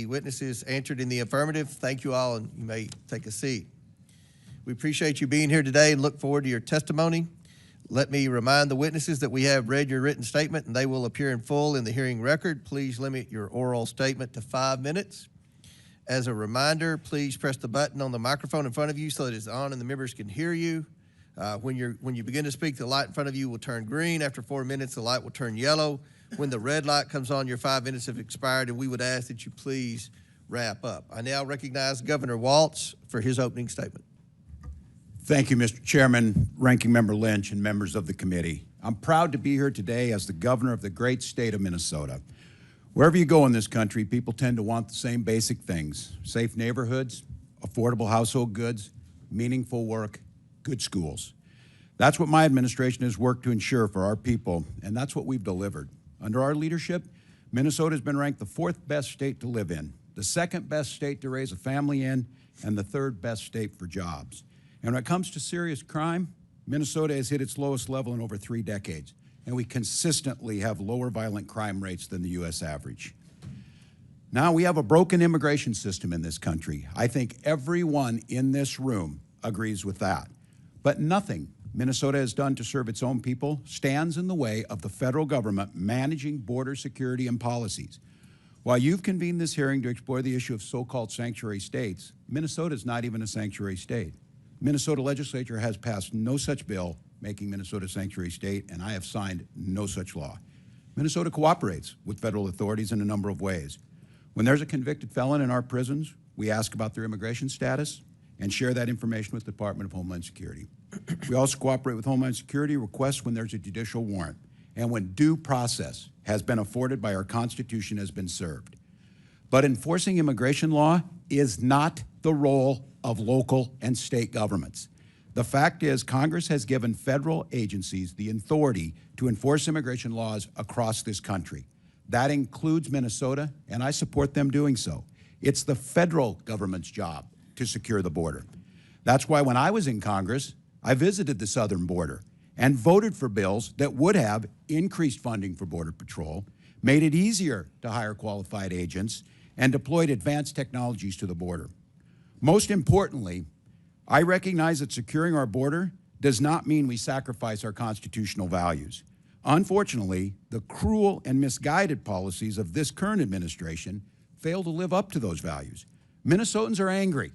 witnesses answered in the affirmative. Thank you all, and you may take a seat. We appreciate you being here today and look forward to your testimony. Let me remind the witnesses that we have read your written statement and they will appear in full in the hearing record. Please limit your oral statement to 5 minutes. As a reminder, please press the button on the microphone in front of you so that it's on and the members can hear you. When you begin to speak, the light in front of you will turn green. After 4 minutes, the light will turn yellow. When the red light comes on, your 5 minutes have expired, and we would ask that you please wrap up. I now recognize Governor Waltz for his opening statement. Thank you, Mr. Chairman, Ranking Member Lynch, and members of the committee. I'm proud to be here today as the governor of the great state of Minnesota. Wherever you go in this country, people tend to want the same basic things: safe neighborhoods, affordable household goods, meaningful work, good schools. That's what my administration has worked to ensure for our people, and that's what we've delivered. Under our leadership, Minnesota has been ranked the 4th best state to live in, the 2nd best state to raise a family in, and the 3rd best state for jobs. And when it comes to serious crime, Minnesota has hit its lowest level in over 3 decades, and we consistently have lower violent crime rates than the U.S. average. Now, we have a broken immigration system in this country. I think everyone in this room agrees with that. But nothing Minnesota has done to serve its own people stands in the way of the federal government managing border security and policies. While you've convened this hearing to explore the issue of so-called sanctuary states, Minnesota is not even a sanctuary state. Minnesota legislature has passed no such bill making Minnesota a sanctuary state, and I have signed no such law. Minnesota cooperates with federal authorities in a number of ways. When there's a convicted felon in our prisons, we ask about their immigration status and share that information with the Department of Homeland Security. We also cooperate with Homeland Security requests when there's a judicial warrant and when due process has been afforded by our Constitution has been served. But enforcing immigration law is not the role of local and state governments. The fact is, Congress has given federal agencies the authority to enforce immigration laws across this country. That includes Minnesota, and I support them doing so. It's the federal government's job to secure the border. That's why when I was in Congress, I visited the southern border and voted for bills that would have increased funding for Border Patrol, made it easier to hire qualified agents, and deployed advanced technologies to the border. Most importantly, I recognize that securing our border does not mean we sacrifice our constitutional values. Unfortunately, the cruel and misguided policies of this current administration fail to live up to those values. Minnesotans are angry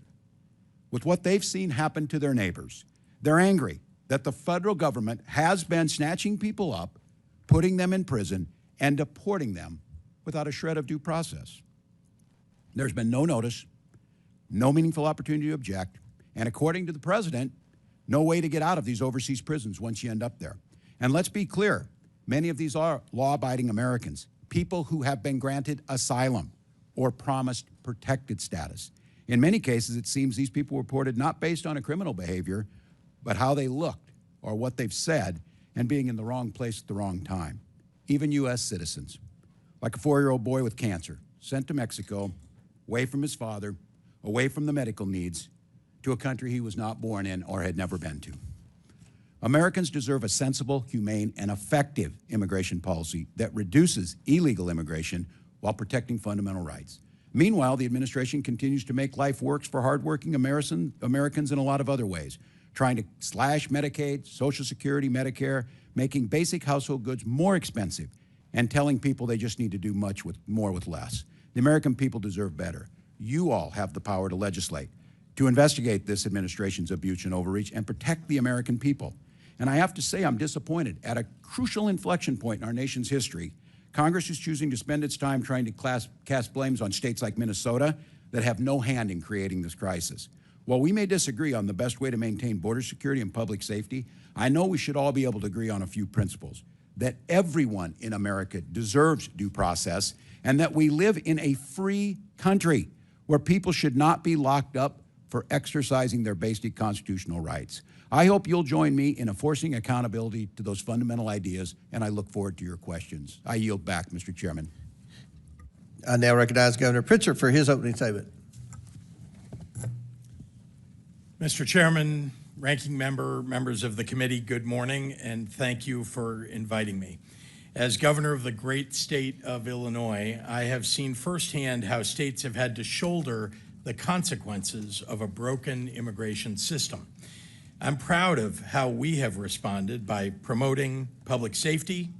with what they've seen happen to their neighbors. They're angry that the federal government has been snatching people up, putting them in prison, and deporting them without a shred of due process. There's been no notice, no meaningful opportunity to object, and according to the president, no way to get out of these overseas prisons once you end up there. And let's be clear, many of these are law-abiding Americans, people who have been granted asylum or promised protected status. In many cases, it seems these people were reported not based on a criminal behavior, but how they looked or what they've said and being in the wrong place at the wrong time. Even U.S. citizens, like a 4-year-old boy with cancer, sent to Mexico, away from his father, away from the medical needs, to a country he was not born in or had never been to. Americans deserve a sensible, humane, and effective immigration policy that reduces illegal immigration while protecting fundamental rights. Meanwhile, the administration continues to make life worse for hardworking Americans in a lot of other ways, trying to slash Medicaid, Social Security, Medicare, making basic household goods more expensive, and telling people they just need to do more with less. The American people deserve better. You all have the power to legislate, to investigate this administration's abuse and overreach, and protect the American people. And I have to say, I'm disappointed. At a crucial inflection point in our nation's history, Congress is choosing to spend its time trying to cast blames on states like Minnesota that have no hand in creating this crisis. While we may disagree on the best way to maintain border security and public safety, I know we should all be able to agree on a few principles: that everyone in America deserves due process, and that we live in a free country where people should not be locked up for exercising their basic constitutional rights. I hope you'll join me in enforcing accountability to those fundamental ideas, and I look forward to your questions. I yield back, Mr. Chairman. I now recognize Governor Pritzer for his opening statement. Mr. Chairman, Ranking Member, members of the committee, good morning, and thank you for inviting me. As governor of the great state of Illinois, I have seen firsthand how states have had to shoulder the consequences of a broken immigration system. I'm proud of how we have responded by promoting public safety,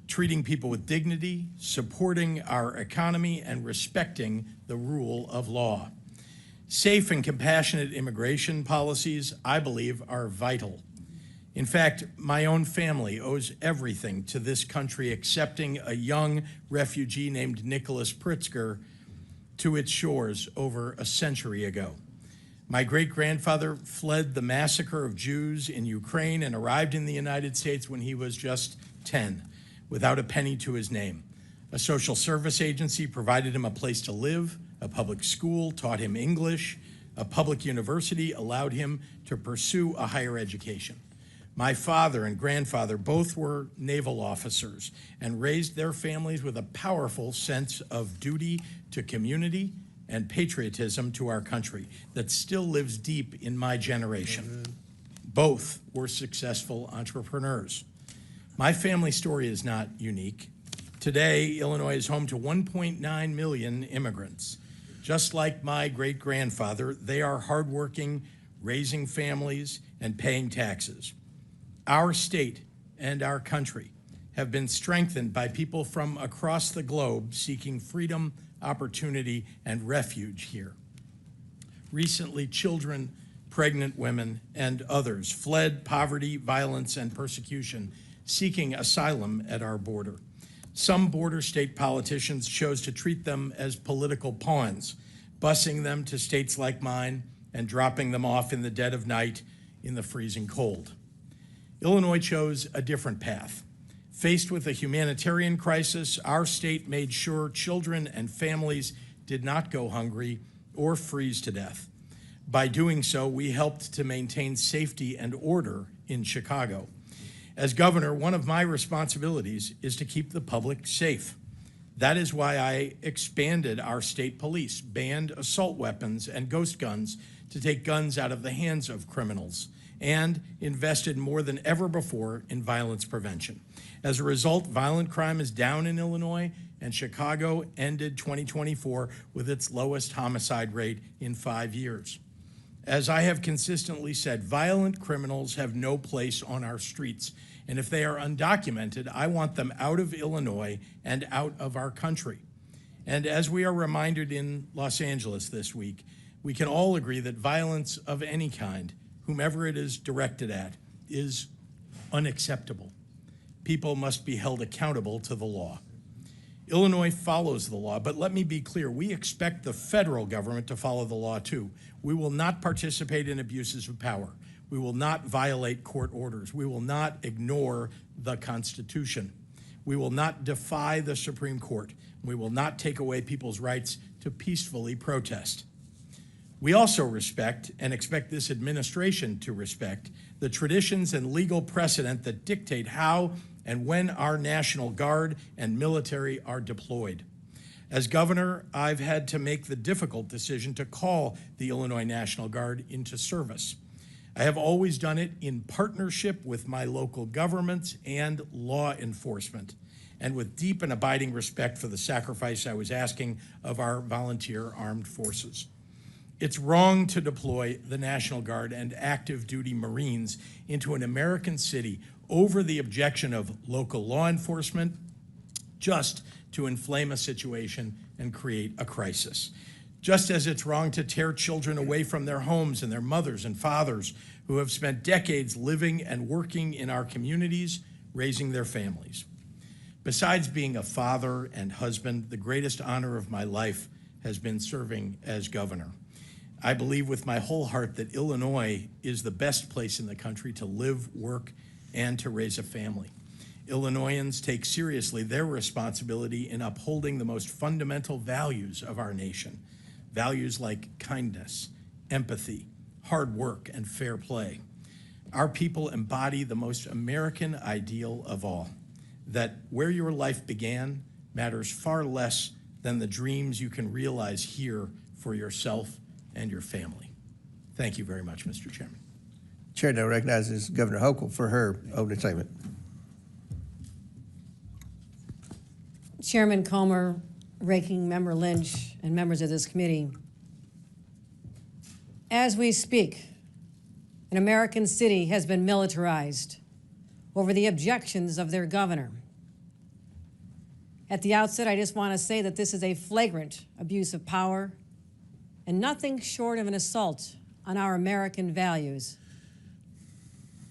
treating people with dignity, supporting our economy, and respecting the rule of law. Safe and compassionate immigration policies, I believe, are vital. In fact, my own family owes everything to this country accepting a young refugee named Nicholas Pritzer to its shores over a century ago. My great-grandfather fled the massacre of Jews in Ukraine and arrived in the United States when he was just 10, without a penny to his name. A social service agency provided him a place to live, a public school taught him English, a public university allowed him to pursue a higher education. My father and grandfather both were naval officers and raised their families with a powerful sense of duty to community and patriotism to our country that still lives deep in my generation. Both were successful entrepreneurs. My family story is not unique. Today, Illinois is home to 1.9 million immigrants. Just like my great-grandfather, they are hardworking, raising families, and paying taxes. Our state and our country have been strengthened by people from across the globe seeking freedom, opportunity, and refuge here. Recently, children, pregnant women, and others fled poverty, violence, and persecution, seeking asylum at our border. Some border state politicians chose to treat them as political pawns, busing them to states like mine and dropping them off in the dead of night in the freezing cold. Illinois chose a different path. Faced with a humanitarian crisis, our state made sure children and families did not go hungry or freeze to death. By doing so, we helped to maintain safety and order in Chicago. As governor, one of my responsibilities is to keep the public safe. That is why I expanded our state police, banned assault weapons and ghost guns to take guns out of the hands of criminals, and invested more than ever before in violence prevention. As a result, violent crime is down in Illinois, and Chicago ended 2024 with its lowest homicide rate in 5 years. As I have consistently said, violent criminals have no place on our streets, and if they are undocumented, I want them out of Illinois and out of our country. And as we are reminded in Los Angeles this week, we can all agree that violence of any kind, whomever it is directed at, is unacceptable. People must be held accountable to the law. Illinois follows the law, but let me be clear, we expect the federal government to follow the law too. We will not participate in abuses of power. We will not violate court orders. We will not ignore the Constitution. We will not defy the Supreme Court. We will not take away people's rights to peacefully protest. We also respect, and expect this administration to respect, the traditions and legal precedent that dictate how and when our National Guard and military are deployed. As governor, I've had to make the difficult decision to call the Illinois National Guard into service. I have always done it in partnership with my local governments and law enforcement, and with deep and abiding respect for the sacrifice I was asking of our volunteer armed forces. It's wrong to deploy the National Guard and active duty Marines into an American city over the objection of local law enforcement, just to inflame a situation and create a crisis. Just as it's wrong to tear children away from their homes and their mothers and fathers who have spent decades living and working in our communities, raising their families. Besides being a father and husband, the greatest honor of my life has been serving as governor. I believe with my whole heart that Illinois is the best place in the country to live, work, and to raise a family. Illinoisans take seriously their responsibility in upholding the most fundamental values of our nation, values like kindness, empathy, hard work, and fair play. Our people embody the most American ideal of all, that where your life began matters far less than the dreams you can realize here for yourself and your family. Thank you very much, Mr. Chairman. Chair now recognizes Governor Hochul for her opening statement. Chairman Comer, Ranking Member Lynch, and members of this committee, as we speak, an American city has been militarized over the objections of their governor. At the outset, I just want to say that this is a flagrant abuse of power and nothing short of an assault on our American values.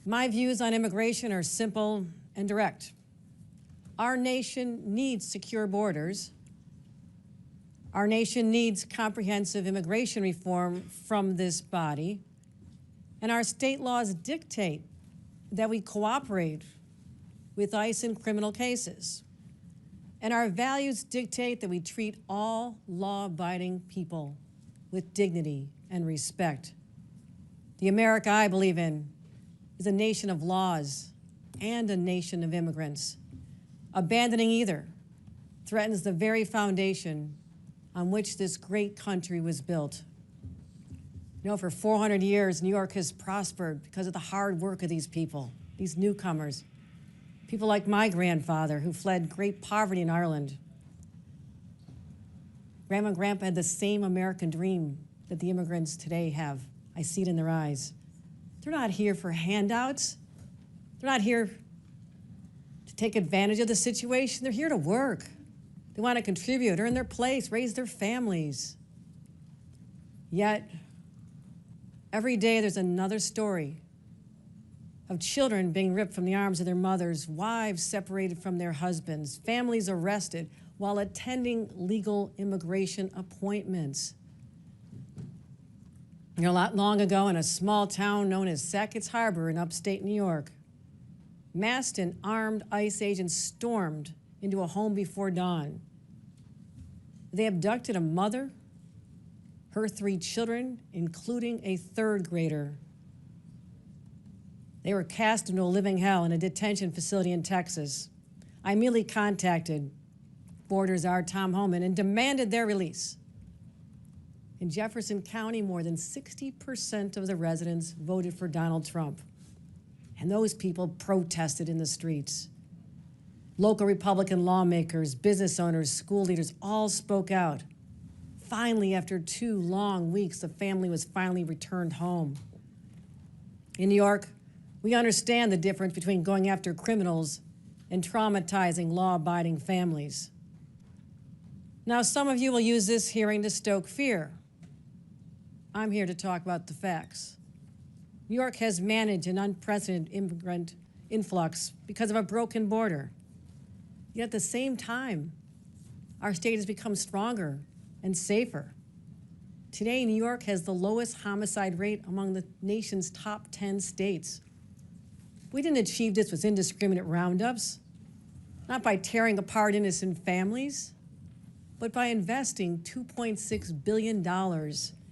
My views on immigration are simple and direct. Our nation needs secure borders. Our nation needs comprehensive immigration reform from this body. And our state laws dictate that we cooperate with ICE in criminal cases. And our values dictate that we treat all law-abiding people with dignity and respect. The America I believe in is a nation of laws and a nation of immigrants. Abandoning either threatens the very foundation on which this great country was built. You know, for 400 years, New York has prospered because of the hard work of these people, these newcomers. People like my grandfather who fled great poverty in Ireland. Grandma and Grandpa had the same American dream that the immigrants today have. I see it in their eyes. They're not here for handouts. They're not here to take advantage of the situation. They're here to work. They want to contribute, earn their place, raise their families. Yet, every day there's another story of children being ripped from the arms of their mothers, wives separated from their husbands, families arrested while attending legal immigration appointments. You know, not long ago in a small town known as Sackett's Harbor in upstate New York, masked and armed ICE agents stormed into a home before dawn. They abducted a mother, her 3 children, including a 3rd grader. They were cast into a living hell in a detention facility in Texas. I immediately contacted Border Czar Tom Homan and demanded their release. In Jefferson County, more than 60% of the residents voted for Donald Trump. And those people protested in the streets. Local Republican lawmakers, business owners, school leaders all spoke out. Finally, after 2 long weeks, the family was finally returned home. In New York, we understand the difference between going after criminals and traumatizing law-abiding families. Now, some of you will use this hearing to stoke fear. I'm here to talk about the facts. New York has managed an unprecedented immigrant influx because of a broken border. Yet at the same time, our state has become stronger and safer. Today, New York has the lowest homicide rate among the nation's top 10 states. We didn't achieve this with indiscriminate roundups, not by tearing apart innocent families, but by investing $2.6 billion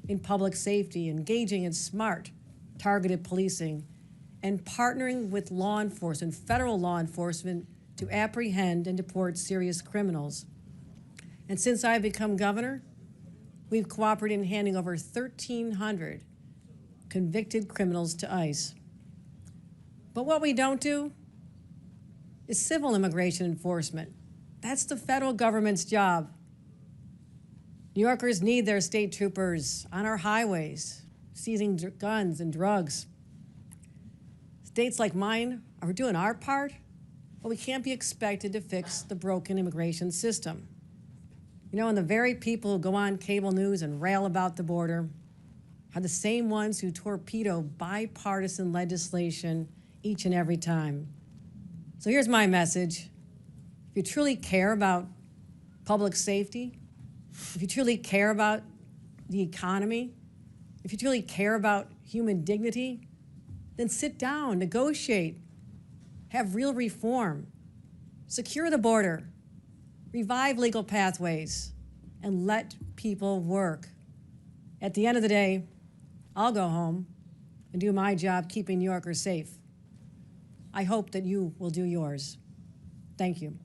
in public safety, engaging in smart, targeted policing, and partnering with law enforcement, federal law enforcement, to apprehend and deport serious criminals. And since I've become governor, we've cooperated in handing over 1,300 convicted criminals to ICE. But what we don't do is civil immigration enforcement. That's the federal government's job. New Yorkers need their state troopers on our highways, seizing guns and drugs. States like mine are doing our part, but we can't be expected to fix the broken immigration system. You know, and the very people who go on cable news and rail about the border are the same ones who torpedo bipartisan legislation each and every time. So here's my message. If you truly care about public safety, if you truly care about the economy, if you truly care about human dignity, then sit down, negotiate, have real reform, secure the border, revive legal pathways, and let people work. At the end of the day, I'll go home and do my job keeping New Yorkers safe. I hope that you will do yours. Thank you.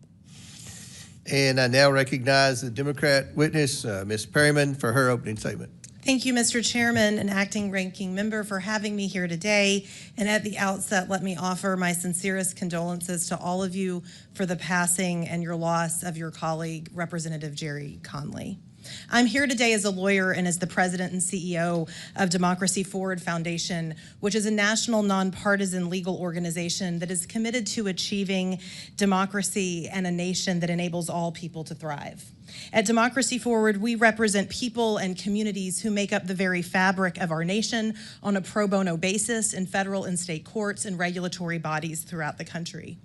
And I now recognize the Democrat witness, Ms. Perryman, for her opening statement. Thank you, Mr. Chairman and Acting Ranking Member, for having me here today. And at the outset, let me offer my sincerest condolences to all of you for the passing and your loss of your colleague, Representative Jerry Conley. I'm here today as a lawyer and as the president and CEO of Democracy Forward Foundation, which is a national nonpartisan legal organization that is committed to achieving democracy and a nation that enables all people to thrive. At Democracy Forward, we represent people and communities who make up the very fabric of our nation on a pro bono basis in federal and state courts and regulatory bodies throughout the country.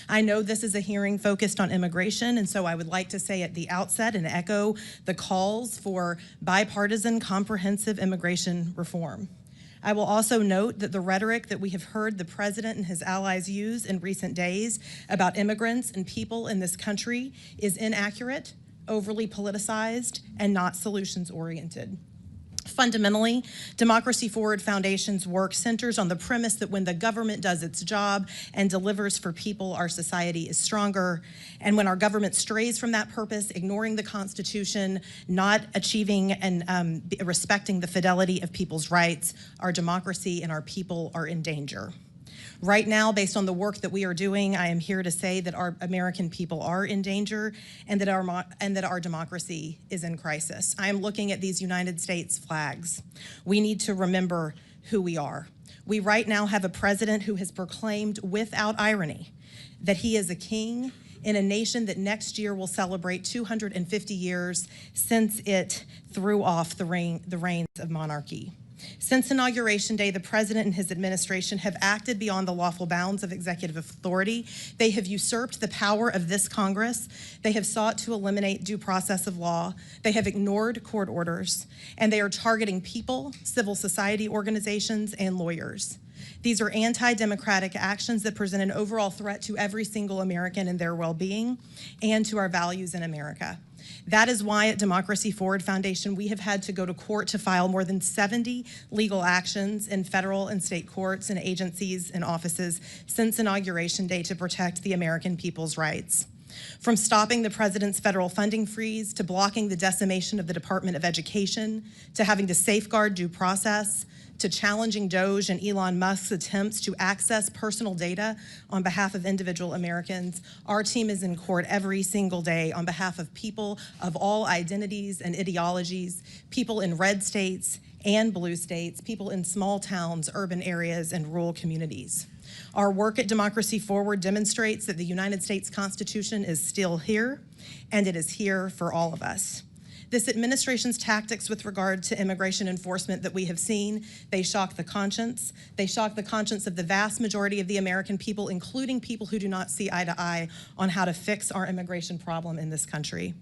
I know this is a hearing focused on immigration, and so I would like to say at the outset and echo the calls for bipartisan, comprehensive immigration reform. I will also note that the rhetoric that we have heard the president and his allies use in recent days about immigrants and people in this country is inaccurate, overly politicized, and not solutions-oriented. Fundamentally, Democracy Forward Foundation's work centers on the premise that when the government does its job and delivers for people, our society is stronger. And when our government strays from that purpose, ignoring the Constitution, not achieving and respecting the fidelity of people's rights, our democracy and our people are in danger. Right now, based on the work that we are doing, I am here to say that our American people are in danger and that our democracy is in crisis. I am looking at these United States flags. We need to remember who we are. We right now have a president who has proclaimed without irony that he is a king in a nation that next year will celebrate 250 years since it threw off the reins of monarchy. Since Inauguration Day, the president and his administration have acted beyond the lawful bounds of executive authority. They have usurped the power of this Congress. They have sought to eliminate due process of law. They have ignored court orders, and they are targeting people, civil society organizations, and lawyers. These are anti-democratic actions that present an overall threat to every single American and their well-being and to our values in America. That is why at Democracy Forward Foundation, we have had to go to court to file more than 70 legal actions in federal and state courts and agencies and offices since Inauguration Day to protect the American people's rights. From stopping the president's federal funding freeze, to blocking the decimation of the Department of Education, to having to safeguard due process, to challenging DOJ and Elon Musk's attempts to access personal data on behalf of individual Americans, our team is in court every single day on behalf of people of all identities and ideologies, people in red states and blue states, people in small towns, urban areas, and rural communities. Our work at Democracy Forward demonstrates that the United States Constitution is still here, and it is here for all of us. This administration's tactics with regard to immigration enforcement that we have seen, they shock the conscience. They shock the conscience of the vast majority of the American people, including people who do not see eye to eye on how to fix our immigration problem in this country.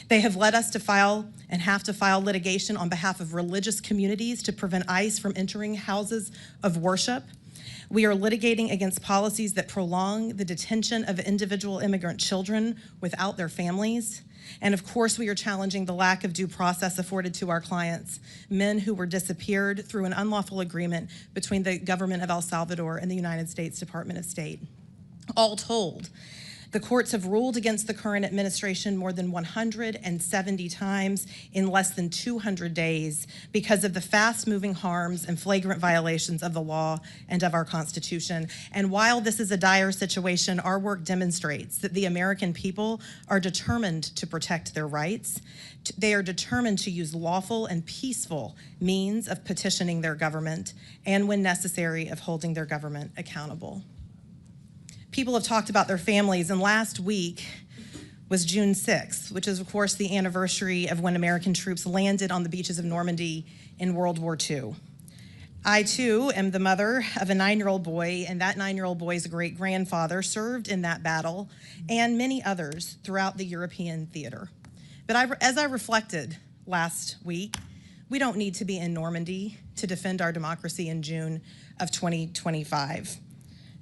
They have led us to file and have to file litigation on behalf of religious communities to prevent ICE from entering houses of worship. We are litigating against policies that prolong the detention of individual immigrant children without their families. And of course, we are challenging the lack of due process afforded to our clients, men who were disappeared through an unlawful agreement between the government of El Salvador and the United States Department of State. All told, the courts have ruled against the current administration more than 170 times in less than 200 days because of the fast-moving harms and flagrant violations of the law and of our Constitution. And while this is a dire situation, our work demonstrates that the American people are determined to protect their rights. They are determined to use lawful and peaceful means of petitioning their government and, when necessary, of holding their government accountable. People have talked about their families, and last week was June 6th, which is, of course, the anniversary of when American troops landed on the beaches of Normandy in World War II. I, too, am the mother of a 9-year-old boy, and that 9-year-old boy's great-grandfather served in that battle, and many others throughout the European theater. But as I reflected last week, we don't need to be in Normandy to defend our democracy in June of 2025.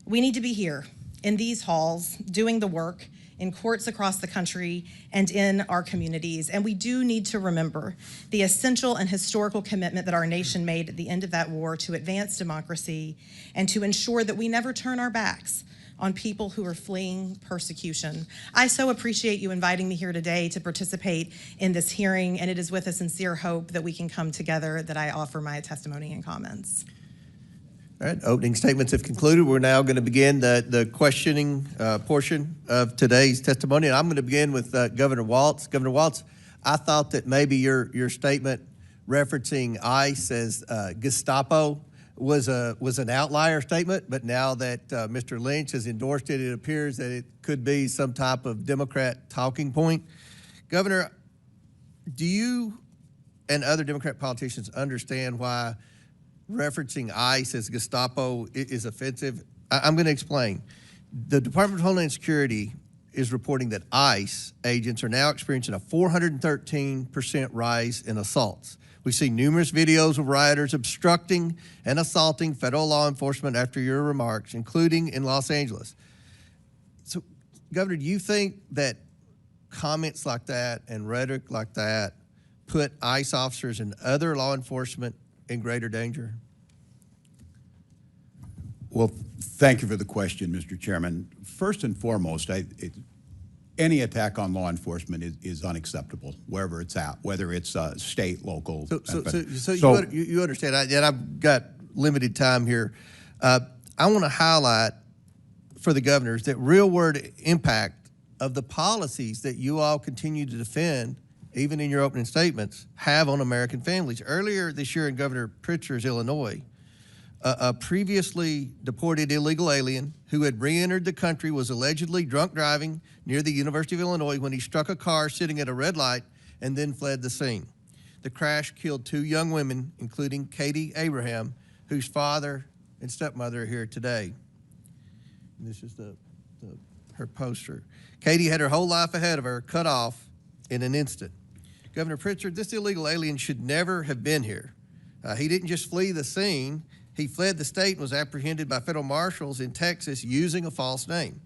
We need to be here in these halls, doing the work in courts across the country and in our communities. And we do need to remember the essential and historical commitment that our nation made at the end of that war to advance democracy and to ensure that we never turn our backs on people who are fleeing persecution. I so appreciate you inviting me here today to participate in this hearing, and it is with a sincere hope that we can come together that I offer my testimony and comments. All right, opening statements have concluded. We're now going to begin the questioning portion of today's testimony. And I'm going to begin with Governor Waltz. Governor Waltz, I thought that maybe your statement referencing ICE as Gestapo was an outlier statement, but now that Mr. Lynch has endorsed it, it appears that it could be some type of Democrat talking point. Governor, do you and other Democrat politicians understand why referencing ICE as Gestapo is offensive? I'm going to explain. The Department of Homeland Security is reporting that ICE agents are now experiencing a 413% rise in assaults. We see numerous videos of rioters obstructing and assaulting federal law enforcement after your remarks, including in Los Angeles. So, Governor, do you think that comments like that and rhetoric like that put ICE officers and other law enforcement in greater danger? Well, thank you for the question, Mr. Chairman. First and foremost, any attack on law enforcement is unacceptable, wherever it's at, whether it's state, local. So you understand, and I've got limited time here. I want to highlight for the governors that real-world impact of the policies that you all continue to defend, even in your opening statements, have on American families. Earlier this year in Governor Pritzer's Illinois, a previously deported illegal alien who had re-entered the country was allegedly drunk driving near the University of Illinois when he struck a car sitting at a red light and then fled the scene. The crash killed 2 young women, including Katie Abraham, whose father and stepmother are here today. And this is her poster. Katie had her whole life ahead of her, cut off in an instant. Governor Pritzer, this illegal alien should never have been here. He didn't just flee the scene. He fled the state and was apprehended by federal marshals in Texas using a false name.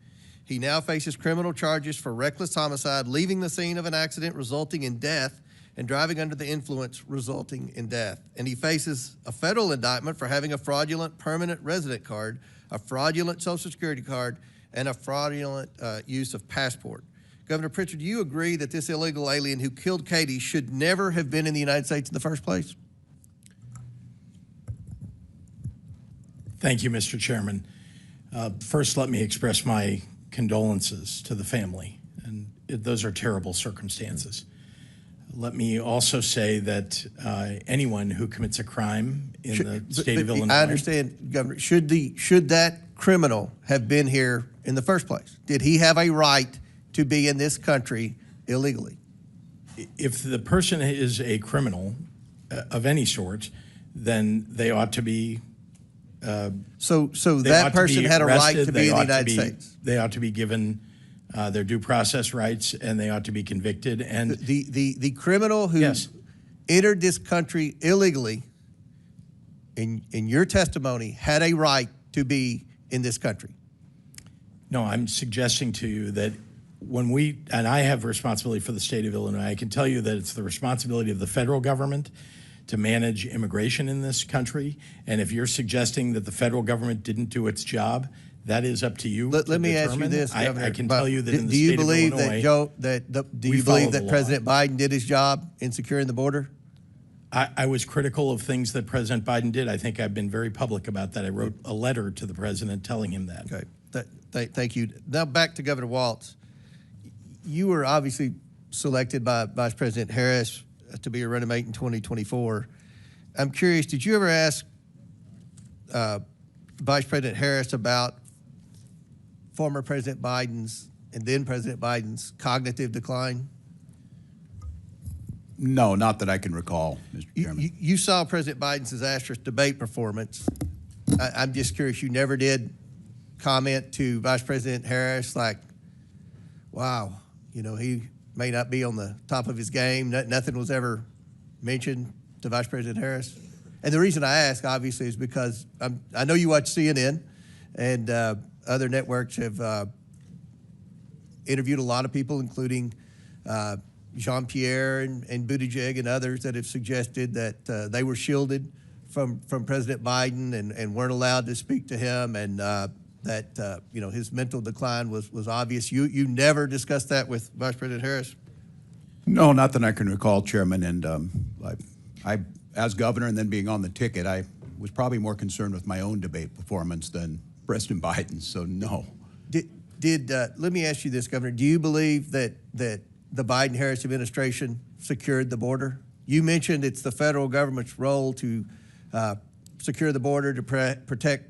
He now faces criminal charges for reckless homicide, leaving the scene of an accident resulting in death, and driving under the influence resulting in death. And he faces a federal indictment for having a fraudulent permanent resident card, a fraudulent Social Security card, and a fraudulent use of passport. Governor Pritzer, do you agree that this illegal alien who killed Katie should never have been in the United States in the first place? Thank you, Mr. Chairman. First, let me express my condolences to the family, and those are terrible circumstances. Let me also say that anyone who commits a crime in the state of Illinois— I understand, Governor. Should that criminal have been here in the first place? Did he have a right to be in this country illegally? If the person is a criminal of any sort, then they ought to be So that person had a right to be in the United States. They ought to be given their due process rights, and they ought to be convicted. And the criminal who entered this country illegally, in your testimony, had a right to be in this country. No, I'm suggesting to you that when and I have responsibility for the state of Illinois, I can tell you that it's the responsibility of the federal government to manage immigration in this country. And if you're suggesting that the federal government didn't do its job, that is up to you. Let me ask you this, Governor. I can tell you that in the state of Illinois, do you believe that President Biden did his job in securing the border? I was critical of things that President Biden did. I think I've been very public about that. I wrote a letter to the president telling him that. Okay, thank you. Now back to Governor Waltz. You were obviously selected by Vice President Harris to be your running mate in 2024. I'm curious, did you ever ask Vice President Harris about former President Biden's and then President Biden's cognitive decline? No, not that I can recall, Mr. Chairman. You saw President Biden's disastrous debate performance. I'm just curious, you never did comment to Vice President Harris like, wow, he may not be on the top of his game. Nothing was ever mentioned to Vice President Harris. And the reason I ask, obviously, is because I know you watch CNN, and other networks have interviewed a lot of people, including Jean-Pierre and Buttigieg and others that have suggested that they were shielded from President Biden and weren't allowed to speak to him. And that you know, his mental decline was obvious. You never discussed that with Vice President Harris? No, not that I can recall, Chairman. And I, as governor and then being on the ticket, I was probably more concerned with my own debate performance than President Biden's, so no. Let me ask you this, Governor. Do you believe that the Biden-Harris administration secured the border? You mentioned it's the federal government's role to secure the border, to protect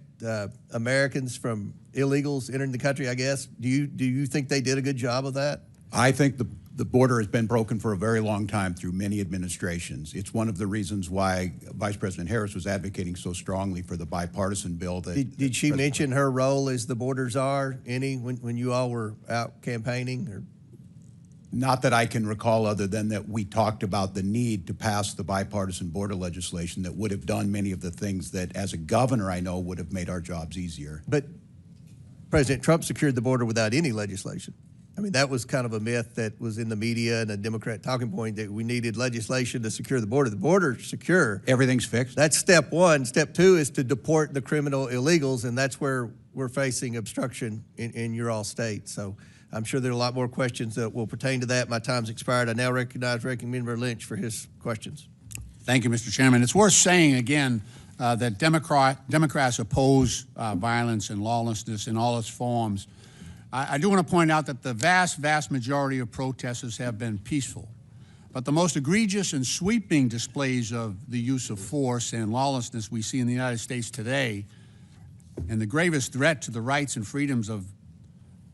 Americans from illegals entering the country, I guess. Do you think they did a good job of that? I think the border has been broken for a very long time through many administrations. It's one of the reasons why Vice President Harris was advocating so strongly for the bipartisan bill. That Did she mention her role as the border czar any when you all were out campaigning? Or? Not that I can recall, other than that we talked about the need to pass the bipartisan border legislation that would have done many of the things that, as a governor, I know would have made our jobs easier. But President Trump secured the border without any legislation. I mean, that was kind of a myth that was in the media and a Democrat talking point, that we needed legislation to secure the border. The border's secure. Everything's fixed? That's step one. Step two is to deport the criminal illegals, and that's where we're facing obstruction in your all state. So I'm sure there are a lot more questions that will pertain to that. My time's expired. I now recognize Ranking Member Lynch for his questions. Thank you, Mr. Chairman. It's worth saying again that Democrats oppose violence and lawlessness in all its forms. I do want to point out that the vast majority of protesters have been peaceful. But the most egregious and sweeping displays of the use of force and lawlessness we see in the United States today, and the gravest threat to the rights and freedoms of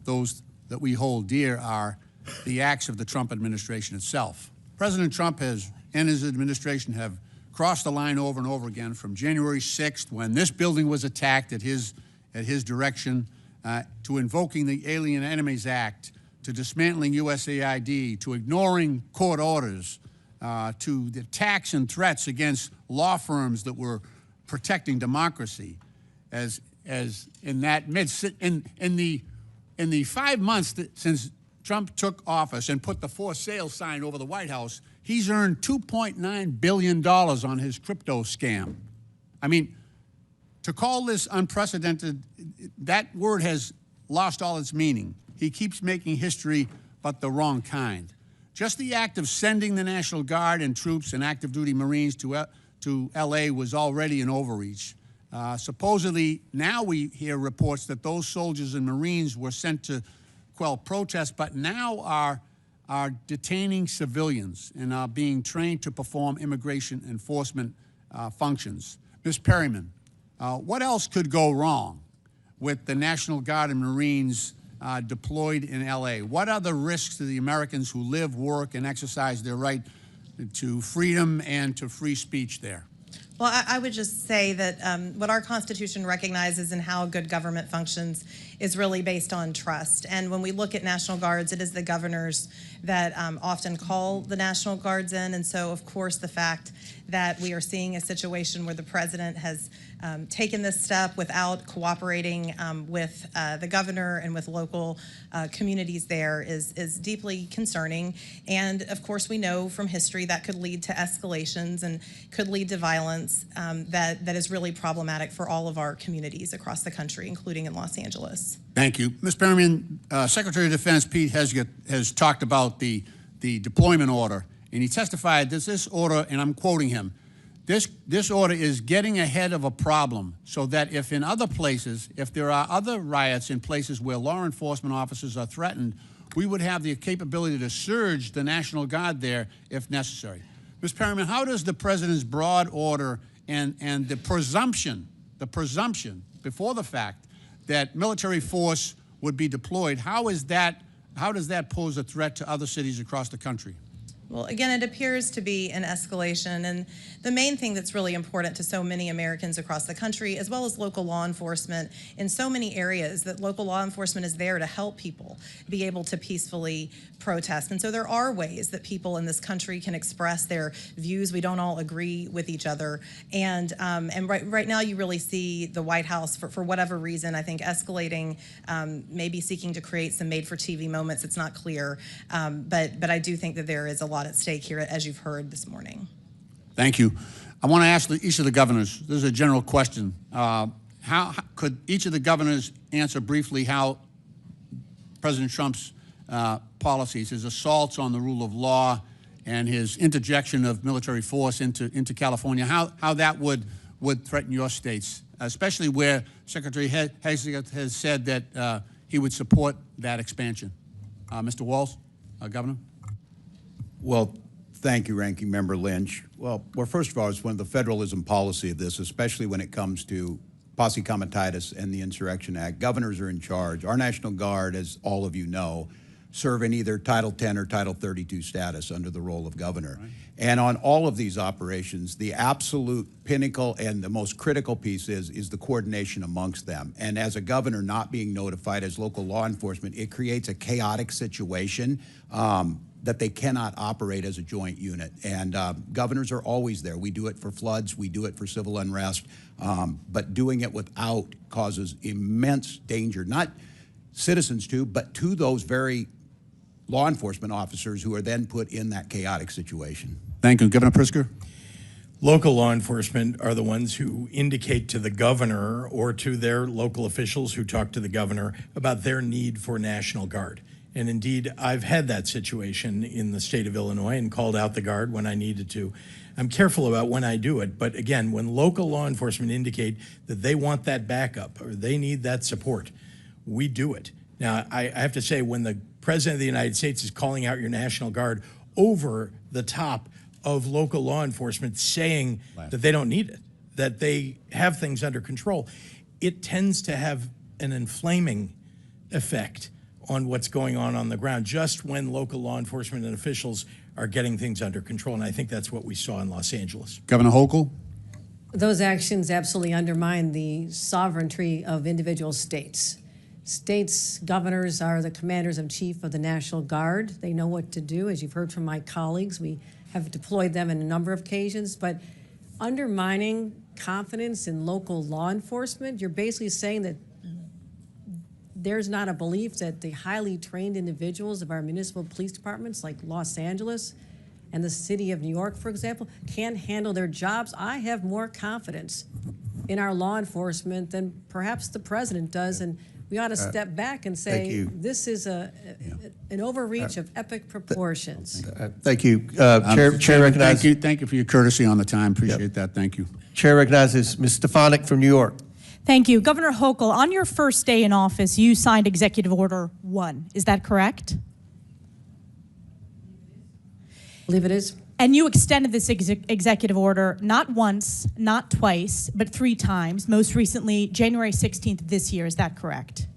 those that we hold dear, are the acts of the Trump administration itself. President Trump and his administration have crossed the line over and over again, from January 6th, when this building was attacked at his direction, to invoking the Alien Enemies Act, to dismantling USAID, to ignoring court orders, to the attacks and threats against law firms that were protecting democracy. As in the 5 months since Trump took office and put the for sale sign over the White House, he's earned $2.9 billion on his crypto scam. I mean, to call this unprecedented, that word has lost all its meaning. He keeps making history, but the wrong kind. Just the act of sending the National Guard and troops and active duty Marines to L.A. was already an overreach. Supposedly, now we hear reports that those soldiers and Marines were sent to quell protests, but now are detaining civilians and are being trained to perform immigration enforcement functions. Ms. Perryman, what else could go wrong with the National Guard and Marines deployed in L.A.? What are the risks to the Americans who live, work, and exercise their right to freedom and to free speech there? Well, I would just say that what our Constitution recognizes and how good government functions is really based on trust. And when we look at National Guards, it is the governors that often call the National Guards in. And so, of course, the fact that we are seeing a situation where the president has taken this step without cooperating with the governor and with local communities there is deeply concerning. And of course, we know from history that could lead to escalations and could lead to violence that is really problematic for all of our communities across the country, including in Los Angeles. Thank you. Ms. Perryman, Secretary of Defense Pete has talked about the deployment order, and he testified that this order, and I'm quoting him, this order is getting ahead of a problem so that if in other places, if there are other riots in places where law enforcement officers are threatened, we would have the capability to surge the National Guard there if necessary. Ms. Perryman, how does the president's broad order and the presumption before the fact that military force would be deployed, how does that pose a threat to other cities across the country? Well, again, it appears to be an escalation, and the main thing that's really important to so many Americans across the country, as well as local law enforcement in so many areas, that local law enforcement is there to help people be able to peacefully protest. And so there are ways that people in this country can express their views. We don't all agree with each other. And right now you really see the White House, for whatever reason, I think escalating, maybe seeking to create some made-for-TV moments. It's not clear. But I do think that there is a lot at stake here, as you've heard this morning. Thank you. I want to ask each of the governors, this is a general question, how could each of the governors answer briefly how President Trump's policies, his assaults on the rule of law, and his interjection of military force into California, how that would threaten your states, especially where Secretary Hastings has said that he would support that expansion. Mr. Walz, Governor. Well, thank you, Ranking Member Lynch. Well, first of all, it's one of the federalism policy of this, especially when it comes to posse comitatus and the Insurrection Act. Governors are in charge. Our National Guard, as all of you know, serve in either Title 10 or Title 32 status under the role of governor. Right. And on all of these operations, the absolute pinnacle and the most critical piece is the coordination amongst them. And as a governor not being notified as local law enforcement, it creates a chaotic situation that they cannot operate as a joint unit. And governors are always there. We do it for floods, we do it for civil unrest, but doing it without causes immense danger, not citizens to, but to those very law enforcement officers who are then put in that chaotic situation. Thank you. Governor Pritzer? Local law enforcement are the ones who indicate to the governor or to their local officials who talk to the governor about their need for National Guard. And indeed, I've had that situation in the state of Illinois and called out the Guard when I needed to. I'm careful about when I do it, but again, when local law enforcement indicate that they want that backup or they need that support, we do it. Now, I have to say, when the President of the United States is calling out your National Guard over the top of local law enforcement saying that they don't need it, that they have things under control, it tends to have an inflaming effect on what's going on the ground, just when local law enforcement and officials are getting things under control. And I think that's what we saw in Los Angeles. Governor Hochul? Those actions absolutely undermine the sovereignty of individual states. States' governors are the commanders-in-chief of the National Guard. They know what to do. As you've heard from my colleagues, we have deployed them in a number of occasions. But undermining confidence in local law enforcement, you're basically saying that there's not a belief that the highly trained individuals of our municipal police departments, like Los Angeles and the city of New York, for example, can't handle their jobs. I have more confidence in our law enforcement than perhaps the president does, and we ought to step back and say this is an overreach of epic proportions. Thank you. Chair recognizes. Thank you for your courtesy on the time. Appreciate that. Thank you. Chair recognizes Ms. Stefanik from New York. Thank you. Governor Hochul, on your first day in office, you signed Executive Order 1. Is that correct? I believe it is. And you extended this executive order not once, not twice, but 3 times, most recently January 16th this year. Is that correct?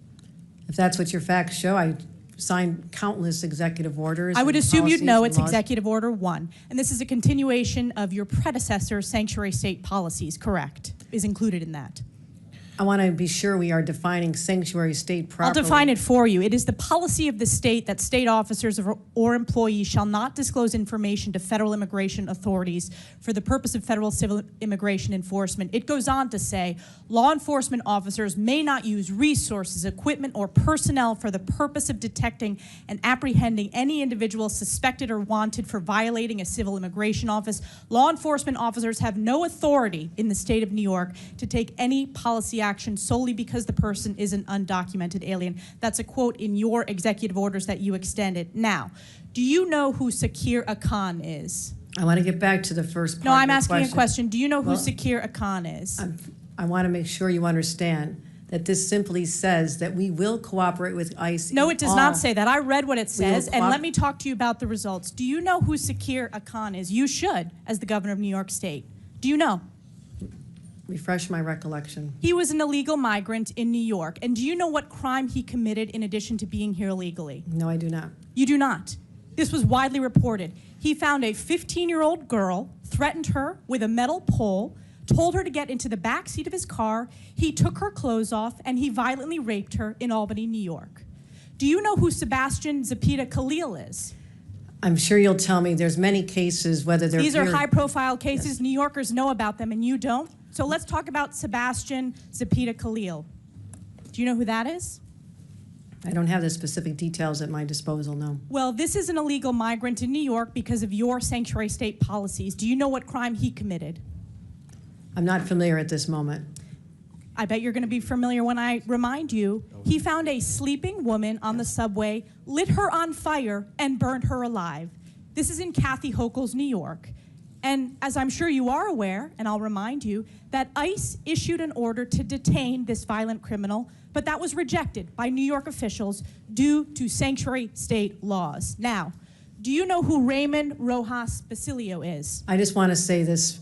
If that's what your facts show, I signed countless executive orders. I would assume you'd know it's Executive Order 1. And this is a continuation of your predecessor's sanctuary state policies, correct? Is included in that. I want to be sure we are defining sanctuary state properly. I'll define it for you. It is the policy of the state that state officers or employees shall not disclose information to federal immigration authorities for the purpose of federal civil immigration enforcement. It goes on to say, law enforcement officers may not use resources, equipment, or personnel for the purpose of detecting and apprehending any individual suspected or wanted for violating a civil immigration office. Law enforcement officers have no authority in the state of New York to take any policy action solely because the person is an undocumented alien. That's a quote in your executive orders that you extended. Now, do you know who Sakir Akan is? I want to get back to the first part. No, I'm asking a question. Do you know who Sakir Akan is? I want to make sure you understand that this simply says that we will cooperate with ICE. No, it does not say that. I read what it says, and let me talk to you about the results. Do you know who Sakir Akan is? You should, as the governor of New York State. Do you know? Refresh my recollection. He was an illegal migrant in New York. And do you know what crime he committed in addition to being here illegally? No, I do not. You do not. This was widely reported. He found a 15-year-old girl, threatened her with a metal pole, told her to get into the back seat of his car. He took her clothes off, and he violently raped her in Albany, New York. Do you know who Sebastian Zapita Khalil is? I'm sure you'll tell me there's many cases, whether they're These are high-profile cases. Yes. New Yorkers know about them, and you don't. So let's talk about Sebastian Zapita Khalil. Do you know who that is? I don't have the specific details at my disposal, no. Well, this is an illegal migrant in New York because of your sanctuary state policies. Do you know what crime he committed? I'm not familiar at this moment. I bet you're going to be familiar when I remind you, he found a sleeping woman on the subway, lit her on fire, and burned her alive. This is in Kathy Hochul's New York. And as I'm sure you are aware, and I'll remind you, that ICE issued an order to detain this violent criminal, but that was rejected by New York officials due to sanctuary state laws. Now, do you know who Raymond Rojas Basilio is? I just want to say this.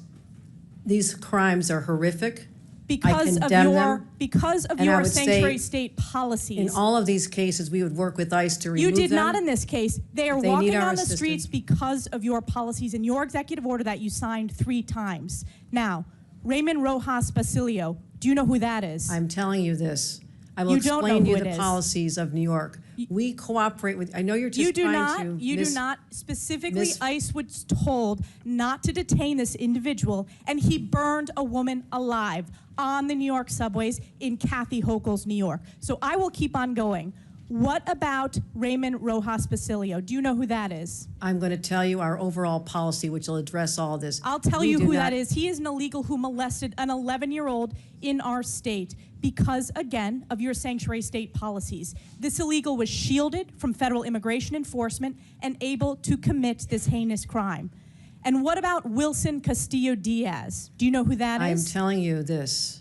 These crimes are horrific. Because of condemn your them, and I would say sanctuary state policies. In all of these cases, we would work with ICE to remove You them. did not in this case. They are They walking need our on the assistance. streets because of your policies and your executive order that you signed 3 times. Now, Raymond Rojas Basilio, do you know who that is? I'm telling you this. I will You don't explain know to you who it the is. policies of New York. We cooperate with, I know you're just You do trying not. to. You do not. Specifically, Miss- ICE was told not to detain this individual, and he burned a woman alive on the New York subways in Kathy Hochul's New York. So I will keep on going. What about Raymond Rojas Basilio? Do you know who that is? I'm going to tell you our overall policy, which will address all this. I'll tell We you do who not- that is. He is an illegal who molested an 11-year-old in our state because, again, of your sanctuary state policies. This illegal was shielded from federal immigration enforcement and able to commit this heinous crime. And what about Wilson Castillo Diaz? Do you know who that I'm is? telling you this.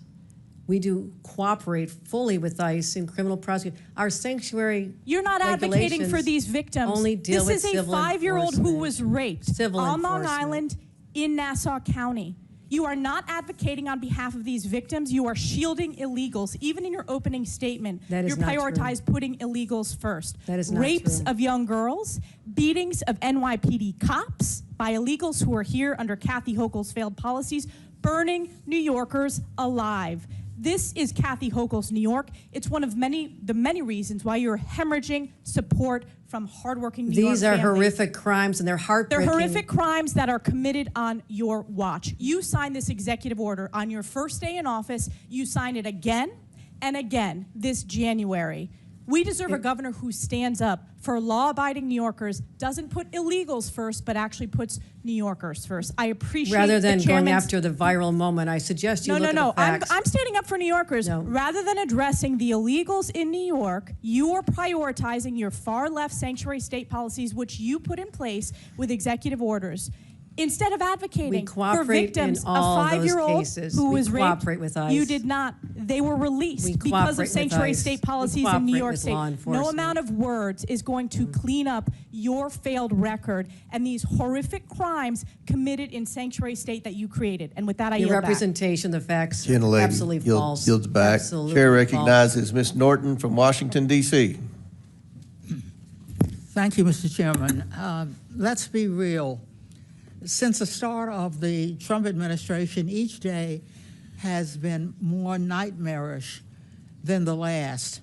We do cooperate fully with ICE in criminal prosecution. Our sanctuary You're not advocating for regulations these victims. only deal with This is a civil 5-year-old who enforcement. was raped Civil on Long enforcement. Island in Nassau County. You are not advocating on behalf of these victims. You are shielding illegals. Even in your opening statement, That is you not true. prioritize putting illegals first. That is not Rapes true. of young girls, beatings of NYPD cops by illegals who are here under Kathy Hochul's failed policies, burning New Yorkers alive. This is Kathy Hochul's New York. It's one of the many reasons why you're hemorrhaging support from hardworking New York These are families. horrific crimes, and they're They're heartbreaking. horrific crimes that are committed on your watch. You signed this executive order on your first day in office. You signed it again and again this January. We deserve a governor who stands up for law-abiding New Yorkers, doesn't put illegals first, but actually puts New Yorkers first. I appreciate Rather than the going chairman's- after the viral moment, I suggest you No, look no, no. at the facts. I'm standing up for New Yorkers. No. Rather than addressing the illegals in New York, you are prioritizing your far-left sanctuary state policies, which you put in place with executive orders. Instead of advocating We for cooperate victims, in all a those 5-year-old cases. who We was cooperate raped, with ICE. you did not. They were released We because cooperate of with sanctuary ICE. state We policies in New cooperate York with State. law No enforcement. amount of words is going to clean up your failed record and these horrific crimes committed in sanctuary state that you created. And with that, I Your yield back. representation, the facts, Gentlelady absolutely false. yields back. Absolutely Chair false. recognizes Ms. Norton from Washington, D.C. Thank you, Mr. Chairman. Let's be real. Since the start of the Trump administration, each day has been more nightmarish than the last.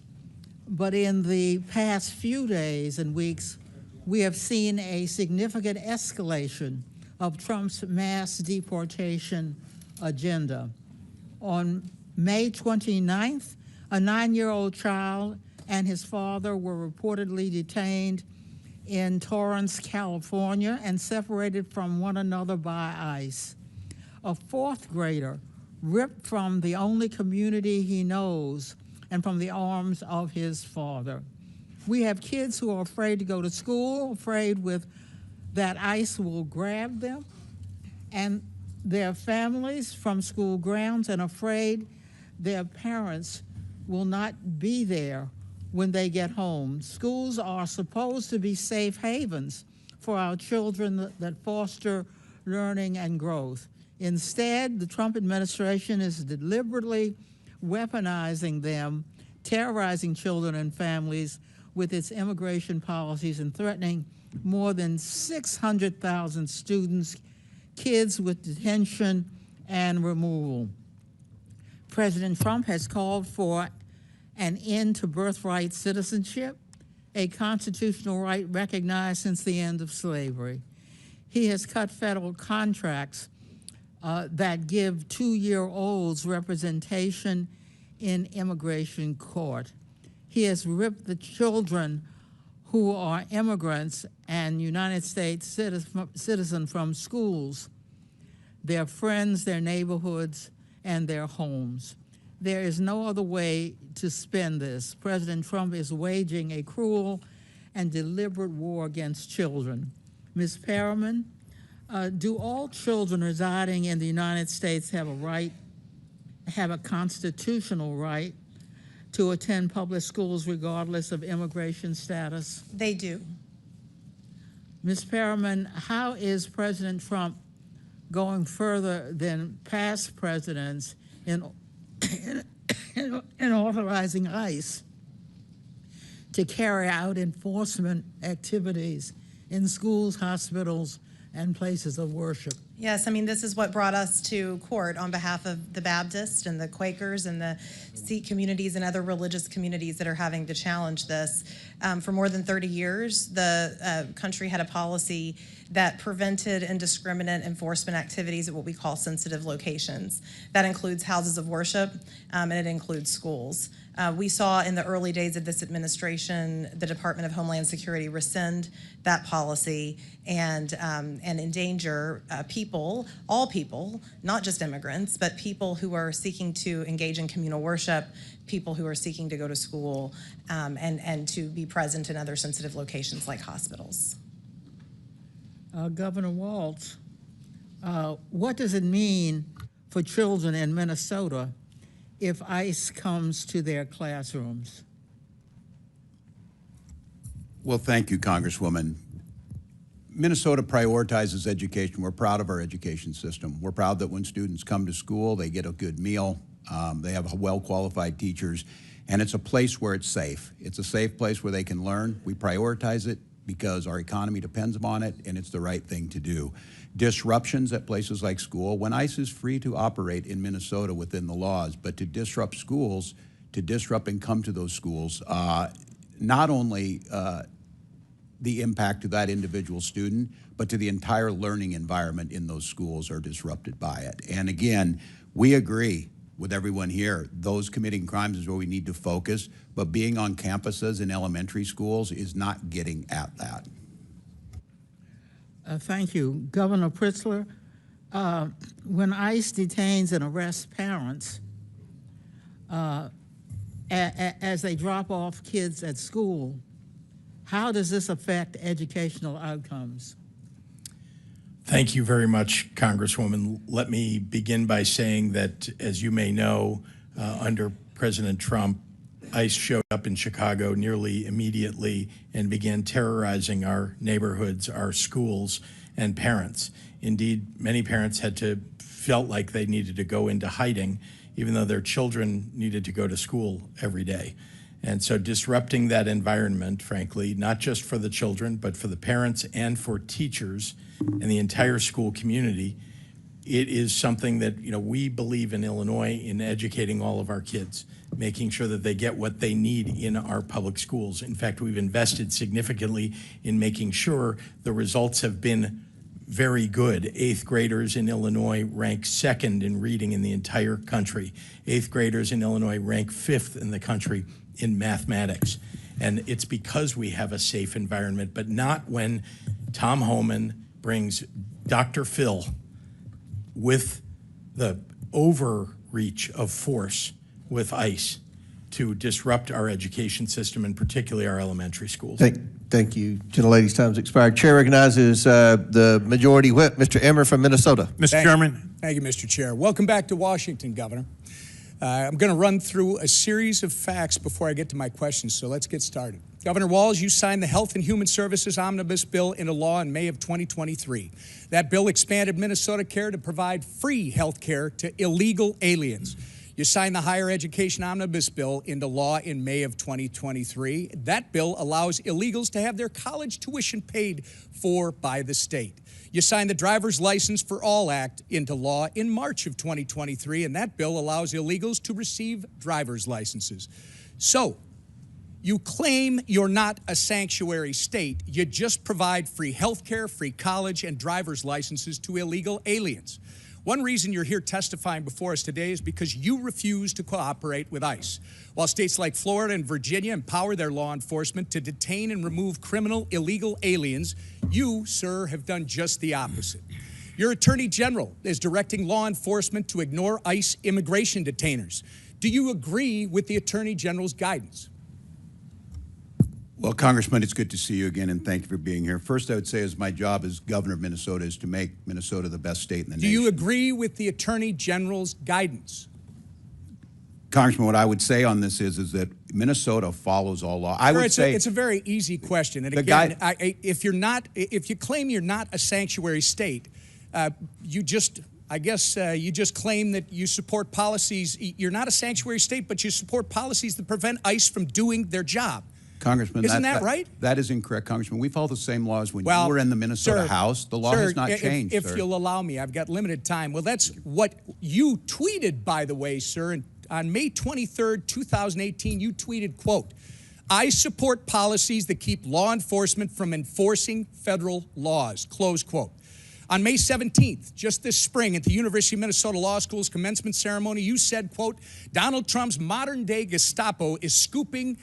But in the past few days and weeks, we have seen a significant escalation of Trump's mass deportation agenda. On May 29th, a 9-year-old child and his father were reportedly detained in Torrance, California, and separated from one another by ICE. A 4th grader ripped from the only community he knows and from the arms of his father. We have kids who are afraid to go to school, afraid that ICE will grab them, and their families from school grounds, and afraid their parents will not be there when they get home. Schools are supposed to be safe havens for our children that foster learning and growth. Instead, the Trump administration is deliberately weaponizing them, terrorizing children and families with its immigration policies, and threatening more than 600,000 students, kids with detention and removal. President Trump has called for an end to birthright citizenship, a constitutional right recognized since the end of slavery. He has cut federal contracts that give 2-year-olds representation in immigration court. He has ripped the children who are immigrants and United States citizens from schools, their friends, their neighborhoods, and their homes. There is no other way to spin this. President Trump is waging a cruel and deliberate war against children. Ms. Perryman, do all children residing in the United States have a constitutional right to attend public schools regardless of immigration status? They do. Ms. Perryman, how is President Trump going further than past presidents in authorizing ICE to carry out enforcement activities in schools, hospitals, and places of worship? Yes, I mean, this is what brought us to court on behalf of the Baptists and the Quakers and the Sikh communities and other religious communities that are having to challenge this. For more than 30 years, the country had a policy that prevented indiscriminate enforcement activities at what we call sensitive locations. That includes houses of worship, and it includes schools. We saw in the early days of this administration, the Department of Homeland Security rescind that policy and endanger people, all people, not just immigrants, but people who are seeking to engage in communal worship, people who are seeking to go to school, and to be present in other sensitive locations like hospitals. Governor Waltz, what does it mean for children in Minnesota if ICE comes to their classrooms? Well, thank you, Congresswoman. Minnesota prioritizes education. We're proud of our education system. We're proud that when students come to school, they get a good meal, they have well-qualified teachers, and it's a place where it's safe. It's a safe place where they can learn. We prioritize it because our economy depends upon it, and it's the right thing to do. Disruptions at places like school, when ICE is free to operate in Minnesota within the laws, but to disrupt schools, to disrupt and come to those schools, not only the impact to that individual student, but to the entire learning environment in those schools are disrupted by it. And again, we agree with everyone here, those committing crimes is where we need to focus, but being on campuses in elementary schools is not getting at that. Thank you. Governor Pritzer, when ICE detains and arrests parents as they drop off kids at school, how does this affect educational outcomes? Thank you very much, Congresswoman. Let me begin by saying that, as you may know, under President Trump, ICE showed up in Chicago nearly immediately and began terrorizing our neighborhoods, our schools, and parents. Indeed, many parents felt like they needed to go into hiding, even though their children needed to go to school every day. And so disrupting that environment, frankly, not just for the children, but for the parents and for teachers and the entire school community, it is something that, we believe in Illinois in educating all of our kids, making sure that they get what they need in our public schools. In fact, we've invested significantly in making sure the results have been very good. 8th graders in Illinois rank 2nd in reading in the entire country. 8th graders in Illinois rank 5th in the country in mathematics. And it's because we have a safe environment, but not when Tom Homan brings Dr. Phil with the overreach of force with ICE to disrupt our education system, and particularly our elementary schools. Thank you. Gentlelady's time's expired. Chair recognizes the Majority Whip, Mr. Emmer from Minnesota. Mr. Chairman. Thank you, Mr. Chair. Welcome back to Washington, Governor. I'm going to run through a series of facts before I get to my questions, so let's get started. Governor Walz, you signed the Health and Human Services Omnibus Bill into law in May of 2023. That bill expanded Minnesota Care to provide free health care to illegal aliens. You signed the Higher Education Omnibus Bill into law in May of 2023. That bill allows illegals to have their college tuition paid for by the state. You signed the Driver's License for All Act into law in March of 2023, and that bill allows illegals to receive driver's licenses. So, you claim you're not a sanctuary state. You just provide free health care, free college, and driver's licenses to illegal aliens. One reason you're here testifying before us today is because you refuse to cooperate with ICE. While states like Florida and Virginia empower their law enforcement to detain and remove criminal illegal aliens, you, sir, have done just the opposite. Your Attorney General is directing law enforcement to ignore ICE immigration detainers. Do you agree with the Attorney General's guidance? Well, Congressman, it's good to see you again, and thank you for being here. First, I would say as my job as governor of Minnesota is to make Minnesota the best state in the Do nation. you agree with the Attorney General's guidance? Congressman, what I would say on this is that Minnesota follows all law. I Sir, would say it's a very easy question. And The again, guy- if you claim you're not a sanctuary state, you just claim that you support policies. You're not a sanctuary state, but you support policies that prevent ICE from doing their job. Congressman, Isn't that right? That is incorrect, Congressman. We follow the same laws when Well, you were in the Minnesota sir, House. The law sir, has not changed, if sir. you'll allow me, I've got limited time. Well, that's what you tweeted, by the way, sir. On May 23rd, 2018, you tweeted, quote, "I support policies that keep law enforcement from enforcing federal laws," close quote. On May 17th, just this spring, at the University of Minnesota Law School's commencement ceremony, you said, quote, "Donald Trump's modern-day Gestapo is scooping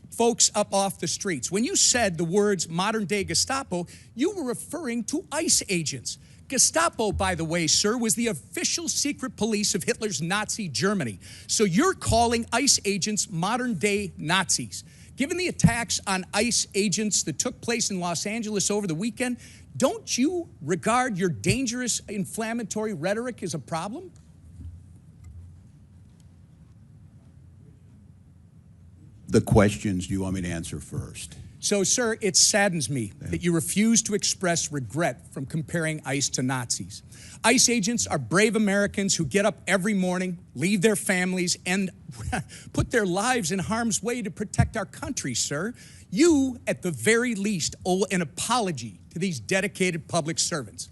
folks up off the streets." When you said the words modern-day Gestapo, you were referring to ICE agents. Gestapo, by the way, sir, was the official secret police of Hitler's Nazi Germany. So you're calling ICE agents modern-day Nazis. Given the attacks on ICE agents that took place in Los Angeles over the weekend, don't you regard your dangerous inflammatory rhetoric as a problem? The questions do you want me to answer first? So, sir, it saddens me that you refuse to express regret from comparing ICE to Nazis. ICE agents are brave Americans who get up every morning, leave their families, and put their lives in harm's way to protect our country, sir. You, at the very least, owe an apology to these dedicated public servants.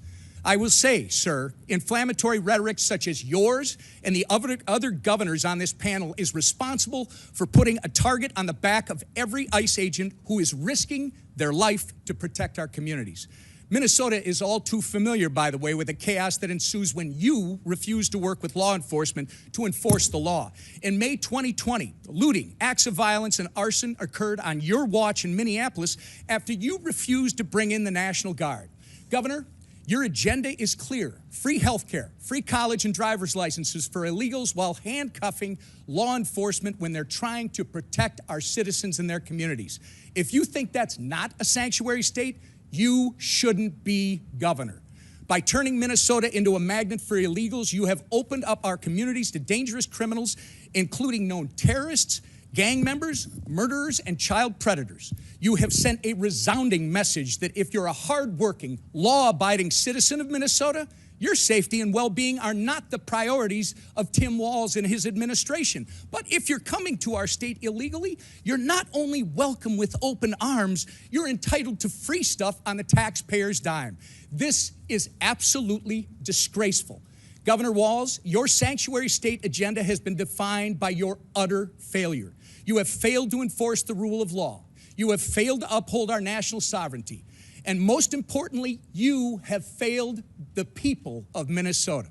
I will say, sir, inflammatory rhetoric such as yours and the other governors on this panel is responsible for putting a target on the back of every ICE agent who is risking their life to protect our communities. Minnesota is all too familiar, by the way, with the chaos that ensues when you refuse to work with law enforcement to enforce the law. In May 2020, looting, acts of violence, and arson occurred on your watch in Minneapolis after you refused to bring in the National Guard. Governor, your agenda is clear: free health care, free college and driver's licenses for illegals while handcuffing law enforcement when they're trying to protect our citizens and their communities. If you think that's not a sanctuary state, you shouldn't be governor. By turning Minnesota into a magnet for illegals, you have opened up our communities to dangerous criminals, including known terrorists, gang members, murderers, and child predators. You have sent a resounding message that if you're a hardworking, law-abiding citizen of Minnesota, your safety and well-being are not the priorities of Tim Walz and his administration. But if you're coming to our state illegally, you're not only welcome with open arms, you're entitled to free stuff on the taxpayer's dime. This is absolutely disgraceful. Governor Walz, your sanctuary state agenda has been defined by your utter failure. You have failed to enforce the rule of law. You have failed to uphold our national sovereignty. And most importantly, you have failed the people of Minnesota.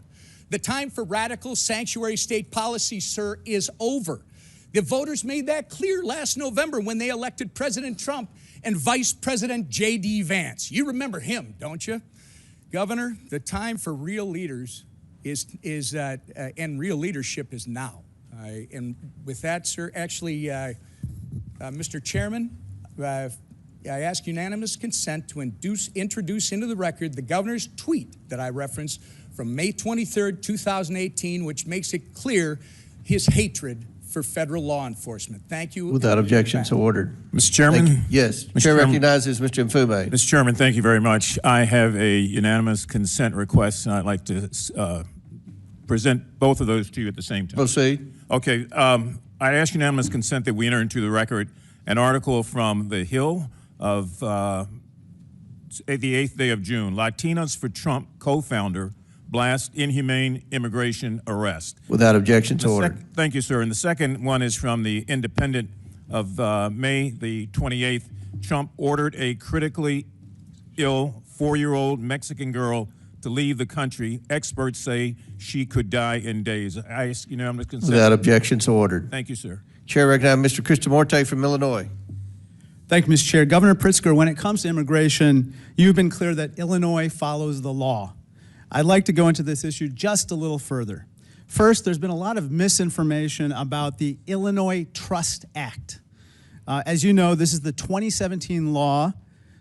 The time for radical sanctuary state policy, sir, is over. The voters made that clear last November when they elected President Trump and Vice President J.D. Vance. You remember him, don't you? Governor, the time for real leaders and real leadership is now. And with that, sir, actually, Mr. Chairman, I ask unanimous consent to introduce into the record the governor's tweet that I referenced from May 23rd, 2018, which makes it clear his hatred for federal law enforcement. Thank you. Without objection, so ordered. Mr. Chairman? Yes. Mr. Chair Chairman. recognizes Mr. Mfume. Mr. Chairman, thank you very much. I have a unanimous consent request, and I'd like to present both of those to you at the same time. Proceed. Okay. I ask unanimous consent that we enter into the record an article from The Hill of the 8th day of June. Latinos for Trump co-founder blast inhumane immigration arrest. Without objection, so ordered. Thank you, sir. And the second one is from The Independent of May the 28th. Trump ordered a critically ill 4-year-old Mexican girl to leave the country. Experts say she could die in days. I ask unanimous consent. Without objection, so ordered. Thank you, sir. Chair recognizes Mr. Kristamorte from Illinois. Thank you, Mr. Chair. Governor Pritzer, when it comes to immigration, you've been clear that Illinois follows the law. I'd like to go into this issue just a little further. First, there's been a lot of misinformation about the Illinois Trust Act. As you know, this is the 2017 law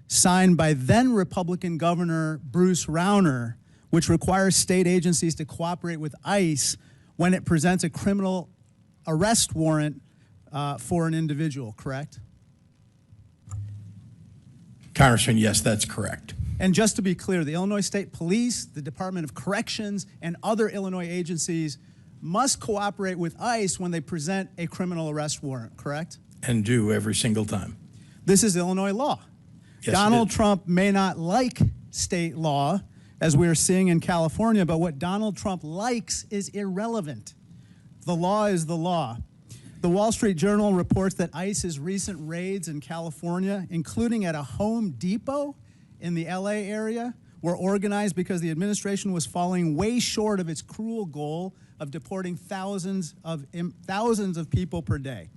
signed by then Republican Governor Bruce Rauner, which requires state agencies to cooperate with ICE when it presents a criminal arrest warrant for an individual, correct? Congressman, yes, that's correct. And just to be clear, the Illinois State Police, the Department of Corrections, and other Illinois agencies must cooperate with ICE when they present a criminal arrest warrant, correct? And do every single time. This is Illinois law. Yes, Donald Trump may not like state law, as we're seeing in California, but what Donald Trump likes is irrelevant. The law is the law. The Wall Street Journal reports that ICE's recent raids in California, including at a Home Depot in the LA area, were organized because the administration was falling way short of its cruel goal of deporting thousands of people per day.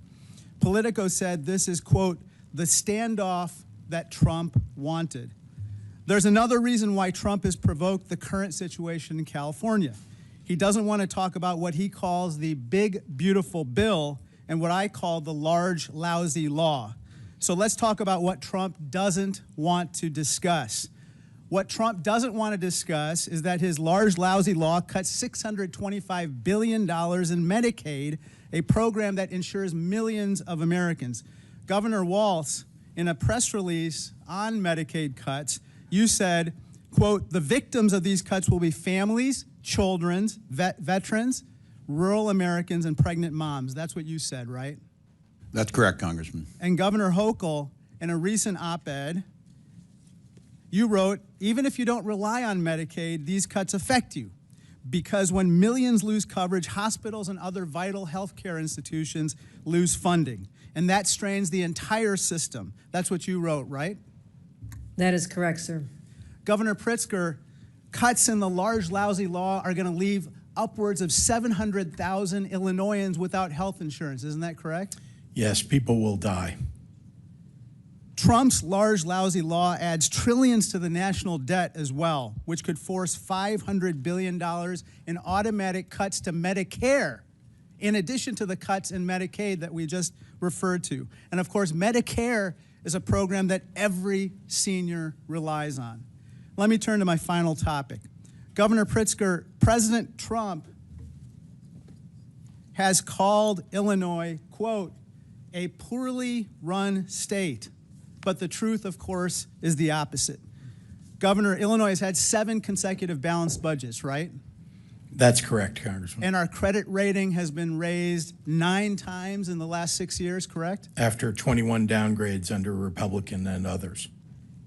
Politico said this is, quote, the standoff that Trump wanted. There's another reason why Trump has provoked the current situation in California. He doesn't want to talk about what he calls the big, beautiful bill and what I call the large, lousy law. So let's talk about what Trump doesn't want to discuss. What Trump doesn't want to discuss is that his large, lousy law cuts $625 billion in Medicaid, a program that insures millions of Americans. Governor Waltz, in a press release on Medicaid cuts, you said, quote, the victims of these cuts will be families, children, veterans, rural Americans, and pregnant moms. That's what you said, right? That's correct, Congressman. And Governor Hochul, in a recent op-ed, you wrote, even if you don't rely on Medicaid, these cuts affect you. Because when millions lose coverage, hospitals and other vital healthcare institutions lose funding. And that strains the entire system. That's what you wrote, right? That is correct, sir. Governor Pritzer, cuts in the large, lousy law are going to leave upwards of 700,000 Illinoisans without health insurance. Isn't that correct? Yes, people will die. Trump's large, lousy law adds trillions to the national debt as well, which could force $500 billion in automatic cuts to Medicare, in addition to the cuts in Medicaid that we just referred to. And of course, Medicare is a program that every senior relies on. Let me turn to my final topic. Governor Pritzer, President Trump has called Illinois, quote, a poorly run state. But the truth, of course, is the opposite. Governor, Illinois has had 7 consecutive balanced budgets, right? That's correct, Congressman. And our credit rating has been raised 9 times in the last 6 years, correct? After 21 downgrades under Republican and others.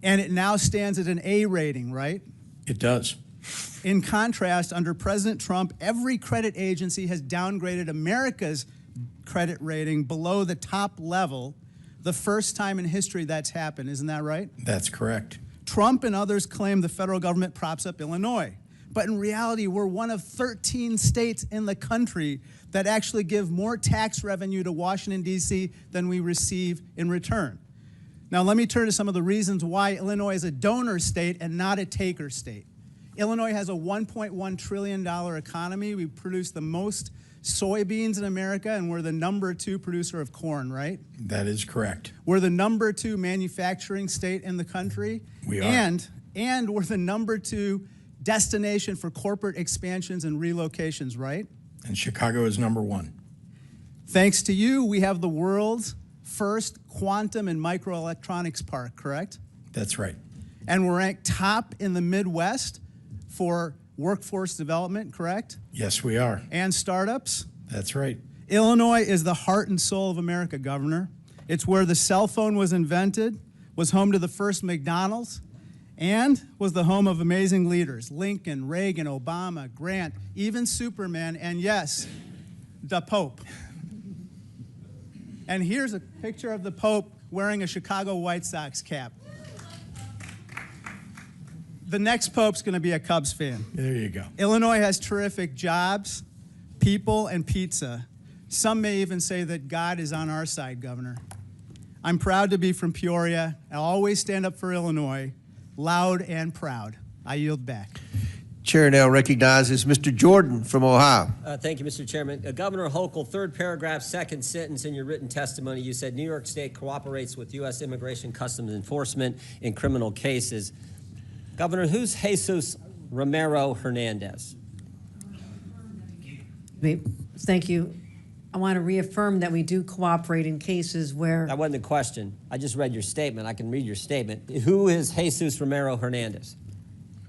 And it now stands at an A rating, right? It does. In contrast, under President Trump, every credit agency has downgraded America's credit rating below the top level, the first time in history that's happened. Isn't that right? That's correct. Trump and others claim the federal government props up Illinois. But in reality, we're one of 13 states in the country that actually give more tax revenue to Washington, D.C. than we receive in return. Now, let me turn to some of the reasons why Illinois is a donor state and not a taker state. Illinois has a $1.1 trillion economy. We produce the most soybeans in America, and we're the #2 producer of corn, right? That is correct. We're the #2 manufacturing state in the country. We are. And we're the #2 destination for corporate expansions and relocations, right? And Chicago is #1. Thanks to you, we have the world's first quantum and microelectronics park, correct? That's right. And we're ranked top in the Midwest for workforce development, correct? Yes, we are. And startups. That's right. Illinois is the heart and soul of America, Governor. It's where the cell phone was invented, was home to the first McDonald's, and was the home of amazing leaders, Lincoln, Reagan, Obama, Grant, even Superman, and yes, the Pope. And here's a picture of the Pope wearing a Chicago White Sox cap. The next Pope's going to be a Cubs fan. There you go. Illinois has terrific jobs, people, and pizza. Some may even say that God is on our side, Governor. I'm proud to be from Peoria. I'll always stand up for Illinois, loud and proud. I yield back. Chair now recognizes Mr. Jordan from Ohio. Thank you, Mr. Chairman. Governor Hochul, third paragraph, second sentence in your written testimony, you said New York State cooperates with U.S. Immigration Customs Enforcement in criminal cases. Governor, who's Jesus Romero Hernandez? Thank you. I want to reaffirm that we do cooperate in cases where... That wasn't the question. I just read your statement. I can read your statement. Who is Jesus Romero Hernandez?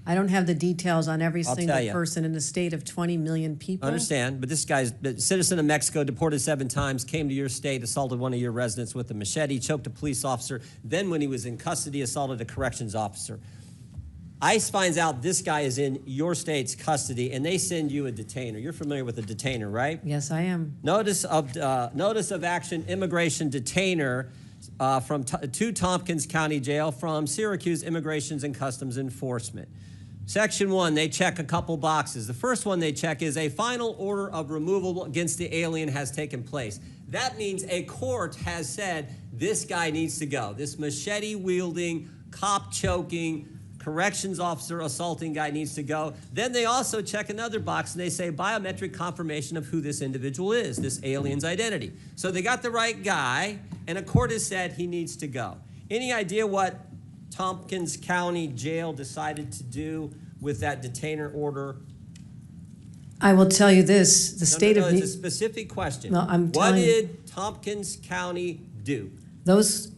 I don't have the details on every I'll single tell you. person in the state of 20 million people. I understand, but this guy's a citizen of Mexico, deported 7 times, came to your state, assaulted one of your residents with a machete, choked a police officer, then when he was in custody, assaulted a corrections officer. ICE finds out this guy is in your state's custody, and they send you a detainer. You're familiar with a detainer, right? Yes, I am. Notice of action, immigration detainer to Tompkins County Jail from Syracuse Immigrations and Customs Enforcement. Section 1, they check a couple boxes. The first one they check is a final order of removal against the alien has taken place. That means a court has said this guy needs to go. This machete-wielding, cop-choking, corrections officer assaulting guy needs to go. Then they also check another box and they say biometric confirmation of who this individual is, this alien's identity. So they got the right guy, and a court has said he needs to go. Any idea what Tompkins County Jail decided to do with that detainer order? I will tell you this, the state of... It's a specific question. No, I'm what telling you. did Tompkins County do? The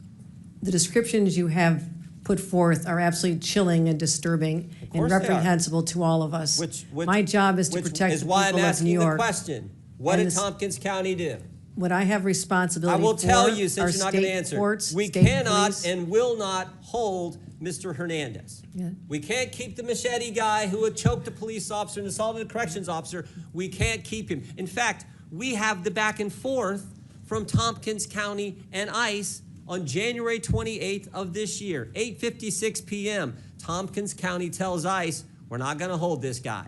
descriptions you have put forth are absolutely chilling and disturbing and reprehensible to all of us. My job is to protect the people of New York. Which is why I'm asking the question. What did Tompkins County do? What I have responsibility for I will tell you, since you're not going to answer. Courts, we cannot and will not hold Mr. Hernandez. Yeah. We can't keep the machete guy who had choked a police officer and assaulted a corrections officer. We can't keep him. In fact, we have the back and forth from Tompkins County and ICE on January 28th of this year, 8:56 p.m. Tompkins County tells ICE, we're not going to hold this guy.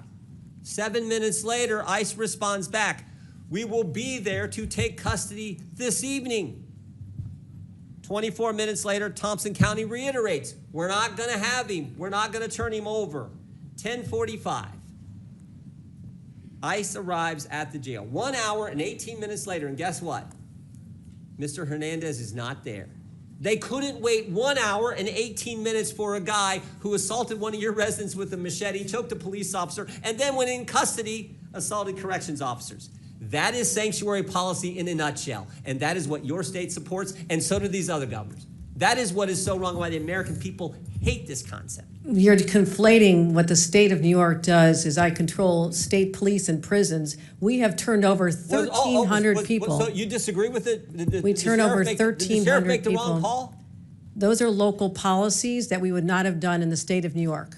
7 minutes later, ICE responds back, we will be there to take custody this evening. 24 minutes later, Thompson County reiterates, we're not going to have him. We're not going to turn him over. 10:45. ICE arrives at the jail. 1 hour and 18 minutes later, and guess what? Mr. Hernandez is not there. They couldn't wait 1 hour and 18 minutes for a guy who assaulted one of your residents with a machete, choked a police officer, and then when in custody, assaulted corrections officers. That is sanctuary policy in a nutshell, and that is what your state supports, and so do these other governors. That is what is so wrong, why the American people hate this concept. You're conflating what the state of New York does is I control state police and prisons. We have turned over 1,300 people. So you disagree with it? We turn over 1,300 Did the sheriff make the wrong people. call? Those are local policies that we would not have done in the state of New York.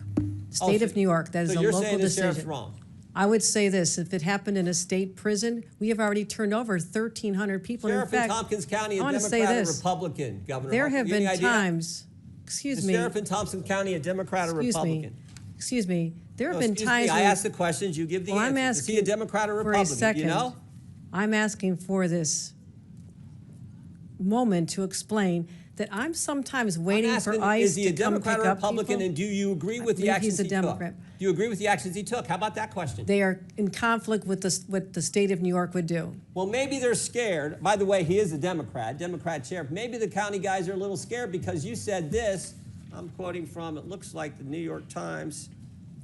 State of New York, that is a So you're local saying the sheriff's decision. wrong? I would say this, if it happened in a state prison, we have already turned over 1,300 people. Sheriff in fact, in Tompkins County, a I want to say Democrat or this. Republican, Governor? There Hochul? have You any been idea? times, excuse The me. sheriff in Thompson County, a Democrat or Republican? Excuse me. There have No, been excuse times me, I when- ask the questions, you give the Well, answers. I'm Is he a Democrat or for Republican? a second. Do you know? I'm asking for this moment to explain that I'm sometimes waiting for ICE is he a to come Democrat pick or up Republican, people. and do you agree with the believe actions he's a he Democrat. took? Do you agree with the actions he took? How about that question? They are in conflict with what the state of New York would do. Well, maybe they're scared. By the way, he is a Democrat sheriff. Maybe the county guys are a little scared because you said this. I'm quoting from, it looks like the New York Times.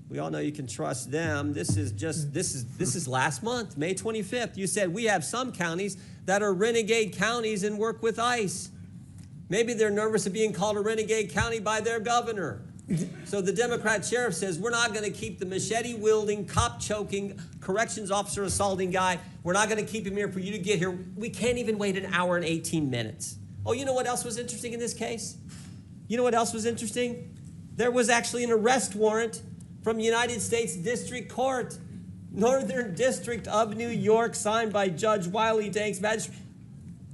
We all know you can trust them. This is last month, May 25th. You said we have some counties that are renegade counties and work with ICE. Maybe they're nervous of being called a renegade county by their governor. So the Democrat sheriff says, we're not going to keep the machete-wielding, cop-choking, corrections officer assaulting guy. We're not going to keep him here for you to get here. We can't even wait an hour and 18 minutes. Oh, you know what else was interesting in this case? You know what else was interesting? There was actually an arrest warrant from United States District Court, Northern District of New York, signed by Judge Wiley Danks, magistrate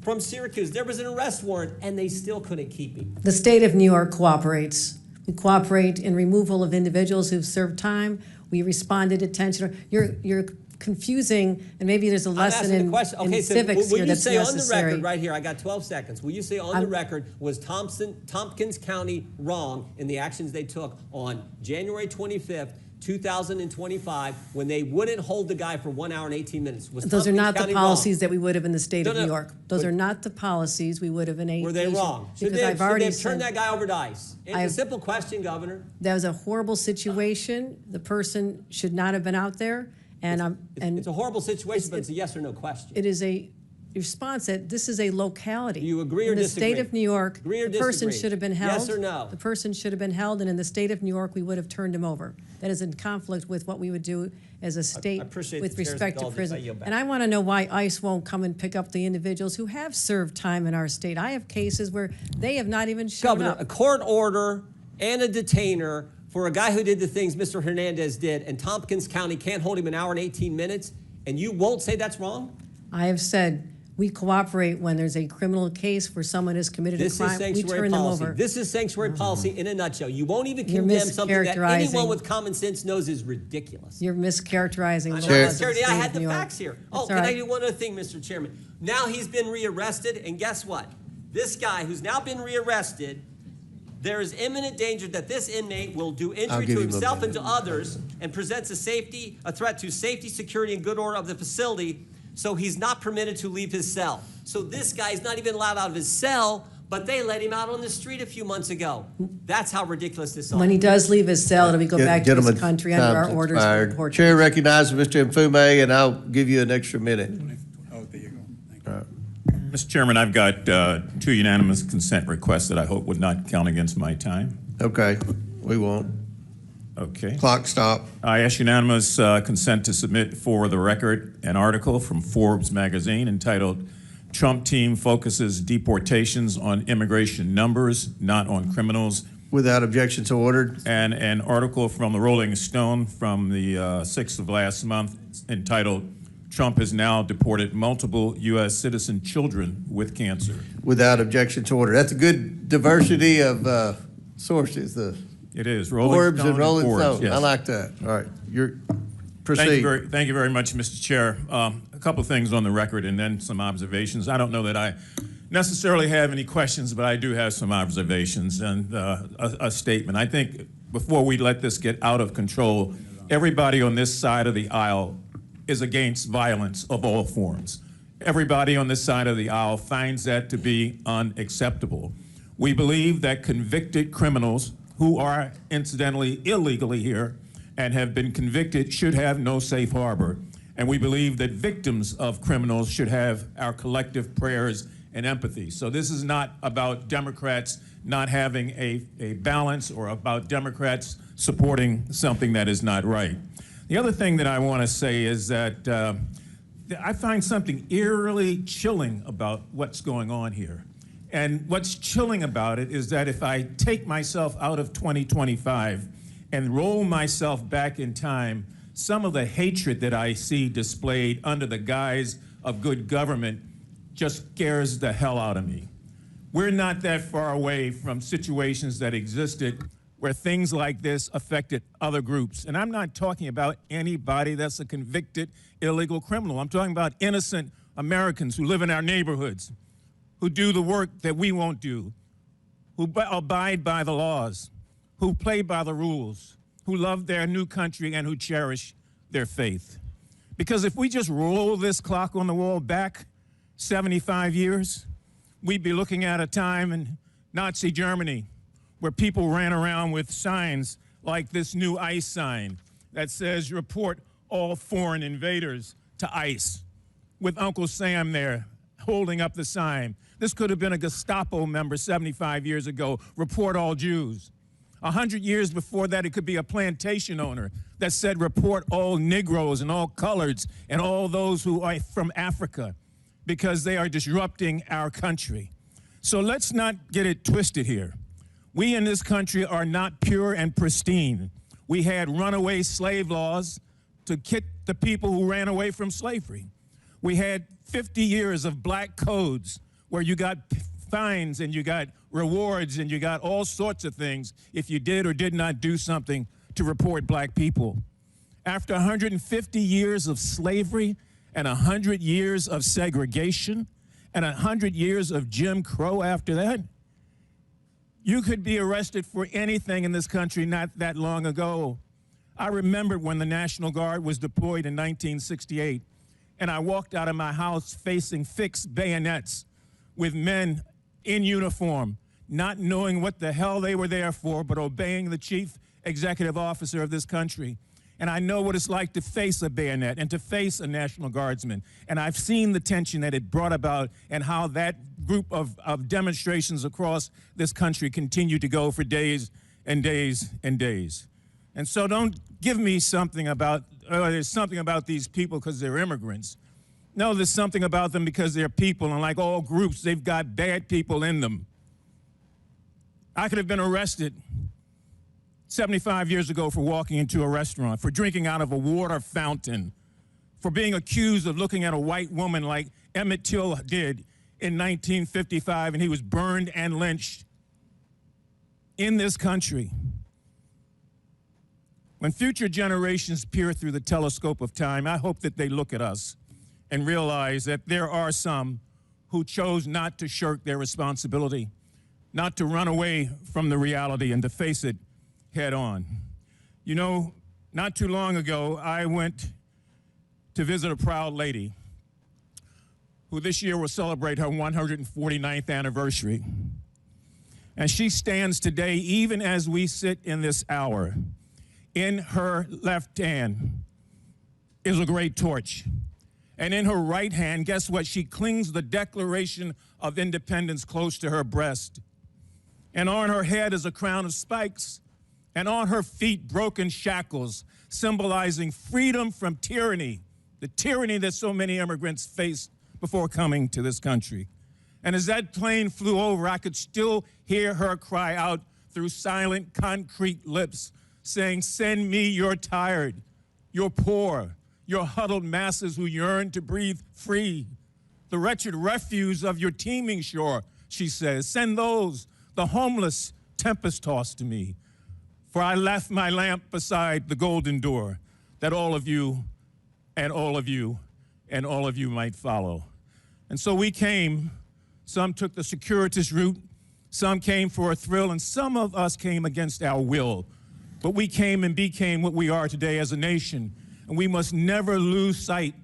from Syracuse. There was an arrest warrant, and they still couldn't keep him. The state of New York cooperates. We cooperate in removal of individuals who've served time. We respond to detention. You're confusing, and maybe there's a lesson in civics will here you that's say on the necessary. record right here, I got 12 seconds. Will you say on the record, was Tompkins County wrong in the actions they took on January 25th 2025, when they wouldn't hold the guy for 1 hour and 18 minutes. Was Those are Tompkins not the County policies wrong? that we would have in the state of No, New no, York. Those but- are not the policies we would have in a. Were they wrong? Should Because they, I've already have turned said that guy over to ICE? It's a I've- simple question, Governor. that was a horrible situation. The person should not have been out there, and It's a horrible situation, but it's a yes or no question. it is a response that this is a locality. Do you agree or in the disagree? state of New York, Agree or the person disagree? should have been held. Yes or no? The person should have been held, and in the state of New York, we would have turned him over. That is in conflict with what we would do as a state appreciate with the chair's respect to indulgence. I prison. yield back. And I want to know why ICE won't come and pick up the individuals who have served time in our state. I have cases where they have not even shown Governor, up. a court order and a detainer for a guy who did the things Mr. Hernandez did, and Tompkins County can't hold him an hour and 18 minutes, and you won't say that's wrong? I have said we cooperate when there's a criminal case where someone has committed a This is crime. We sanctuary turn them policy. over. This is sanctuary policy in a nutshell. You won't even You're condemn something that anyone mischaracterizing. with common sense knows is ridiculous. You're mischaracterizing the Chair. laws of the state I of had the New York. facts here. Oh, That's can all I right. do one other thing, Mr. Chairman? Now he's been rearrested, and guess what? This guy who's now been rearrested, there is imminent danger that this inmate will do injury give to him a himself and minute. to others and presents a threat to safety, security, and good order of the facility, so he's not permitted to leave his cell. So this guy is not even allowed out of his cell, but they let him out on the street a few months ago. That's how ridiculous this is. When he does leave his cell, it'll be go back to Gentlemen, his country under our time's orders. expired. of court. Chair recognizes Mr. Mfume, and I'll give you an extra minute. Oh, there you go. Thank you. Mr. Chairman, I've got 2 unanimous consent requests that I hope would not count against my time. Okay, we won't. Okay. Clock stop. I ask unanimous consent to submit for the record an article from Forbes magazine entitled "Trump Team Focuses Deportations on Immigration Numbers, Not on Criminals," Without objection, so ordered. and an article from the Rolling Stone from the 6th of last month entitled "Trump has now deported multiple U.S. citizen children with cancer." Without objection, so ordered. That's a good diversity of sources, the It is. Rolling Forbes Stone and Rolling Forbes, Stone. yes. I like that. All right, proceed. Thank you very much, Mr. Chair. A couple things on the record and then some observations. I don't know that I necessarily have any questions, but I do have some observations and a statement. I think before we let this get out of control, everybody on this side of the aisle is against violence of all forms. Everybody on this side of the aisle finds that to be unacceptable. We believe that convicted criminals who are incidentally illegally here and have been convicted should have no safe harbor. And we believe that victims of criminals should have our collective prayers and empathy. So this is not about Democrats not having a balance or about Democrats supporting something that is not right. The other thing that I want to say is that I find something eerily chilling about what's going on here. And what's chilling about it is that if I take myself out of 2025 and roll myself back in time, some of the hatred that I see displayed under the guise of good government just scares the hell out of me. We're not that far away from situations that existed where things like this affected other groups. And I'm not talking about anybody that's a convicted illegal criminal. I'm talking about innocent Americans who live in our neighborhoods, who do the work that we won't do, who abide by the laws, who play by the rules, who love their new country and who cherish their faith. Because if we just roll this clock on the wall back 75 years, we'd be looking at a time in Nazi Germany where people ran around with signs like this new ICE sign that says, "Report all foreign invaders to ICE," with Uncle Sam there holding up the sign. This could have been a Gestapo member 75 years ago, "Report all Jews." 100 years before that, it could be a plantation owner that said, "Report all Negroes and all coloreds and all those who are from Africa," because they are disrupting our country. So let's not get it twisted here. We in this country are not pure and pristine. We had runaway slave laws to kick the people who ran away from slavery. We had 50 years of black codes where you got fines and you got rewards and you got all sorts of things if you did or did not do something to report black people. After 150 years of slavery and 100 years of segregation and 100 years of Jim Crow after that, you could be arrested for anything in this country not that long ago. I remembered when the National Guard was deployed in 1968, and I walked out of my house facing fixed bayonets with men in uniform, not knowing what the hell they were there for, but obeying the chief executive officer of this country. And I know what it's like to face a bayonet and to face a National Guardsman. And I've seen the tension that it brought about and how that group of demonstrations across this country continue to go for days and days and days. And so don't give me something about, there's something about these people because they're immigrants. No, there's something about them because they're people, and like all groups, they've got bad people in them. I could have been arrested 75 years ago for walking into a restaurant, for drinking out of a water fountain, for being accused of looking at a white woman like Emmett Till did in 1955, and he was burned and lynched in this country. When future generations peer through the telescope of time, I hope that they look at us and realize that there are some who chose not to shirk their responsibility, not to run away from the reality and to face it head on. You know, not too long ago, I went to visit a proud lady who this year will celebrate her 149th anniversary. And she stands today, even as we sit in this hour. In her left hand is a great torch. And in her right hand, guess what? She clings the Declaration of Independence close to her breast. And on her head is a crown of spikes, and on her feet broken shackles, symbolizing freedom from tyranny, the tyranny that so many immigrants faced before coming to this country. And as that plane flew over, I could still hear her cry out through silent, concrete lips, saying, "Send me your tired, your poor, your huddled masses who yearn to breathe free. The wretched refuse of your teeming shore," she says. "Send those, the homeless, tempest-tossed to me. For I left my lamp beside the golden door, that all of you and all of you and all of you might follow." And so we came. Some took the circuitous route, some came for a thrill, and some of us came against our will. But we came and became what we are today as a nation. And we must never lose sight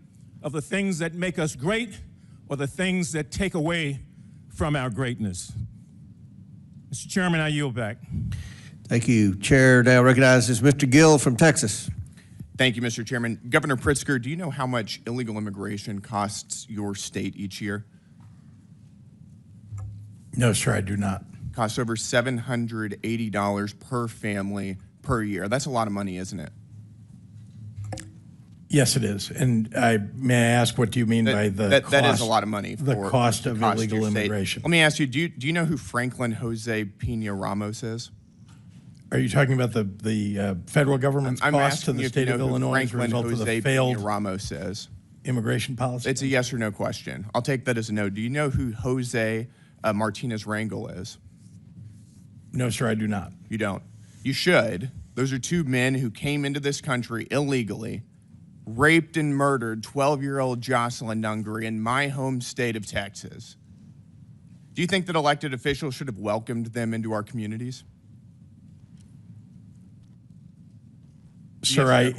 of the things that make us great or the things that take away from our greatness. Mr. Chairman, I yield back. Thank you. Chair now recognizes Mr. Gill from Texas. Thank you, Mr. Chairman. Governor Pritzer, do you know how much illegal immigration costs your state each year? No, sir, I do not. Costs over $780 per family per year. That's a lot of money, isn't it? Yes, it is. And may I ask, what do you mean by the cost? That is a lot of money for the cost of illegal immigration. Let me ask you, do you know who Franklin Jose Pena Ramos is? Are you talking about the federal government's cost to the state of Illinois as a result of the failed Ramos is? Immigration policy? It's a yes or no question. I'll take that as a no. Do you know who Jose Martinez Rangel is? No, sir, I do not. You don't. You should. Those are two men who came into this country illegally, raped and murdered 12-year-old Jocelyn Nungary in my home state of Texas. Do you think that elected officials should have welcomed them into our communities? Sir,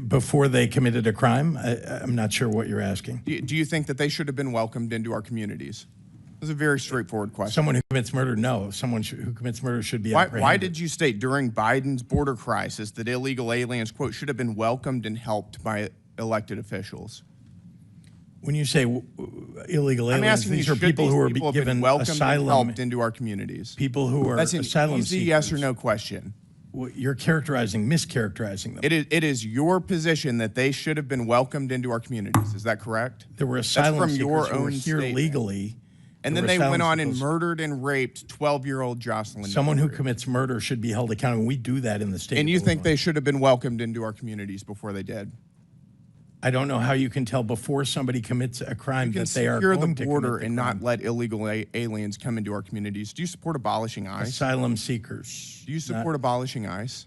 before they committed a crime? I'm not sure what you're asking. Do you think that they should have been welcomed into our communities? It's a very straightforward question. Someone who commits murder, no. Someone who commits murder should be apprehended. Why did you state during Biden's border crisis that illegal aliens, quote, should have been welcomed and helped by elected officials? When you say illegal aliens, I'm asking these you, are people who are given welcomed asylum. And helped into our communities. People who are asylum That's an easy yes or no question. Well, you're mischaracterizing them. It is your position that they should have been welcomed into our communities. Is that correct? There were asylum seekers who were here legally. And then they went on and murdered and raped 12-year-old Jocelyn. Someone who commits murder should be held accountable. We do that in the state. And you think they should have been welcomed into our communities before they did? I don't know how you can tell before somebody commits a crime that they are going to commit the border and crime. not let illegal aliens come into our communities. Do you support abolishing ICE? Asylum seekers. Do you support abolishing ICE?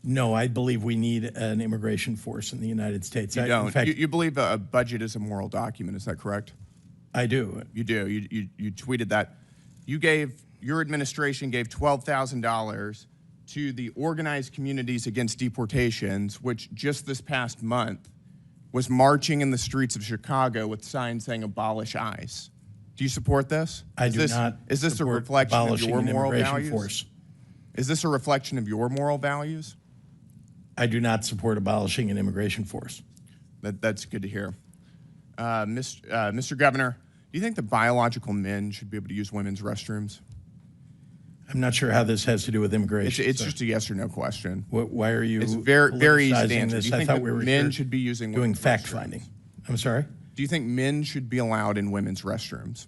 No, I believe we need an immigration force in the United States. You don't. In fact, you believe a budget is a moral document. Is that correct? I do. You do. You tweeted that. Your administration gave $12,000 to the organized communities against deportations, which just this past month was marching in the streets of Chicago with signs saying abolish ICE. Do you support this? I do not. Is this a support reflection of abolishing your an moral immigration values? force. Is this a reflection of your moral values? I do not support abolishing an immigration force. That's good to hear. Mr. Governor, do you think that biological men should be able to use women's restrooms? I'm not sure how this has to do with immigration. It's sir. just a yes or no question. Why are you It's very easy to politicizing answer. this? Do you I think thought that we were men here should be using doing women's fact restrooms? finding. I'm sorry? Do you think men should be allowed in women's restrooms?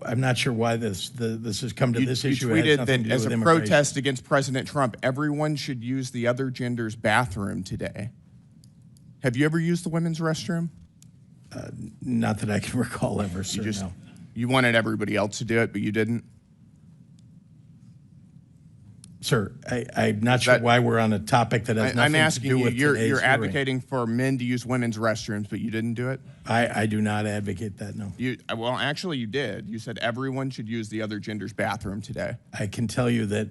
I'm not sure why this has come to this issue. You It has tweeted nothing to that do as with a immigration. protest against President Trump, everyone should use the other gender's bathroom today. Have you ever used the women's restroom? Not that I can recall ever, sir. No. You wanted everybody else to do it, but you didn't? Sir, I'm not sure why we're on a topic that has I'm nothing to asking do you, with you're today's hearing. advocating for men to use women's restrooms, but you didn't do it? I do not advocate that, no. Well, actually, you did. You said everyone should use the other gender's bathroom today. I can tell you that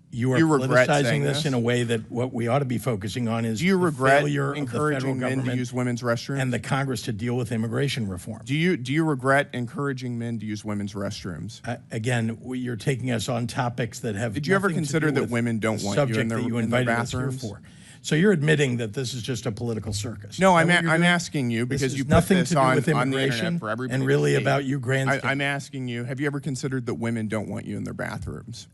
you are Do you regret politicizing saying this this? in a way that what we ought to be focusing on is Do you the regret failure of the federal encouraging men to government use women's restrooms? and the Congress to deal with immigration reform. Do you regret encouraging men to use women's restrooms? Again, you're taking us on topics that have. Did you ever nothing to consider do that with women don't the want you in subject their- that you in their invited us here bathrooms? for? So you're admitting that this is just a political circus. No, Is I'm that what you're doing? asking you This because is you put nothing this to do on with the immigration internet for everybody and to really see. about you grandstanding. I'm asking you, have you ever considered that women don't want you in their bathrooms?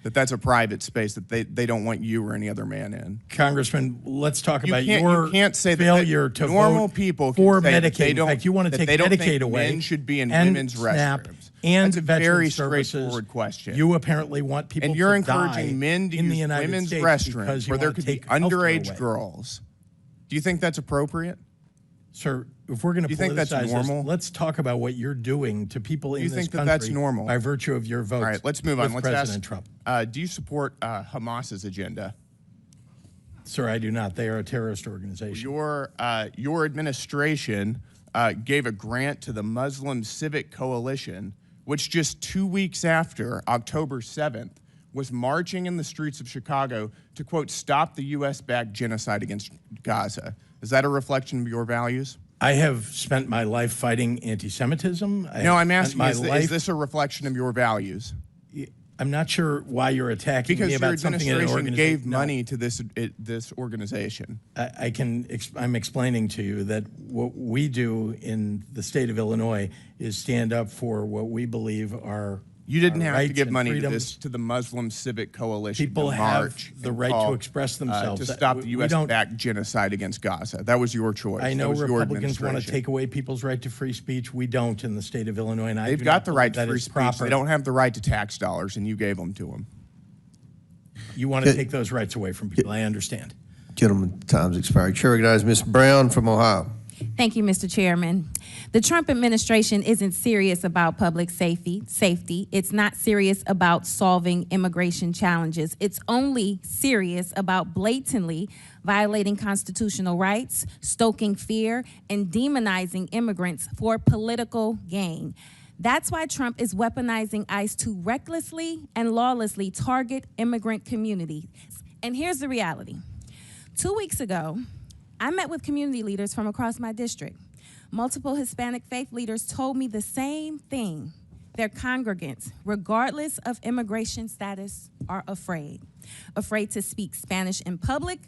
That's a private space that they don't want you or any other man in. Congressman, let's talk about You your can't say that failure to normal vote people can for say that Medicaid. they In don't- fact, you want to that take they don't Medicaid think away. men should be in and women's SNAP restrooms. And That's a veteran very services. straightforward question. You apparently want people And you're to encouraging die men to in the use United women's States restrooms because you where there want to could be take healthcare underage away. girls. Do you think that's appropriate? Sir, if we're going to Do you think that's politicize normal? this, let's talk about what you're doing to people in you this think that country that's normal? by virtue of your votes. All right, let's move on. with Let's President ask, Trump. do you support Hamas's agenda? Sir, I do not. They are a terrorist organization. Your administration gave a grant to the Muslim Civic Coalition, which just 2 weeks after October 7th was marching in the streets of Chicago to, quote, stop the U.S.-backed genocide against Gaza. Is that a reflection of your values? I have spent my life fighting anti-Semitism. No, I'm asking, is this a reflection of your values? I'm not sure why you're attacking Because me your about something in an administration organization. gave money to this organization. I'm explaining to you that what we do in the state of Illinois is stand up for what we believe are You didn't our have to rights give and money to freedoms. the Muslim Civic Coalition. People to have march the and right to call, express themselves. to stop We- the we U.S. don't- backed genocide against Gaza. That was your choice. I know that was your Republicans want to administration. take away people's right to free speech. We don't in the state of Illinois, and I They've do got not the believe right to that free is speech. proper. They don't have the right to tax dollars, and you gave them to them. You want to take those rights away from people. I understand. Gentlemen, time's expired. Chair recognizes Ms. Brown from Ohio. Thank you, Mr. Chairman. The Trump administration isn't serious about public safety. It's not serious about solving immigration challenges. It's only serious about blatantly violating constitutional rights, stoking fear, and demonizing immigrants for political gain. That's why Trump is weaponizing ICE to recklessly and lawlessly target immigrant communities. And here's the reality. 2 weeks ago, I met with community leaders from across my district. Multiple Hispanic faith leaders told me the same thing. Their congregants, regardless of immigration status, are afraid. Afraid to speak Spanish in public,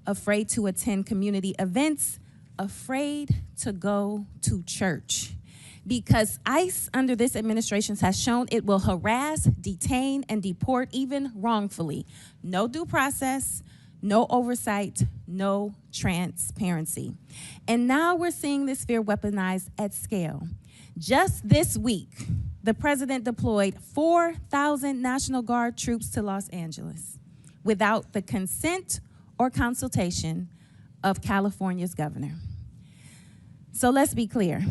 afraid to attend community events, afraid to go to church. Because ICE under this administration has shown it will harass, detain, and deport even wrongfully. No due process, no oversight, no transparency. And now we're seeing this fear weaponized at scale. Just this week, the president deployed 4,000 National Guard troops to Los Angeles without the consent or consultation of California's governor. So let's be clear.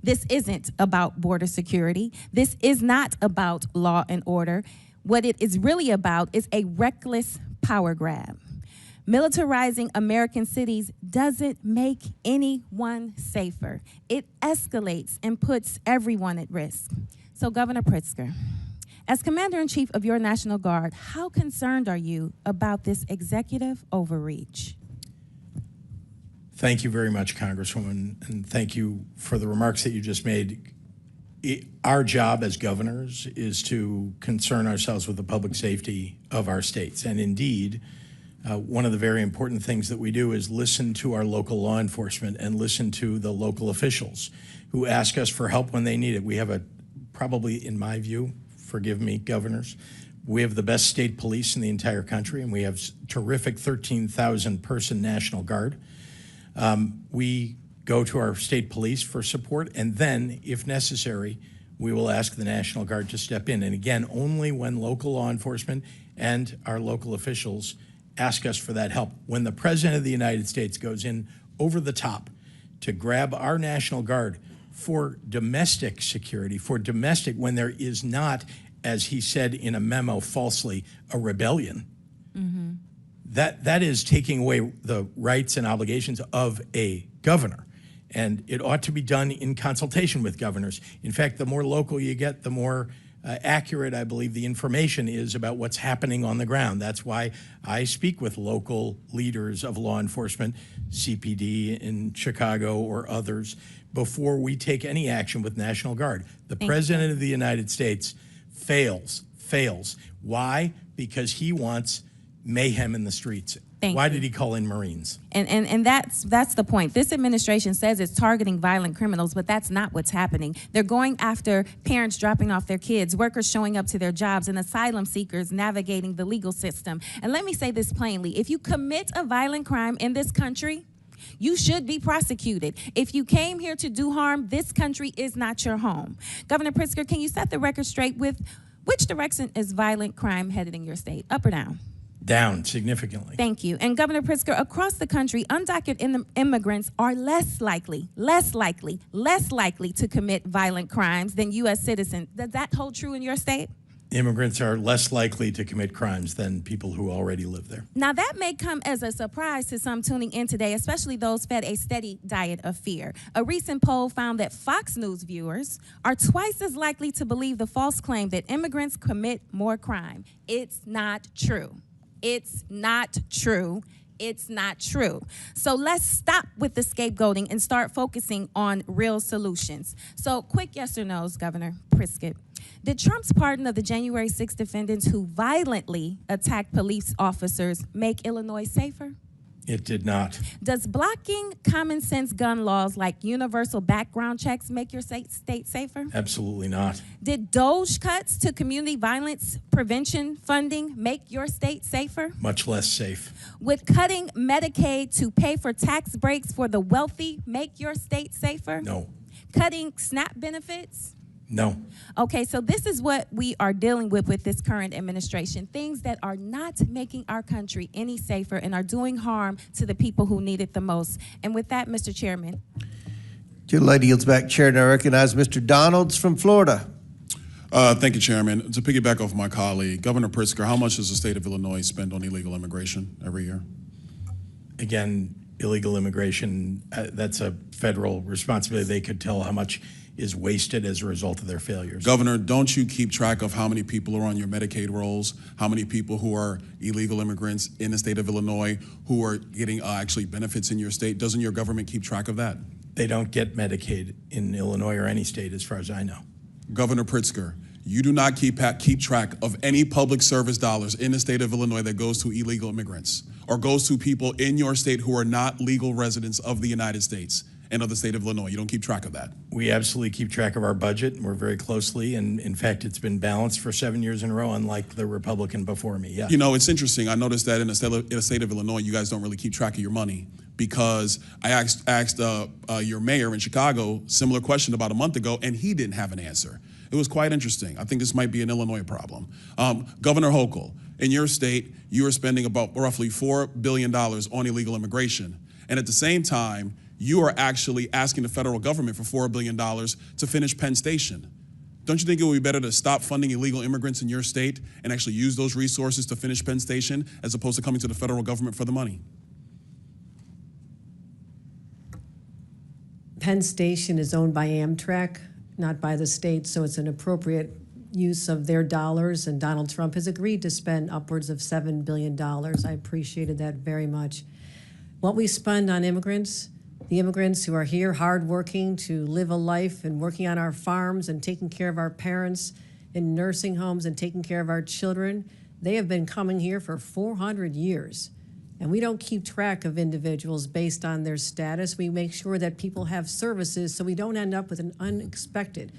This isn't about border security. This is not about law and order. What it is really about is a reckless power grab. Militarizing American cities doesn't make anyone safer. It escalates and puts everyone at risk. So Governor Pritzer, As Commander-in-Chief of your National Guard, how concerned are you about this executive overreach? Thank you very much, Congresswoman, and thank you for the remarks that you just made. Our job as governors is to concern ourselves with the public safety of our states. And indeed, one of the very important things that we do is listen to our local law enforcement and listen to the local officials who ask us for help when they need it. We have probably, in my view, forgive me, governors, we have the best state police in the entire country, and we have terrific 13,000 person National Guard. We go to our state police for support, and then, if necessary, we will ask the National Guard to step in. And again, only when local law enforcement and our local officials ask us for that help. When the President of the United States goes in over the top to grab our National Guard for domestic security, when there is not, as he said in a memo falsely, a rebellion, that is taking away the rights and obligations of a governor. And it ought to be done in consultation with governors. In fact, the more local you get, the more accurate, I believe, the information is about what's happening on the ground. That's why I speak with local leaders of law enforcement, CPD in Chicago or others, before we take any action with National Guard. The President of the United States fails. Why? Because he wants mayhem in the streets. Why did he call in Marines? And that's the point. This administration says it's targeting violent criminals, but that's not what's happening. They're going after parents dropping off their kids, workers showing up to their jobs, and asylum seekers navigating the legal system. And let me say this plainly. If you commit a violent crime in this country, you should be prosecuted. If you came here to do harm, this country is not your home. Governor Pritzer, can you set the record straight with which direction is violent crime headed in your state, up or down? Down significantly. Thank you. And Governor Pritzker, across the country, undocumented immigrants are less likely to commit violent crimes than U.S. citizens. Does that hold true in your state? Immigrants are less likely to commit crimes than people who already live there. Now, that may come as a surprise to some tuning in today, especially those fed a steady diet of fear. A recent poll found that Fox News viewers are twice as likely to believe the false claim that immigrants commit more crime. It's not true. It's not true. It's not true. So let's stop with the scapegoating and start focusing on real solutions. So quick yes or no's, Governor Pritzker. Did Trump's pardon of the January 6 defendants who violently attacked police officers make Illinois safer? It did not. Does blocking common sense gun laws like universal background checks make your state safer? Absolutely not. Did DOGE cuts to community violence prevention funding make your state safer? Much less safe. Would cutting Medicaid to pay for tax breaks for the wealthy make your state safer? No. Cutting SNAP benefits? No. Okay, so this is what we are dealing with this current administration. Things that are not making our country any safer and are doing harm to the people who need it the most. And with that, Mr. Chairman. Your lady yields back chair, and I recognize Mr. Donalds from Florida. Thank you, Chairman. To piggyback off my colleague, Governor Pritzker, how much does the state of Illinois spend on illegal immigration every year? Again, illegal immigration, that's a federal responsibility. They could tell how much is wasted as a result of their failures. Governor, don't you keep track of how many people are on your Medicaid rolls, how many people who are illegal immigrants in the state of Illinois who are getting actually benefits in your state? Doesn't your government keep track of that? They don't get Medicaid in Illinois or any state as far as I know. Governor Pritzker, you do not keep track of any public service dollars in the state of Illinois that goes to illegal immigrants or goes to people in your state who are not legal residents of the United States and of the state of Illinois. You don't keep track of that. We absolutely keep track of our budget, and we're very closely, and in fact, it's been balanced for 7 years in a row, unlike the Republican before me, yeah. You know, it's interesting. I noticed that in the state of Illinois, you guys don't really keep track of your money, because I asked your mayor in Chicago similar question about a month ago, and he didn't have an answer. It was quite interesting. I think this might be an Illinois problem. Governor Hochul, in your state, you are spending about roughly $4 billion on illegal immigration, and at the same time, you are actually asking the federal government for $4 billion to finish Penn Station. Don't you think it would be better to stop funding illegal immigrants in your state and actually use those resources to finish Penn Station as opposed to coming to the federal government for the money? Penn Station is owned by Amtrak, not by the state, so it's an appropriate use of their dollars, and Donald Trump has agreed to spend upwards of $7 billion. I appreciated that very much. What we spend on immigrants, the immigrants who are here hardworking to live a life and working on our farms and taking care of our parents in nursing homes and taking care of our children, they have been coming here for 400 years. And we don't keep track of individuals based on their status. We make sure that people have services so we don't end up with an unexpected.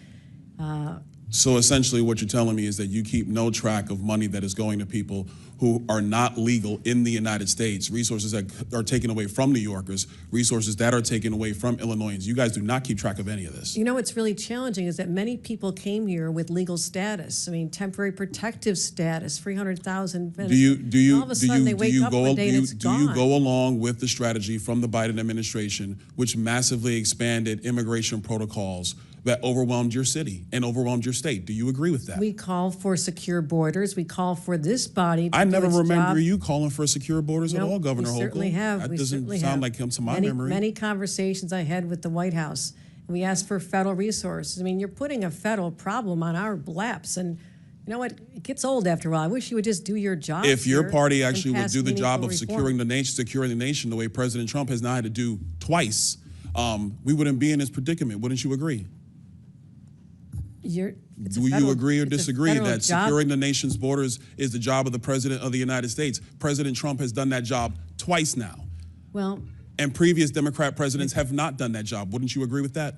So essentially what you're telling me is that you keep no track of money that is going to people who are not legal in the United States, resources that are taken away from New Yorkers, resources that are taken away from Illinoisans. You guys do not keep track of any of this. You know what's really challenging is that many people came here with legal status. I mean, temporary protective status, 300,000. Do you all of a sudden they wake up one day and it's gone. Do you go along with the strategy from the Biden administration, which massively expanded immigration protocols that overwhelmed your city and overwhelmed your state? Do you agree with that? We call for secure borders. We call for this body to I do never its remember job. you calling for secure borders at all, Governor Hochul. We certainly have. That We doesn't certainly sound have. like him to my many, memory. Many conversations I had with the White House. We asked for federal resources. I mean, you're putting a federal problem on our laps, and you know what? It gets old after a while. I wish you would just do your job. If your here party and actually would pass do the job of meaningful securing reform. securing the nation the way President Trump has now had to do twice, we wouldn't be in this predicament. Wouldn't you agree? It's a Do you federal- agree or it's a disagree federal that job. securing the nation's borders is the job of the President of the United States? President Trump has done that job twice now, Well, and previous Democrat presidents have not done that job. Wouldn't you agree with that?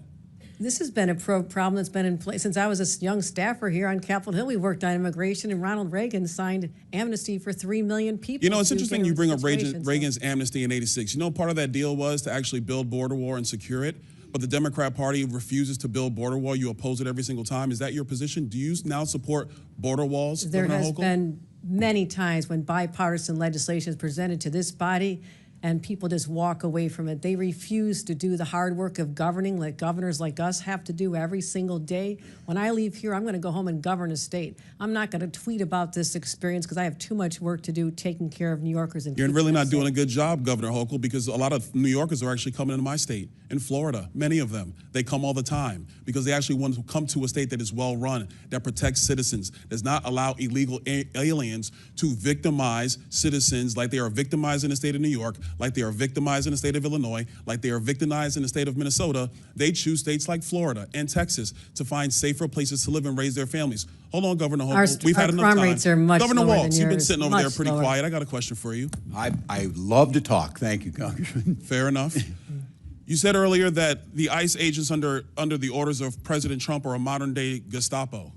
this has been a problem that's been in place since I was a young staffer here on Capitol Hill. We worked on immigration, and Ronald Reagan signed amnesty for 3 million people. You know, it's to interesting get you bring up situations. Reagan's amnesty in '86. You know, part of that deal was to actually build border wall and secure it, but the Democrat Party refuses to build border wall. You oppose it every single time. Is that your position? Do you now support border walls, There Governor has Hochul? been many times when bipartisan legislation is presented to this body and people just walk away from it. They refuse to do the hard work of governing like governors like us have to do every single day. When I leave here, I'm going to go home and govern a state. I'm not going to tweet about this experience because I have too much work to do taking care of New Yorkers. And You're keeping really them not doing a safe. good job, Governor Hochul, because a lot of New Yorkers are actually coming into my state, in Florida, many of them. They come all the time because they actually want to come to a state that is well run, that protects citizens, does not allow illegal aliens to victimize citizens like they are victimized in the state of New York, like they are victimized in the state of Illinois, like they are victimized in the state of Minnesota. They choose states like Florida and Texas to find safer places to live and raise their families. Hold on, Governor Hochul. We've had enough crime time. rates are much Governor lower than Waltz, you've been yours. sitting over there Much pretty lower. quiet. I got a question for you. I love to talk. Thank you, Congressman. Fair enough. You said earlier that the ICE agents under the orders of President Trump are a modern-day Gestapo.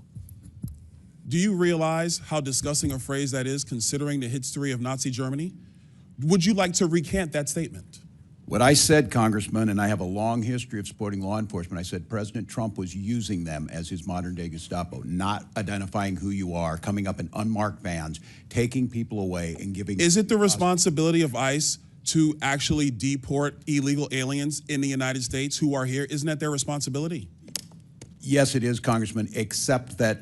Do you realize how disgusting a phrase that is, considering the history of Nazi Germany? Would you like to recant that statement? What I said, Congressman, and I have a long history of supporting law enforcement, I said President Trump was using them as his modern-day Gestapo, not identifying who you are, coming up in unmarked vans, taking people away and giving... Is it the responsibility of ICE to actually deport illegal aliens in the United States who are here? Isn't that their responsibility? Yes, it is, Congressman, except that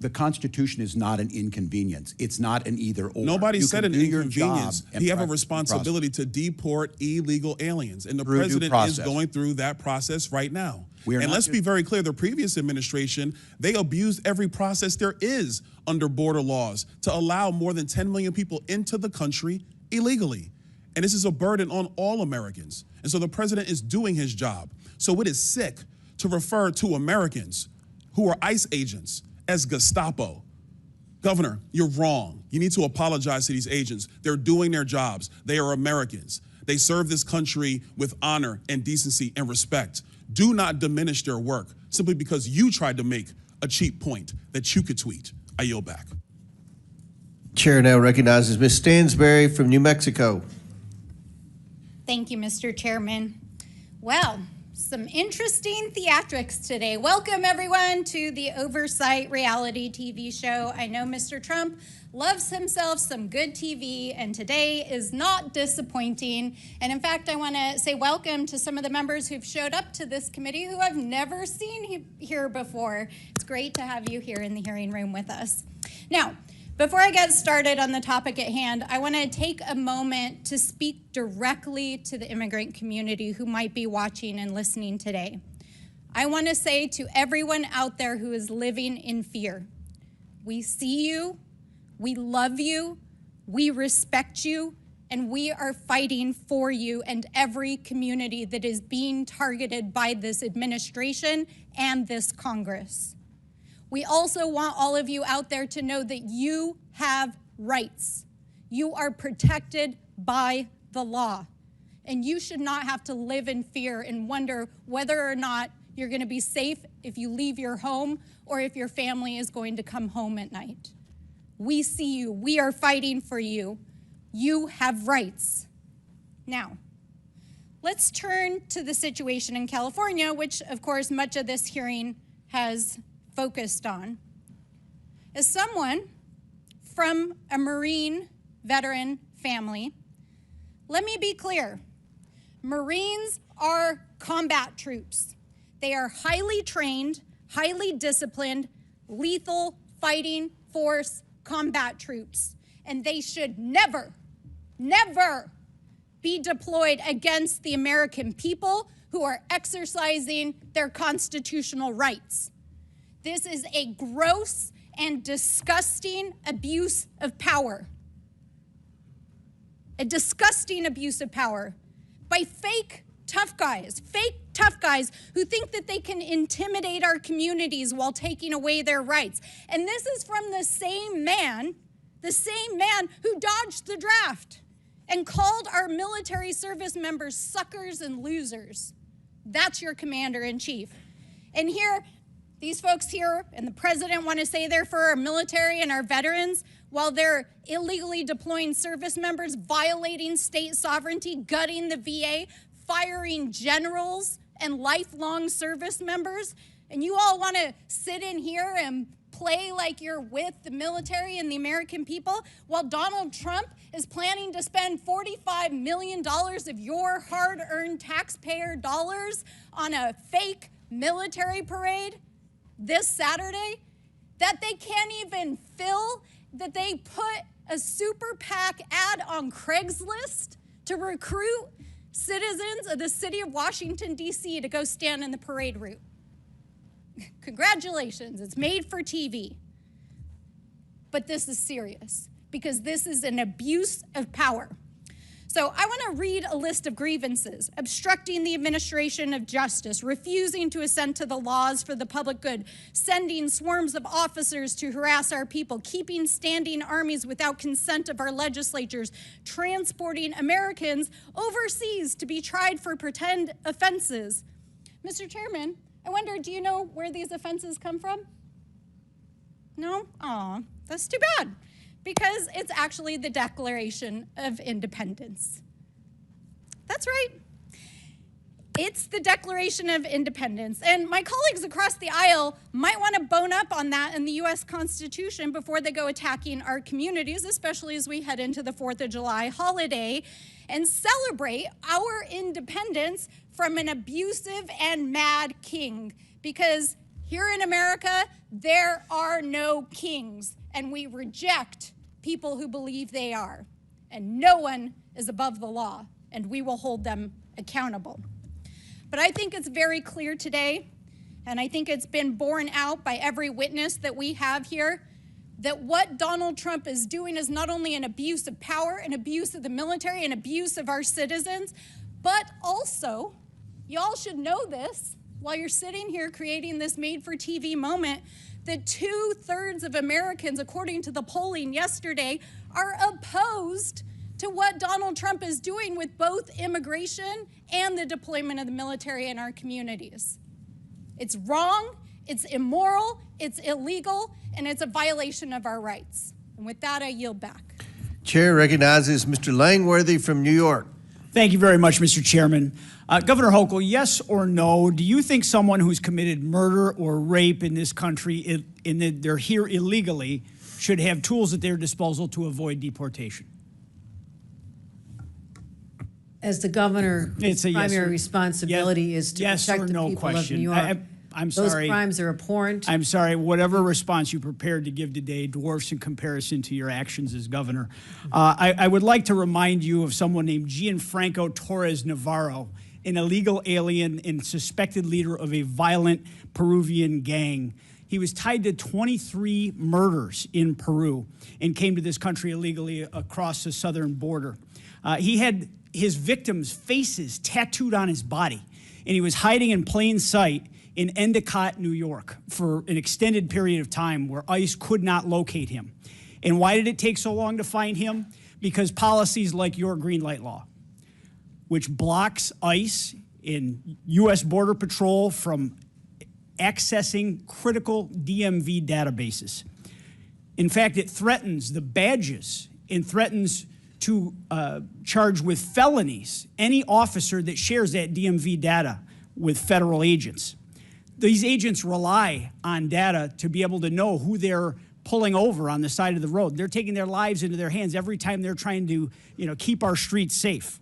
the Constitution is not an inconvenience. It's not an either-or. Nobody You said can an do your inconvenience. job and He have a practice responsibility to deport illegal aliens, and the Through due president is process. going through that process right now. We are And not let's be very clear, the previous administration, they abused every process there is under border laws to allow more than 10 million people into the country illegally. And this is a burden on all Americans. And so the president is doing his job. So it is sick to refer to Americans who are ICE agents as Gestapo. Governor, you're wrong. You need to apologize to these agents. They're doing their jobs. They are Americans. They serve this country with honor and decency and respect. Do not diminish their work simply because you tried to make a cheap point that you could tweet. I yield back. Chair now recognizes Ms. Stansberry from New Mexico. Thank you, Mr. Chairman. Well, some interesting theatrics today. Welcome, everyone, to the Oversight reality TV show. I know Mr. Trump loves himself some good TV, and today is not disappointing. And in fact, I want to say welcome to some of the members who've showed up to this committee who I've never seen here before. It's great to have you here in the hearing room with us. Now, before I get started on the topic at hand, I want to take a moment to speak directly to the immigrant community who might be watching and listening today. I want to say to everyone out there who is living in fear, We see you, we love you, we respect you, and we are fighting for you and every community that is being targeted by this administration and this Congress. We also want all of you out there to know that you have rights. You are protected by the law, and you should not have to live in fear and wonder whether or not you're going to be safe if you leave your home or if your family is going to come home at night. We see you. We are fighting for you. You have rights. Now, let's turn to the situation in California, which, of course, much of this hearing has focused on. As someone from a Marine veteran family, let me be clear. Marines are combat troops. They are highly trained, highly disciplined, lethal fighting force combat troops. And they should never, never be deployed against the American people who are exercising their constitutional rights. This is a gross and disgusting abuse of power. A disgusting abuse of power by fake tough guys who think that they can intimidate our communities while taking away their rights. And this is from the same man who dodged the draft and called our military service members suckers and losers. That's your commander-in-chief. And here, these folks here and the president want to say they're for our military and our veterans while they're illegally deploying service members, violating state sovereignty, gutting the VA, firing generals and lifelong service members. And you all want to sit in here and play like you're with the military and the American people while Donald Trump is planning to spend $45 million of your hard-earned taxpayer dollars on a fake military parade this Saturday that they can't even fill, that they put a super PAC ad on Craigslist to recruit citizens of the city of Washington, D.C. to go stand in the parade route. Congratulations, it's made for TV. But this is serious because this is an abuse of power. So I want to read a list of grievances: obstructing the administration of justice, refusing to assent to the laws for the public good, sending swarms of officers to harass our people, keeping standing armies without consent of our legislatures, transporting Americans overseas to be tried for pretend offenses. Mr. Chairman, I wonder, do you know where these offenses come from? No? Aw, that's too bad. Because it's actually the Declaration of Independence. That's right. It's the Declaration of Independence. And my colleagues across the aisle might want to bone up on that in the U.S. Constitution before they go attacking our communities, especially as we head into the 4th of July holiday and celebrate our independence from an abusive and mad king. Because here in America, there are no kings, and we reject people who believe they are. And no one is above the law, and we will hold them accountable. But I think it's very clear today, and I think it's been borne out by every witness that we have here, that what Donald Trump is doing is not only an abuse of power, an abuse of the military, an abuse of our citizens, but also, y'all should know this, while you're sitting here creating this made-for-TV moment, that 2/3 of Americans, according to the polling yesterday, are opposed to what Donald Trump is doing with both immigration and the deployment of the military in our communities. It's wrong, it's immoral, it's illegal, and it's a violation of our rights. And with that, I yield back. Chair recognizes Mr. Langworthy from New York. Thank you very much, Mr. Chairman. Governor Hochul, yes or no, do you think someone who's committed murder or rape in this country, they're here illegally, should have tools at their disposal to avoid deportation? As the governor, his primary responsibility is to yes protect or the no people question. of New York. I'm Those sorry. crimes are abhorrent. I'm sorry. Whatever response you prepared to give today dwarfs in comparison to your actions as governor. I would like to remind you of someone named Gianfranco Torres Navarro, an illegal alien and suspected leader of a violent Peruvian gang. He was tied to 23 murders in Peru and came to this country illegally across the southern border. He had his victims' faces tattooed on his body, and he was hiding in plain sight in Endicott, New York, for an extended period of time where ICE could not locate him. And why did it take so long to find him? Because policies like your green light law, which blocks ICE and U.S. Border Patrol from accessing critical DMV databases. In fact, it threatens the badges and threatens to charge with felonies any officer that shares that DMV data with federal agents. These agents rely on data to be able to know who they're pulling over on the side of the road. They're taking their lives into their hands every time they're trying to, keep our streets safe.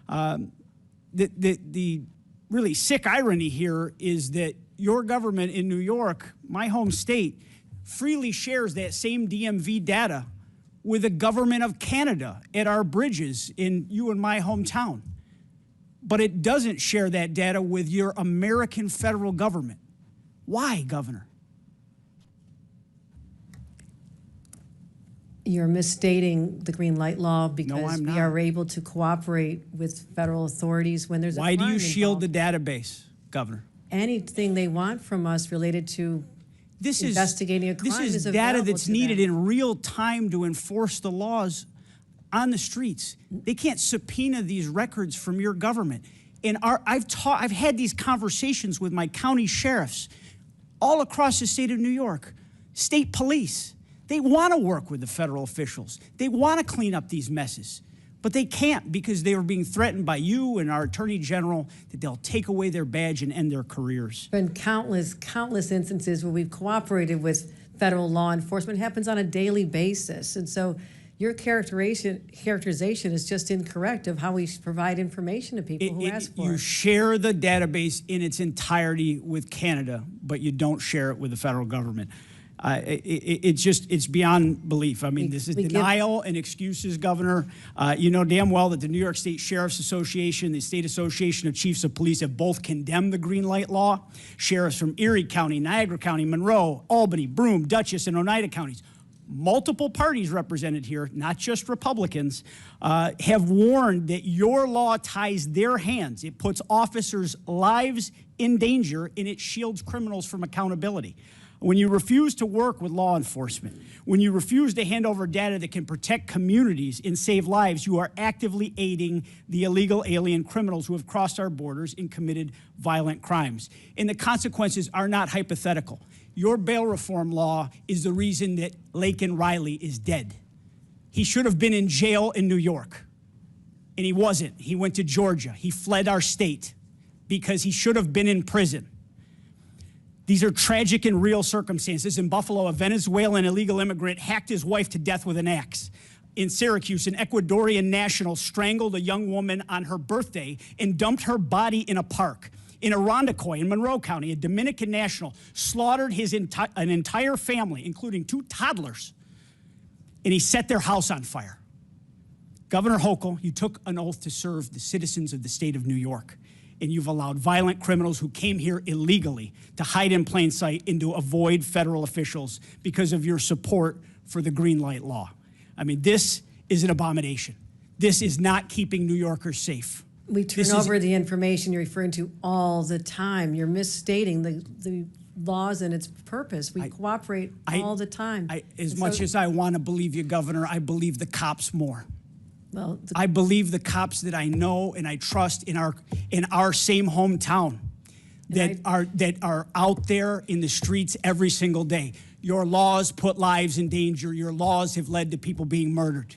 The really sick irony here is that your government in New York, my home state, freely shares that same DMV data with the government of Canada at our bridges in you and my hometown. But it doesn't share that data with your American federal government. Why, Governor? You're misstating the green light law because I'm we not. are able to cooperate with federal authorities when there's a Why do crime you shield involved. the database, Governor? Anything they want from us related to investigating a crime This is data available that's to needed them. in real time to enforce the laws on the streets. They can't subpoena these records from your government. And I've had these conversations with my county sheriffs all across the state of New York, state police. They want to work with the federal officials. They want to clean up these messes, but they can't because they are being threatened by you and our Attorney General that they'll take away their badge and end their careers. Been countless instances where we've cooperated with federal law enforcement. It happens on a daily basis. And so your characterization is just incorrect of how we provide information to people who ask for You it. share the database in its entirety with Canada, but you don't share it with the federal government. It's beyond belief. I mean, this is denial and excuses, Governor. You know damn well that the New York State Sheriff's Association, the State Association of Chiefs of Police have both condemned the green light law. Sheriffs from Erie County, Niagara County, Monroe, Albany, Broome, Dutchess, and Oneida counties, multiple parties represented here, not just Republicans, have warned that your law ties their hands. It puts officers' lives in danger, and it shields criminals from accountability. When you refuse to work with law enforcement, when you refuse to hand over data that can protect communities and save lives, you are actively aiding the illegal alien criminals who have crossed our borders and committed violent crimes. And the consequences are not hypothetical. Your bail reform law is the reason that Laken Riley is dead. He should have been in jail in New York, and he wasn't. He went to Georgia. He fled our state because he should have been in prison. These are tragic and real circumstances. In Buffalo, a Venezuelan illegal immigrant hacked his wife to death with an axe. In Syracuse, an Ecuadorian national strangled a young woman on her birthday and dumped her body in a park. In Irondequoit, in Monroe County, a Dominican national slaughtered an entire family, including 2 toddlers, and he set their house on fire. Governor Hochul, you took an oath to serve the citizens of the state of New York, and you've allowed violent criminals who came here illegally to hide in plain sight and to avoid federal officials because of your support for the green light law. I mean, this is an abomination. This is not keeping New Yorkers safe. We turn over the information you're referring to all the time. You're misstating the laws and its purpose. We cooperate all the time. As much as I want to believe you, Governor, I believe the cops more. Well, I believe the cops that I know and I trust in our same hometown that are out there in the streets every single day. Your laws put lives in danger. Your laws have led to people being murdered.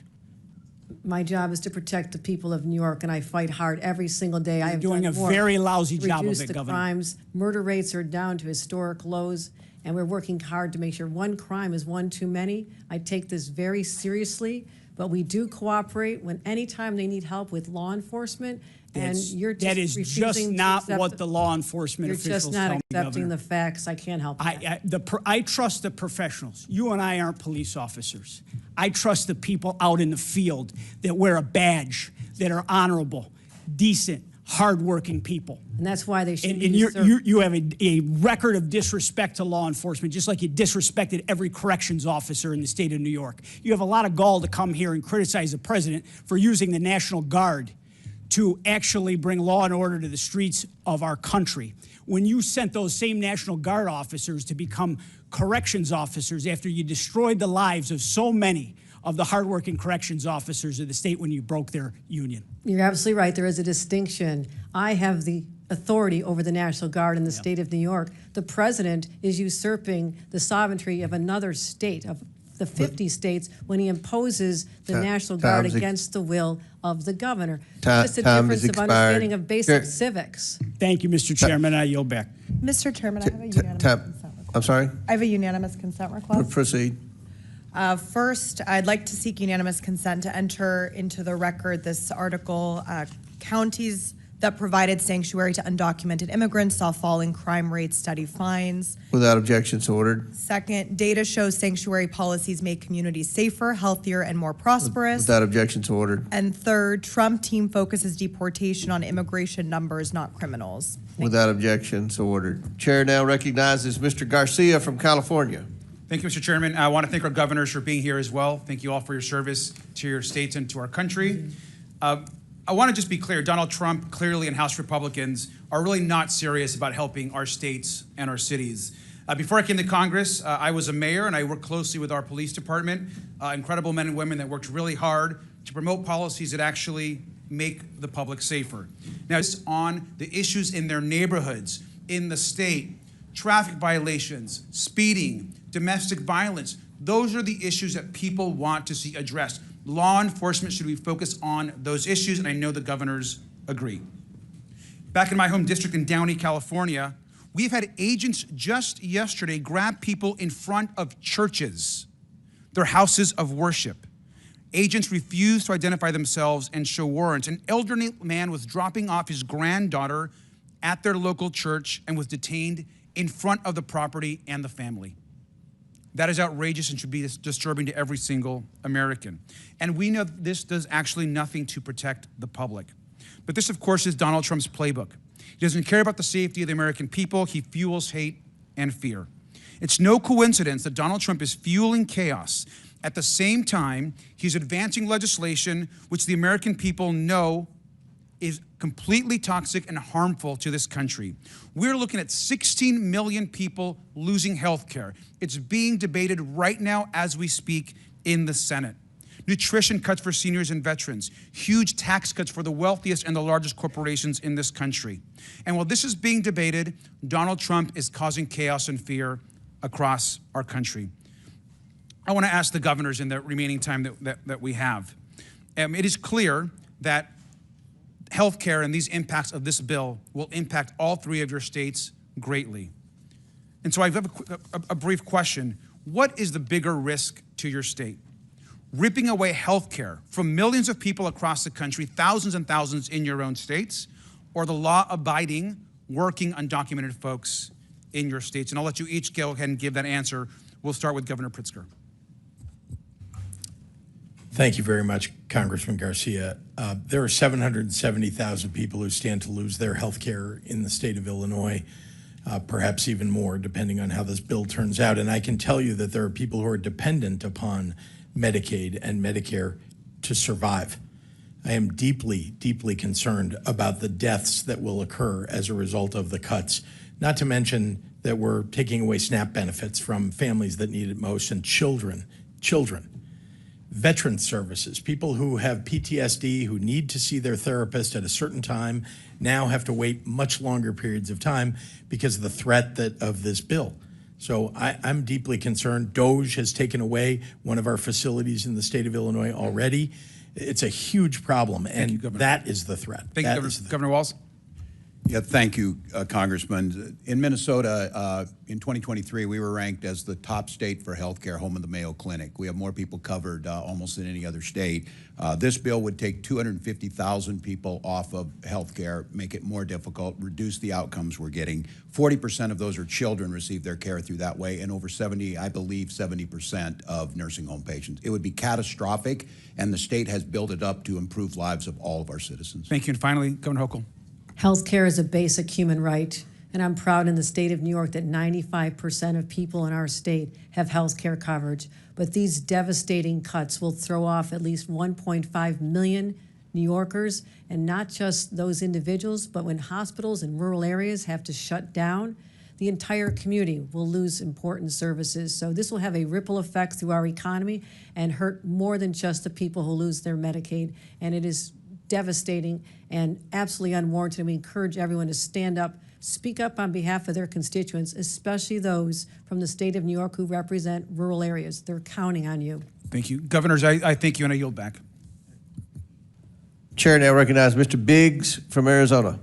my job is to protect the people of New York, and I fight hard every single day. I have doing done a more very lousy to job of reduce it, the Governor. crimes. Murder rates are down to historic lows, and we're working hard to make sure one crime is one too many. I take this very seriously, but we do cooperate when anytime they need help with law enforcement. And you're just that is refusing just to not accept what the law enforcement You're officials just not tell me, accepting Governor. the facts. I can't help that. I trust the professionals. You and I aren't police officers. I trust the people out in the field that wear a badge, that are honorable, decent, hardworking people. And that's why they should And be you have a record of disrespect to law enforcement, just like you disrespected every corrections officer in the state of New York. You have a lot of gall to come here and criticize the president for using the National Guard to actually bring law and order to the streets of our country. When you sent those same National Guard officers to become corrections officers after you destroyed the lives of so many of the hardworking corrections officers of the state when you broke their union. You're absolutely right. There is a distinction. I have the authority over the National Guard in the state of New York. The president is usurping the sovereignty of another state, of the 50 states, when he imposes the National Guard against the will of the governor. Just a difference of understanding of basic civics. Thank you, Mr. Chairman. I yield back. Mr. Chairman, I have a unanimous consent request. I'm sorry? I have a unanimous consent request. Proceed. First, I'd like to seek unanimous consent to enter into the record this article. Counties that provided sanctuary to undocumented immigrants saw falling crime rates, steady fines. Without objection, so ordered. Second, data shows sanctuary policies make communities safer, healthier, and more prosperous. Without objection, so ordered. And third, Trump team focuses deportation on immigration numbers, not criminals. Without objection, so ordered. Chair now recognizes Mr. Garcia from California. Thank you, Mr. Chairman. I want to thank our governors for being here as well. Thank you all for your service to your states and to our country. I want to just be clear, Donald Trump clearly and House Republicans are really not serious about helping our states and our cities. Before I came to Congress, I was a mayor and I worked closely with our police department, incredible men and women that worked really hard to promote policies that actually make the public safer. Now, it's on the issues in their neighborhoods, in the state, traffic violations, speeding, domestic violence. Those are the issues that people want to see addressed. Law enforcement should be focused on those issues, and I know the governors agree. Back in my home district in Downey, California, we've had agents just yesterday grab people in front of churches, their houses of worship. Agents refused to identify themselves and show warrants. An elderly man was dropping off his granddaughter at their local church and was detained in front of the property and the family. That is outrageous and should be disturbing to every single American. And we know this does actually nothing to protect the public. But this, of course, is Donald Trump's playbook. He doesn't care about the safety of the American people. He fuels hate and fear. It's no coincidence that Donald Trump is fueling chaos. At the same time, he's advancing legislation which the American people know is completely toxic and harmful to this country. We're looking at 16 million people losing health care. It's being debated right now as we speak in the Senate. Nutrition cuts for seniors and veterans, huge tax cuts for the wealthiest and the largest corporations in this country. And while this is being debated, Donald Trump is causing chaos and fear across our country. I want to ask the governors in the remaining time that we have. It is clear that healthcare and these impacts of this bill will impact all three of your states greatly. And so I have a brief question. What is the bigger risk to your state? Ripping away healthcare from millions of people across the country, thousands and thousands in your own states, or the law-abiding, working, undocumented folks in your states? And I'll let you each go ahead and give that answer. We'll start with Governor Pritzer. Thank you very much, Congressman Garcia. There are 770,000 people who stand to lose their health care in the state of Illinois, perhaps even more, depending on how this bill turns out. And I can tell you that there are people who are dependent upon Medicaid and Medicare to survive. I am deeply, deeply concerned about the deaths that will occur as a result of the cuts, not to mention that we're taking away SNAP benefits from families that need it most, and children. Veteran services, people who have PTSD, who need to see their therapist at a certain time, now have to wait much longer periods of time because of the threat of this bill. So I'm deeply concerned. DOJ has taken away one of our facilities in the state of Illinois already. It's a huge problem, and that is the threat. Thank you, Governor Walz. Yeah, thank you, Congressman. In Minnesota, in 2023, we were ranked as the top state for healthcare, home of the Mayo Clinic. We have more people covered almost than any other state. This bill would take 250,000 people off of healthcare, make it more difficult, reduce the outcomes we're getting. 40% of those are children receive their care through that way, and over 70% of nursing home patients. It would be catastrophic, and the state has built it up to improve lives of all of our citizens. Thank you. And finally, Governor Hochul. Healthcare is a basic human right, and I'm proud in the state of New York that 95% of people in our state have health care coverage. But these devastating cuts will throw off at least 1.5 million New Yorkers, and not just those individuals, but when hospitals in rural areas have to shut down, the entire community will lose important services. So this will have a ripple effect through our economy and hurt more than just the people who lose their Medicaid. And it is devastating and absolutely unwarranted. And we encourage everyone to stand up, speak up on behalf of their constituents, especially those from the state of New York who represent rural areas. They're counting on you. Thank you. Governors, I thank you and I yield back. Chair now recognize Mr. Biggs from Arizona.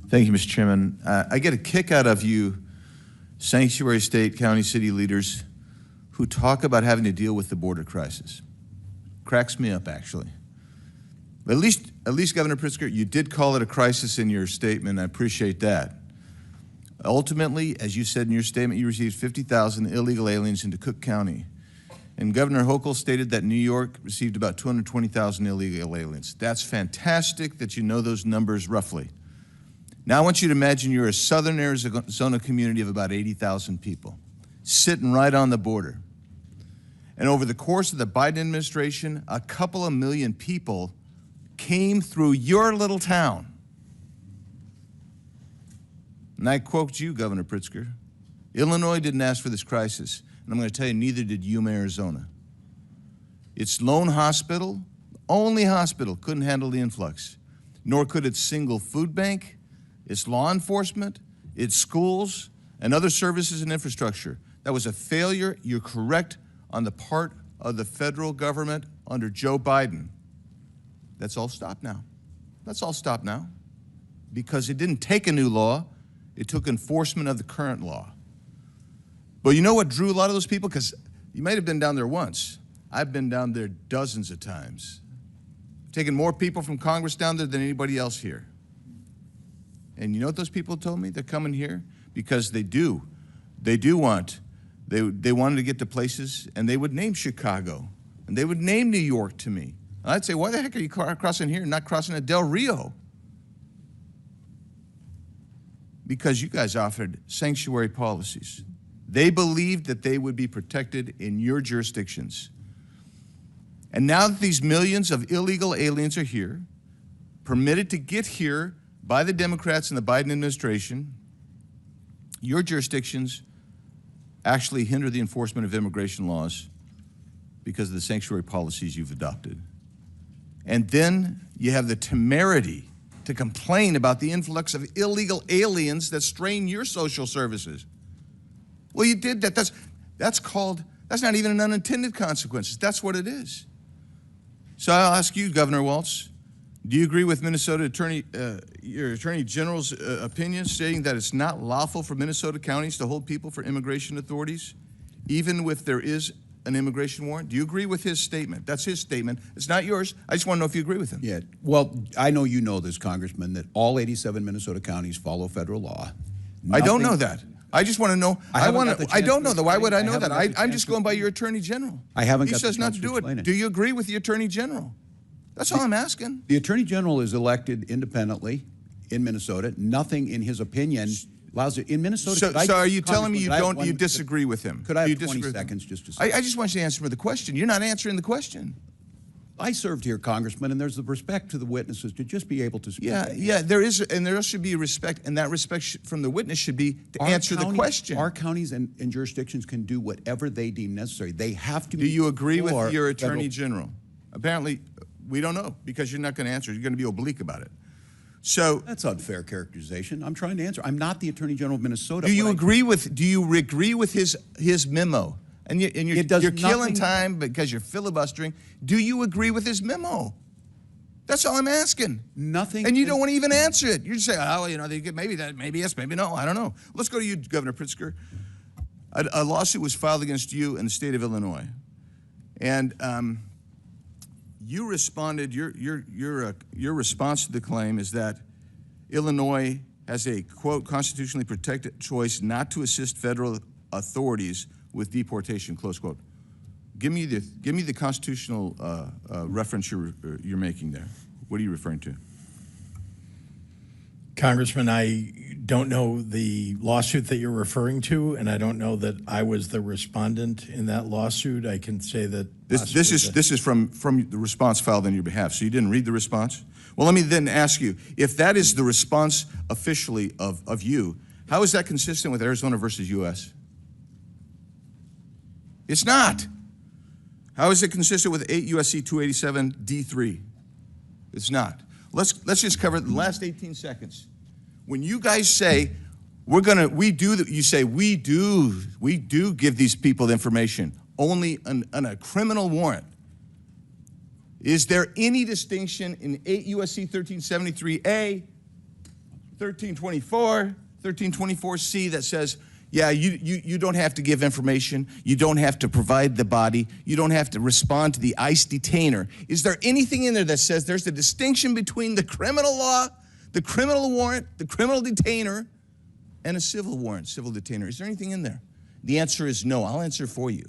Thank you, Mr. Chairman. I get a kick out of you sanctuary state, county, city leaders who talk about having to deal with the border crisis. Cracks me up, actually. At least, Governor Pritzer, you did call it a crisis in your statement. I appreciate that. Ultimately, as you said in your statement, you received 50,000 illegal aliens into Cook County. And Governor Hochul stated that New York received about 220,000 illegal aliens. That's fantastic that you know those numbers roughly. Now I want you to imagine you're a southern Arizona community of about 80,000 people, sitting right on the border. And over the course of the Biden administration, a couple of million people came through your little town. And I quote you, Governor Pritzer, Illinois didn't ask for this crisis. And I'm going to tell you, neither did Yuma, Arizona. Its lone hospital, only hospital, couldn't handle the influx, nor could its single food bank, its law enforcement, its schools, and other services and infrastructure. That was a failure, you're correct, on the part of the federal government under Joe Biden. That's all stopped now. That's all stopped now. Because it didn't take a new law, it took enforcement of the current law. But you know what drew a lot of those people? Because you might have been down there once. I've been down there dozens of times. Taken more people from Congress down there than anybody else here. And you know what those people told me? They're coming here because they wanted to get to places, and they would name Chicago, and they would name New York to me. And I'd say, why the heck are you crossing here and not crossing at Del Rio? Because you guys offered sanctuary policies. They believed that they would be protected in your jurisdictions. And now that these millions of illegal aliens are here, permitted to get here by the Democrats and the Biden administration, your jurisdictions actually hinder the enforcement of immigration laws because of the sanctuary policies you've adopted. And then you have the temerity to complain about the influx of illegal aliens that strain your social services. Well, you did that. That's not even an unintended consequence. That's what it is. So I'll ask you, Governor Waltz, do you agree with your Attorney General's opinion stating that it's not lawful for Minnesota counties to hold people for immigration authorities, even if there is an immigration warrant? Do you agree with his statement? That's his statement. It's not yours. I just want to know if you agree with him. Yeah, well, I know you know this, Congressman, that all 87 Minnesota counties follow federal law. I don't know that. I just want to know. I don't know that. Why would I know that? I'm just going by your Attorney General. I haven't. He says not to do it. Do you agree with the Attorney General? That's all I'm asking. The Attorney General is elected independently in Minnesota. Nothing in his opinion allows it in Minnesota. So are you telling me you disagree with him? Could I have 20 seconds just to say? I just want you to answer the question. You're not answering the question. I served here, Congressman, and there's the respect to the witnesses to just be able to speak. Yeah, there is, and there should be respect, and that respect from the witness should be to answer the question. Our counties and jurisdictions can do whatever they deem necessary. They have to. Do you agree with your Attorney General? Apparently, we don't know because you're not going to answer. You're going to be oblique about it. So that's unfair characterization. I'm trying to answer. I'm not the Attorney General of Minnesota. Do you agree with his memo? And you're killing time because you're filibustering. Do you agree with his memo? That's all I'm asking. Nothing. And you don't want to even answer it. You just say, oh, you know, maybe yes, maybe no. I don't know. Let's go to you, Governor Pritzer. A lawsuit was filed against you in the state of Illinois, and you responded. Your response to the claim is that Illinois has a quote constitutionally protected choice not to assist federal authorities with deportation, close quote. Give me the constitutional reference you're making there. What are you referring to? Congressman, I don't know the lawsuit that you're referring to, and I don't know that I was the respondent in that lawsuit. I can say that This is from the response filed on your behalf. So you didn't read the response? Well, let me then ask you, if that is the response officially of you, how is that consistent with Arizona versus U.S.? It's not. How is it consistent with 8 U.S.C. 287 D3? It's not. Let's just cover the last 18 seconds. When you guys say you say we do give these people information only on a criminal warrant. Is there any distinction in 8 U.S.C. 1373A, 1324, 1324C that says, yeah, you don't have to give information, you don't have to provide the body, you don't have to respond to the ICE detainer? Is there anything in there that says there's a distinction between the criminal law, the criminal warrant, the criminal detainer, and a civil warrant, civil detainer? Is there anything in there? The answer is no. I'll answer for you.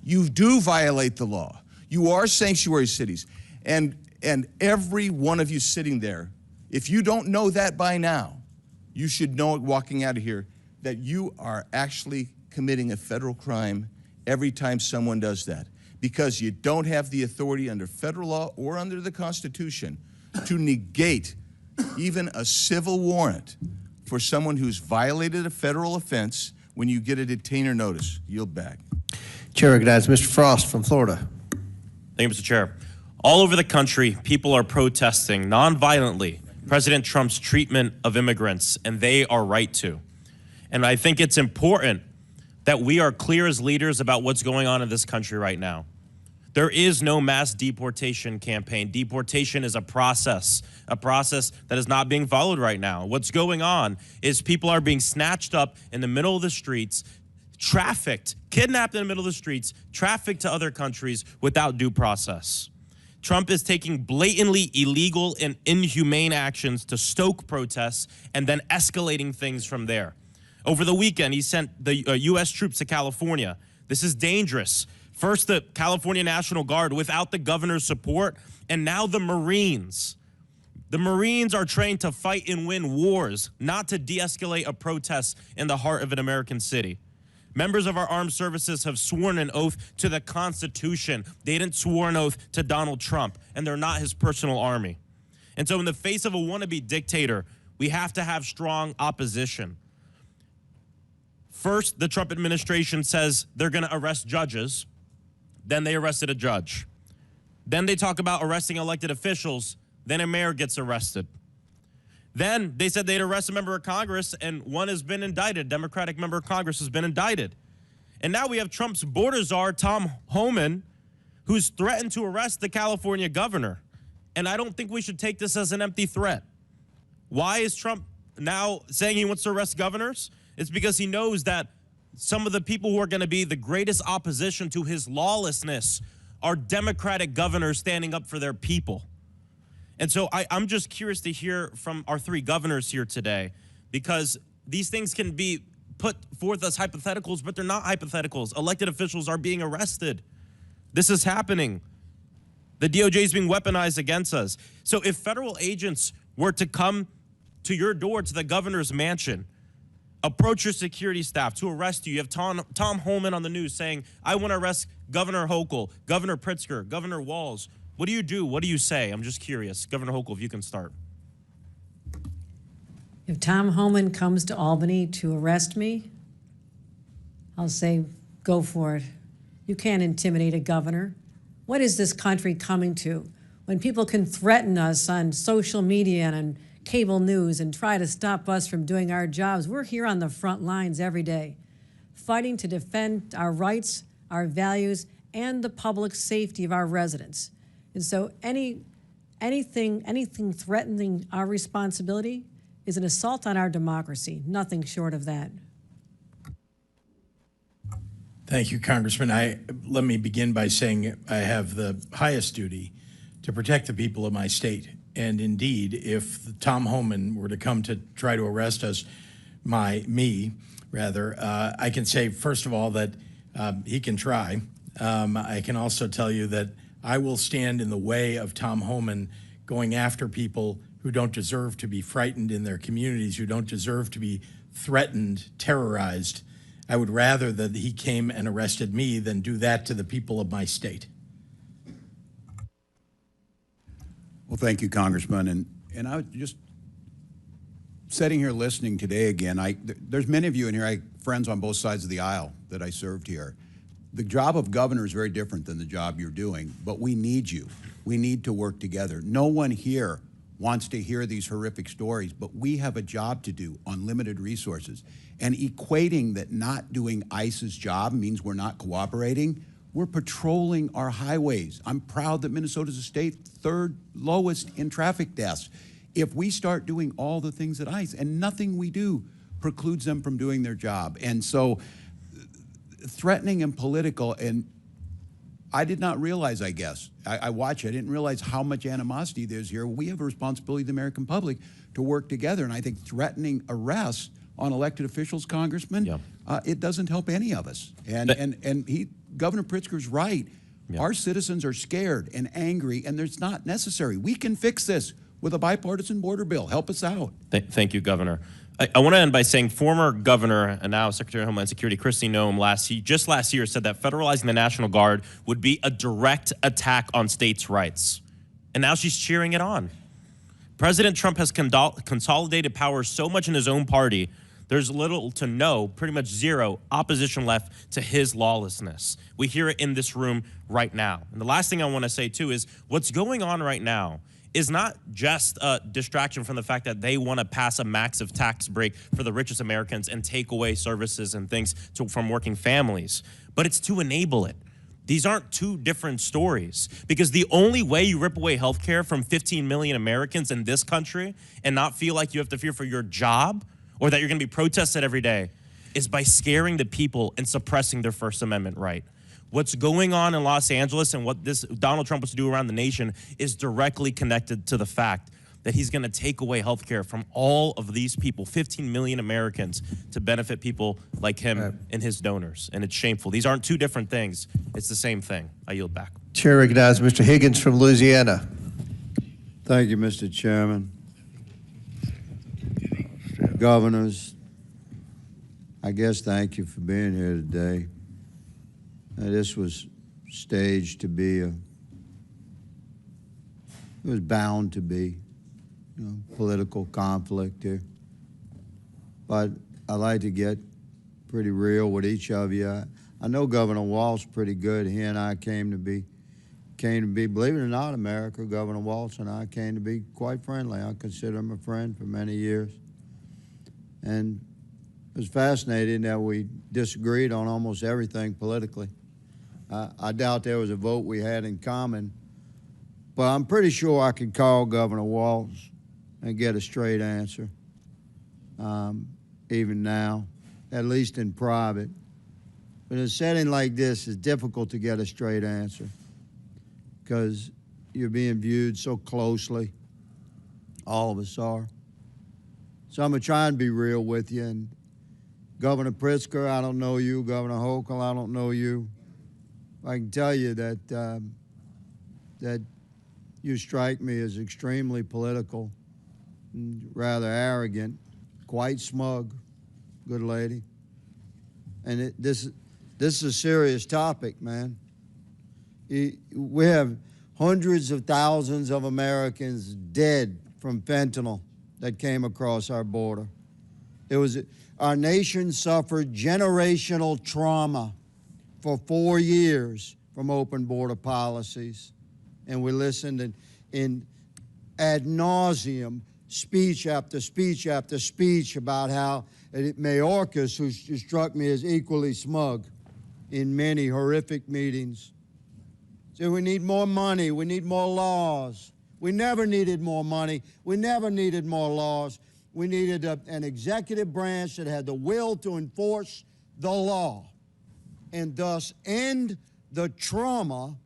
You do violate the law. You are sanctuary cities. And every one of you sitting there, if you don't know that by now, you should know it walking out of here, that you are actually committing a federal crime every time someone does that, because you don't have the authority under federal law or under the Constitution to negate even a civil warrant for someone who's violated a federal offense when you get a detainer notice. Yield back. Chair recognizes Mr. Frost from Florida. Thank you, Mr. Chair. All over the country, people are protesting nonviolently President Trump's treatment of immigrants, and they are right to. And I think it's important that we are clear as leaders about what's going on in this country right now. There is no mass deportation campaign. Deportation is a process that is not being followed right now. What's going on is people are being snatched up in the middle of the streets, trafficked, kidnapped in the middle of the streets, trafficked to other countries without due process. Trump is taking blatantly illegal and inhumane actions to stoke protests and then escalating things from there. Over the weekend, he sent the U.S. troops to California. This is dangerous. First, the California National Guard without the governor's support, and now the Marines. The Marines are trained to fight and win wars, not to de-escalate a protest in the heart of an American city. Members of our armed services have sworn an oath to the Constitution. They didn't swear an oath to Donald Trump, and they're not his personal army. And so in the face of a wannabe dictator, we have to have strong opposition. First, the Trump administration says they're going to arrest judges. Then they arrested a judge. Then they talk about arresting elected officials. Then a mayor gets arrested. Then they said they'd arrest a member of Congress, and one has been indicted. Democratic member of Congress has been indicted. And now we have Trump's border czar, Tom Homan, who's threatened to arrest the California governor. And I don't think we should take this as an empty threat. Why is Trump now saying he wants to arrest governors? It's because he knows that some of the people who are going to be the greatest opposition to his lawlessness are Democratic governors standing up for their people. And so I'm just curious to hear from our three governors here today, because these things can be put forth as hypotheticals, but they're not hypotheticals. Elected officials are being arrested. This is happening. The DOJ is being weaponized against us. So if federal agents were to come to your door, to the governor's mansion, approach your security staff to arrest you. You have Tom Homan on the news saying, I want to arrest Governor Hochul, Governor Pritzer, Governor Walz. What do you do? What do you say? I'm just curious. Governor Hochul, if you can start. If Tom Homan comes to Albany to arrest me, I'll say, go for it. You can't intimidate a governor. What is this country coming to? When people can threaten us on social media and on cable news and try to stop us from doing our jobs. We're here on the front lines every day, fighting to defend our rights, our values, and the public safety of our residents. And so anything threatening our responsibility is an assault on our democracy, nothing short of that. Thank you, Congressman. Let me begin by saying I have the highest duty to protect the people of my state. And indeed, if Tom Homan were to come to try to arrest us, I can say, first of all, that he can try. I can also tell you that I will stand in the way of Tom Homan going after people who don't deserve to be frightened in their communities, who don't deserve to be threatened, terrorized. I would rather that he came and arrested me than do that to the people of my state. Well, thank you, Congressman. And I was just sitting here listening today again. There's many of you in here, I friends on both sides of the aisle that I served here. The job of governor is very different than the job you're doing, but we need you. We need to work together. No one here wants to hear these horrific stories, but we have a job to do on limited resources. And equating that not doing ICE's job means we're not cooperating, we're patrolling our highways. I'm proud that Minnesota's a state third lowest in traffic deaths. If we start doing all the things at ICE, and nothing we do precludes them from doing their job. And so threatening and political, and I did not realize, I guess, I watch it, I didn't realize how much animosity there's here. We have a responsibility to the American public to work together, and I think threatening arrests on elected officials, Congressman, it doesn't help any of us. Governor Pritzker's right. Our citizens are scared and angry, and it's not necessary. We can fix this with a bipartisan border bill. Help us out. Thank you, Governor. I want to end by saying former Governor and now Secretary of Homeland Security Kristi Noem just last year said that federalizing the National Guard would be a direct attack on states' rights. And now she's cheering it on. President Trump has consolidated power so much in his own party, there's little to no, pretty much zero, opposition left to his lawlessness. We hear it in this room right now. And the last thing I want to say, too, is what's going on right now is not just a distraction from the fact that they want to pass a massive tax break for the richest Americans and take away services and things from working families, but it's to enable it. These aren't two different stories, because the only way you rip away health care from 15 million Americans in this country and not feel like you have to fear for your job or that you're going to be protested every day is by scaring the people and suppressing their First Amendment right. What's going on in Los Angeles and what this Donald Trump wants to do around the nation is directly connected to the fact that he's going to take away health care from all of these people, 15 million Americans, to benefit people like him and his donors. And it's shameful. These aren't two different things. It's the same thing. I yield back. Chair recognizes Mr. Higgins from Louisiana. Thank you, Mr. Chairman. Governors, I guess thank you for being here today. This was staged to be it was bound to be, political conflict here. But I like to get pretty real with each of you. I know Governor Waltz pretty good. He and I came to be, believe it or not, America, Governor Waltz and I came to be quite friendly. I consider him a friend for many years. And it was fascinating that we disagreed on almost everything politically. I doubt there was a vote we had in common, but I'm pretty sure I could call Governor Walz and get a straight answer, even now, at least in private. But in a setting like this, it's difficult to get a straight answer because you're being viewed so closely. All of us are. So I'm going to try and be real with you. And Governor Pritzker, I don't know you. Governor Hochul, I don't know you. I can tell you that that you strike me as extremely political, rather arrogant, quite smug, good lady. And this is a serious topic, man. We have hundreds of thousands of Americans dead from fentanyl that came across our border. Our nation suffered generational trauma for 4 years from open border policies. And we listened in ad nauseum, speech after speech after speech about how Mayorkas, who struck me as equally smug in many horrific meetings, said we need more money, we need more laws. We never needed more money, we never needed more laws. We needed an executive branch that had the will to enforce the law and thus end the trauma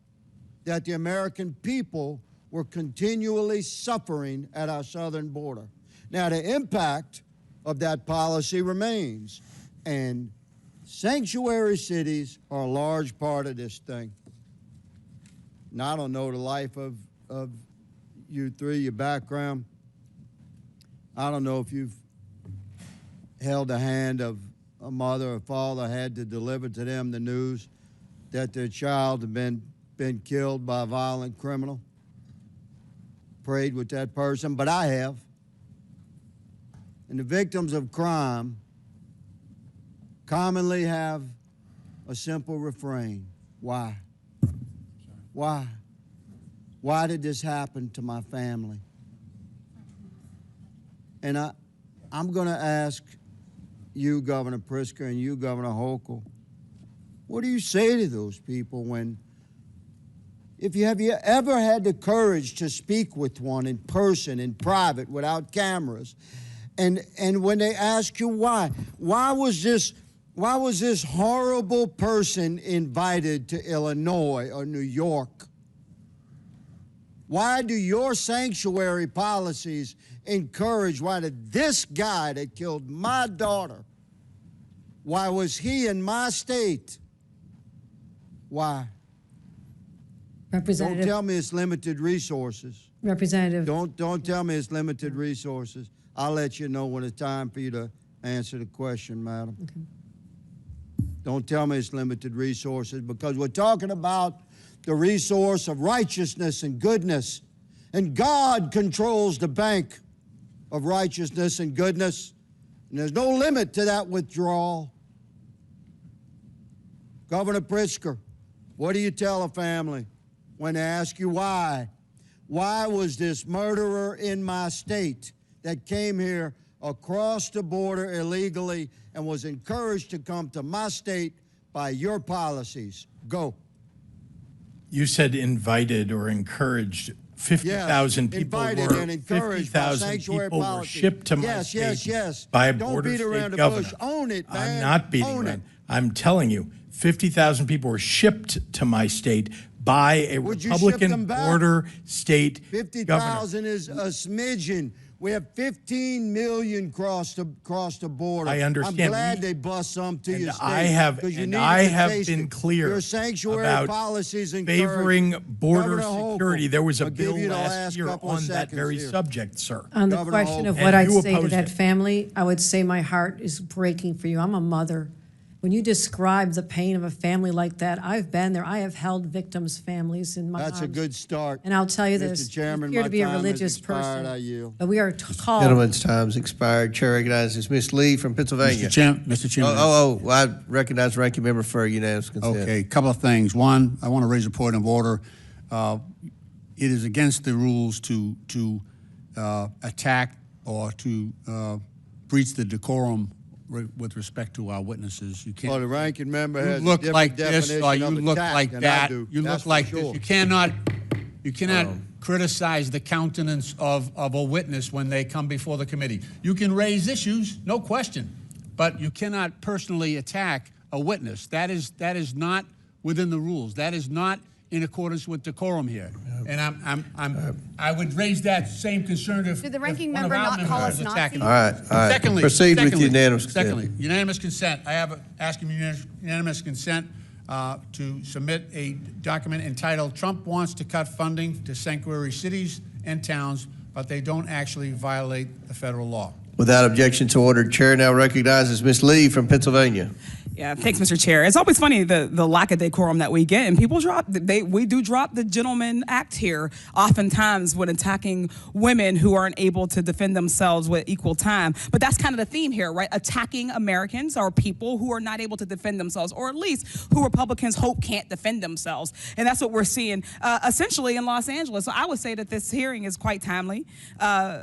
that the American people were continually suffering at our southern border. Now, the impact of that policy remains, and sanctuary cities are a large part of this thing. Now, I don't know the life of you three, your background. I don't know if you've held the hand of a mother or father had to deliver to them the news that their child had been killed by a violent criminal. Prayed with that person, but I have. And the victims of crime commonly have a simple refrain. Why? Why? Why did this happen to my family? And I'm going to ask you, Governor Pritzer, and you, Governor Hochul, what do you say to those people when, have you ever had the courage to speak with one in person, in private, without cameras, and when they ask you why was this horrible person invited to Illinois or New York? Why do your sanctuary policies encourage, why did this guy that killed my daughter, why was he in my state? Why? Representative. Don't tell me it's limited resources. Representative. Don't tell me it's limited resources. I'll let you know when it's time for you to answer the question, madam. Okay. Don't tell me it's limited resources, because we're talking about the resource of righteousness and goodness. And God controls the bank of righteousness and goodness. And there's no limit to that withdrawal. Governor Pritzer, what do you tell a family when they ask you why? Why was this murderer in my state that came here across the border illegally and was encouraged to come to my state by your policies? Go. You said invited or encouraged. 50,000 people invited were and encouraged by 50,000 sanctuary people were policy. shipped to my Yes, state yes, yes. by a Don't border beat around state the governor. bush. Own it, man. I'm not beating Own around. it. I'm telling you, 50,000 people were shipped to my state by a Would you ship Republican them back? border state governor. 50,000 is a smidgen. We have 15 million cross the border. I understand. I'm glad they bust some to your state. I have been clear your sanctuary about policies favoring border Governor security. Hochul, There was a I'll give bill you the last year couple of on that seconds very here. subject, sir. On the Governor question of Hochul. what And I'd you say to opposed that it. family, I would say my heart is breaking for you. I'm a mother. When you describe the pain of a family like that, I've been there. I have held victims' families in my That's a arms. good start. And I'll tell you Mr. this, Chairman, you appear my to be a time has religious expired. person, I yield. but we are called. Gentleman's time's expired. Chair recognizes Ms. Lee from Pennsylvania. Mr. Chairman. Well, I recognize ranking member for unanimous consent. Okay, a couple of things. One, I want to raise a point of order. It is against the rules to attack or to breach the decorum with respect to our witnesses. You can't. Well, the ranking member You has look a different like this, definition or you of look attack like than I that. do. You That's look like for sure. this. You cannot criticize the countenance of a witness when they come before the committee. You can raise issues, no question, but you cannot personally attack a witness. That is not within the rules. That is not in accordance with decorum here. And I would raise that same concern if Did the ranking one of member our not call members us was attacking. Nazis? All right. Secondly, Proceed with unanimous consent. Secondly, unanimous consent. I have asking unanimous consent to submit a document entitled "Trump Wants to Cut Funding to Sanctuary Cities and Towns, but They Don't Actually Violate the Federal Law." Without objection to order, Chair now recognizes Ms. Lee from Pennsylvania. Yeah, thanks, Mr. Chair. It's always funny the lack of decorum that we get, and people we do drop the gentleman act here oftentimes when attacking women who aren't able to defend themselves with equal time. But that's kind of the theme here, right? Attacking Americans or people who are not able to defend themselves, or at least who Republicans hope can't defend themselves. And that's what we're seeing essentially in Los Angeles. So I would say that this hearing is quite timely.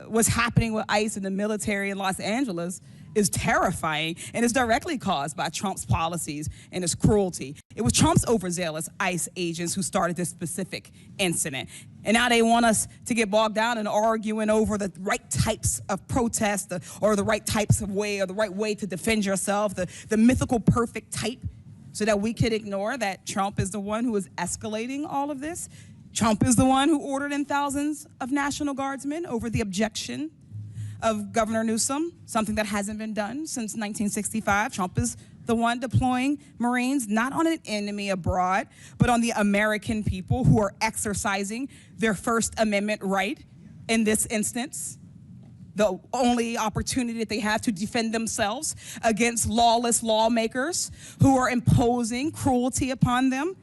What's happening with ICE and the military in Los Angeles is terrifying, and is directly caused by Trump's policies and his cruelty. It was Trump's overzealous ICE agents who started this specific incident. And now they want us to get bogged down in arguing over the right types of protest or the right types of way or the right way to defend yourself, the mythical perfect type, so that we could ignore that Trump is the one who is escalating all of this. Trump is the one who ordered in thousands of National Guardsmen over the objection of Governor Newsom, something that hasn't been done since 1965. Trump is the one deploying Marines, not on an enemy abroad, but on the American people who are exercising their First Amendment right in this instance. the only opportunity that they have to defend themselves against lawless lawmakers who are imposing cruelty upon them.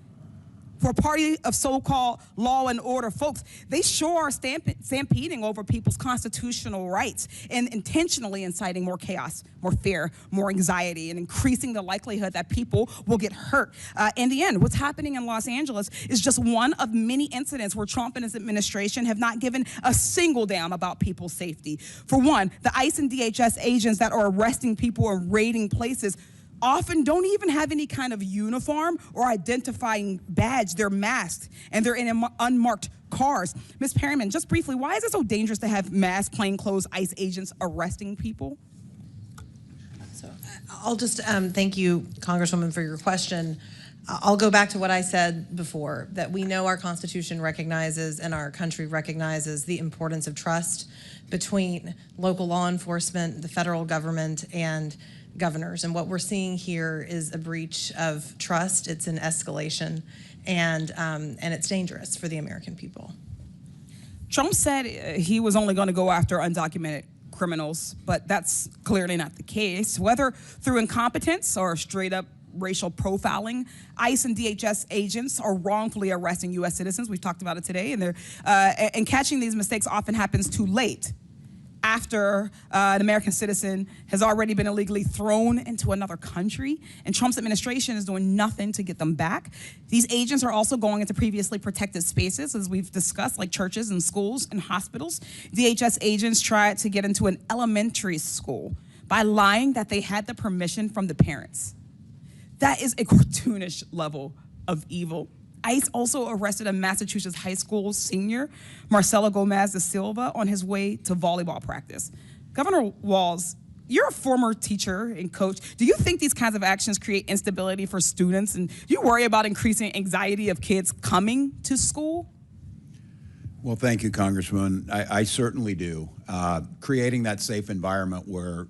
For a party of so-called law and order folks, they sure are stampeding over people's constitutional rights and intentionally inciting more chaos, more fear, more anxiety, and increasing the likelihood that people will get hurt. In the end, what's happening in Los Angeles is just one of many incidents where Trump and his administration have not given a single damn about people's safety. For one, the ICE and DHS agents that are arresting people and raiding places often don't even have any kind of uniform or identifying badge. They're masked and they're in unmarked cars. Ms. Perryman, just briefly, why is it so dangerous to have masked, plainclothes ICE agents arresting people? So I'll just thank you, Congresswoman, for your question. I'll go back to what I said before, that we know our Constitution recognizes and our country recognizes the importance of trust between local law enforcement, the federal government, and governors. And what we're seeing here is a breach of trust. It's an escalation, and it's dangerous for the American people. Trump said he was only going to go after undocumented criminals, but that's clearly not the case. Whether through incompetence or straight up racial profiling, ICE and DHS agents are wrongfully arresting U.S. citizens. We've talked about it today, and catching these mistakes often happens too late, after an American citizen has already been illegally thrown into another country, and Trump's administration is doing nothing to get them back. These agents are also going into previously protected spaces, as we've discussed, like churches and schools and hospitals. DHS agents tried to get into an elementary school by lying that they had the permission from the parents. That is a cartoonish level of evil. ICE also arrested a Massachusetts high school senior, Marcelo Gomez da Silva, on his way to volleyball practice. Governor Walz, you're a former teacher and coach. Do you think these kinds of actions create instability for students? And do you worry about increasing anxiety of kids coming to school? Well, thank you, Congressman. I certainly do. Creating that safe environment where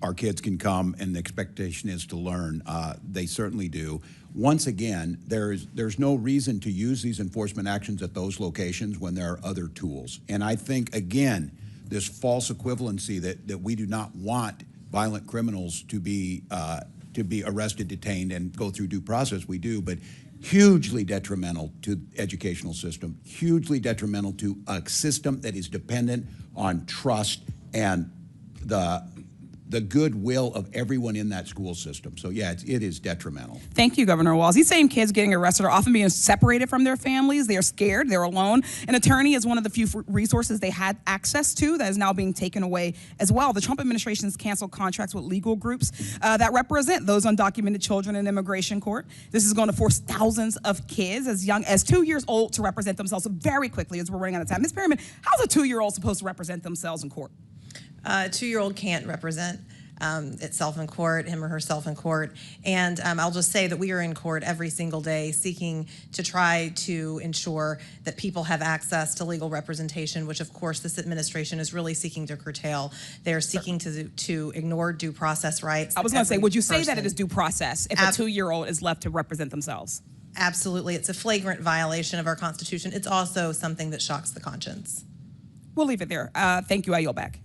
our kids can come and the expectation is to learn, they certainly do. Once again, there's no reason to use these enforcement actions at those locations when there are other tools. And I think, again, this false equivalency that we do not want violent criminals to be arrested, detained, and go through due process, we do, but hugely detrimental to the educational system, hugely detrimental to a system that is dependent on trust and the goodwill of everyone in that school system. So yeah, it is detrimental. Thank you, Governor Walz. These same kids getting arrested are often being separated from their families. They are scared, they're alone. An attorney is one of the few resources they had access to that is now being taken away as well. The Trump administration has canceled contracts with legal groups that represent those undocumented children in immigration court. This is going to force thousands of kids as young as 2 years old to represent themselves very quickly as we're running out of time. Ms. Perryman, how's a 2-year-old supposed to represent themselves in court? A 2-year-old can't represent itself in court, him or herself in court. And I'll just say that we are in court every single day seeking to try to ensure that people have access to legal representation, which of course this administration is really seeking to curtail. They're seeking to ignore due process rights. I was going to say, would you say that it is due process if a 2-year-old is left to represent themselves? Absolutely. It's a flagrant violation of our Constitution. It's also something that shocks the conscience. We'll leave it there. Thank you. I yield back.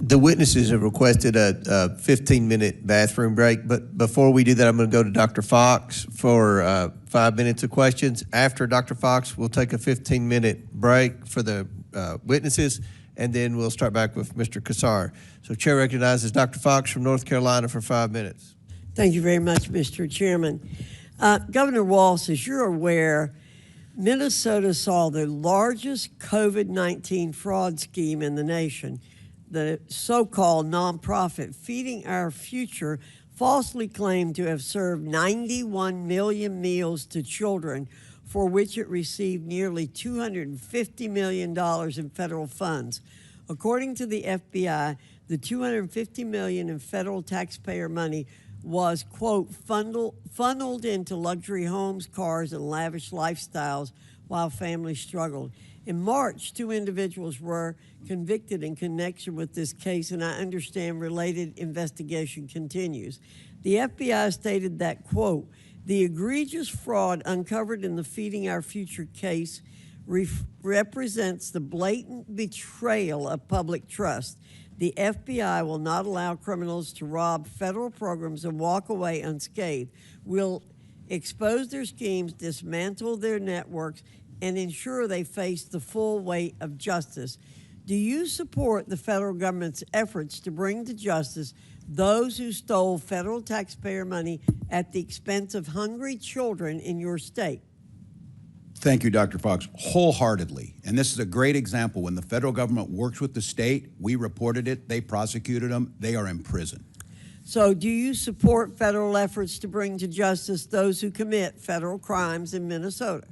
The witnesses have requested a 15-minute bathroom break, but before we do that, I'm going to go to Dr. Fox for 5 minutes of questions. After Dr. Fox, we'll take a 15-minute break for the witnesses, and then we'll start back with Mr. Kassar. So Chair recognizes Dr. Fox from North Carolina for 5 minutes. Thank you very much, Mr. Chairman. Governor Walz, as you're aware, Minnesota saw the largest COVID-19 fraud scheme in the nation. The so-called nonprofit Feeding Our Future falsely claimed to have served 91 million meals to children, for which it received nearly $250 million in federal funds. According to the FBI, the $250 million in federal taxpayer money was, quote, funneled into luxury homes, cars, and lavish lifestyles while families struggled. In March, 2 individuals were convicted in connection with this case, and I understand related investigation continues. The FBI stated that, quote, the egregious fraud uncovered in the Feeding Our Future case represents the blatant betrayal of public trust. The FBI will not allow criminals to rob federal programs and walk away unscathed. We'll expose their schemes, dismantle their networks, and ensure they face the full weight of justice. Do you support the federal government's efforts to bring to justice those who stole federal taxpayer money at the expense of hungry children in your state? Thank you, Dr. Fox, wholeheartedly. And this is a great example. When the federal government works with the state, we reported it, they prosecuted them, they are in prison. So do you support federal efforts to bring to justice those who commit federal crimes in Minnesota?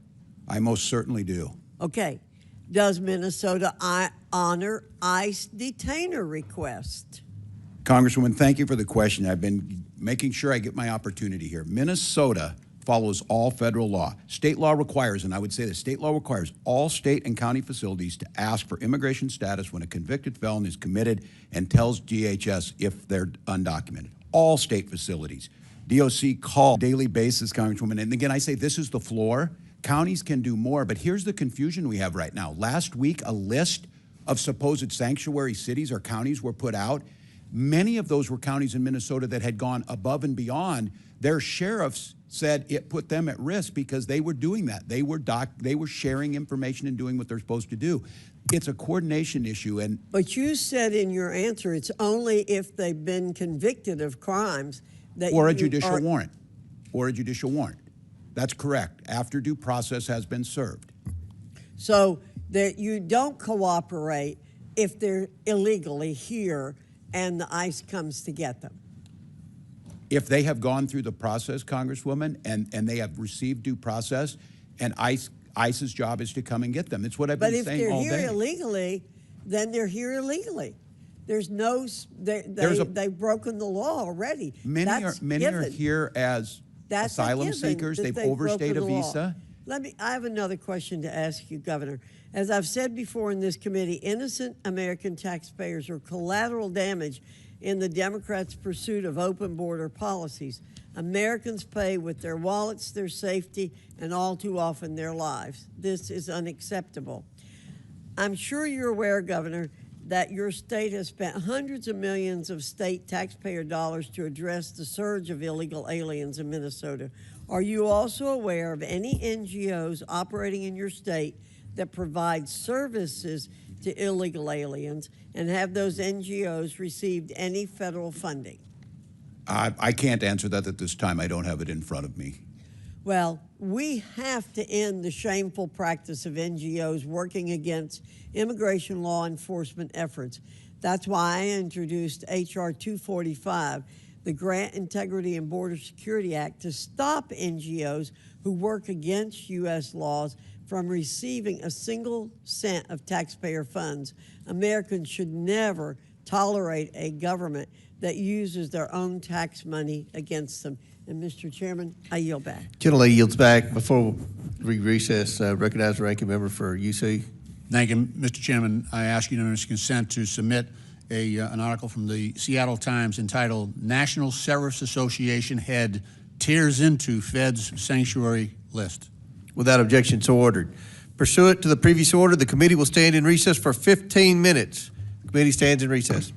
I most certainly do. Okay. Does Minnesota honor ICE detainer requests? Congresswoman, thank you for the question. I've been making sure I get my opportunity here. Minnesota follows all federal law. State law requires, and I would say the state law requires all state and county facilities to ask for immigration status when a convicted felon is committed and tells DHS if they're undocumented. All state facilities. DOC call daily basis, Congresswoman. And again, I say this is the floor. Counties can do more, but here's the confusion we have right now. Last week, a list of supposed sanctuary cities or counties were put out. Many of those were counties in Minnesota that had gone above and beyond. Their sheriffs said it put them at risk because they were doing that. They were sharing information and doing what they're supposed to do. It's a coordination issue. But you said in your answer it's only if they've been convicted of crimes that or a judicial warrant. Or a judicial warrant. That's correct. After due process has been served. So that you don't cooperate if they're illegally here and the ICE comes to get them. If they have gone through the process, Congresswoman, and they have received due process, and ICE's job is to come and get them. It's what I've been saying all day. But if they're here illegally, then they're here illegally. There's no, they've broken the law already. Many are here as asylum seekers. They've overstayed a visa. I have another question to ask you, Governor. As I've said before in this committee, innocent American taxpayers are collateral damage in the Democrats' pursuit of open border policies. Americans pay with their wallets, their safety, and all too often their lives. This is unacceptable. I'm sure you're aware, Governor, that your state has spent hundreds of millions of state taxpayer dollars to address the surge of illegal aliens in Minnesota. Are you also aware of any NGOs operating in your state that provide services to illegal aliens, and have those NGOs received any federal funding? I can't answer that at this time. I don't have it in front of me. Well, we have to end the shameful practice of NGOs working against immigration law enforcement efforts. That's why I introduced H.R. 245, the Grant Integrity and Border Security Act, to stop NGOs who work against U.S. laws from receiving a single cent of taxpayer funds. Americans should never tolerate a government that uses their own tax money against them. And Mr. Chairman, I yield back. Gentlelady yields back. Before we recess, recognize the ranking member for UC. Thank you, Mr. Chairman. I ask unanimous consent to submit an article from the Seattle Times entitled "National Sheriffs Association Head Tears into Fed's Sanctuary List." Without objection, so ordered. Pursuant to the previous order, the committee will stand in recess for 15 minutes. The committee stands in recess.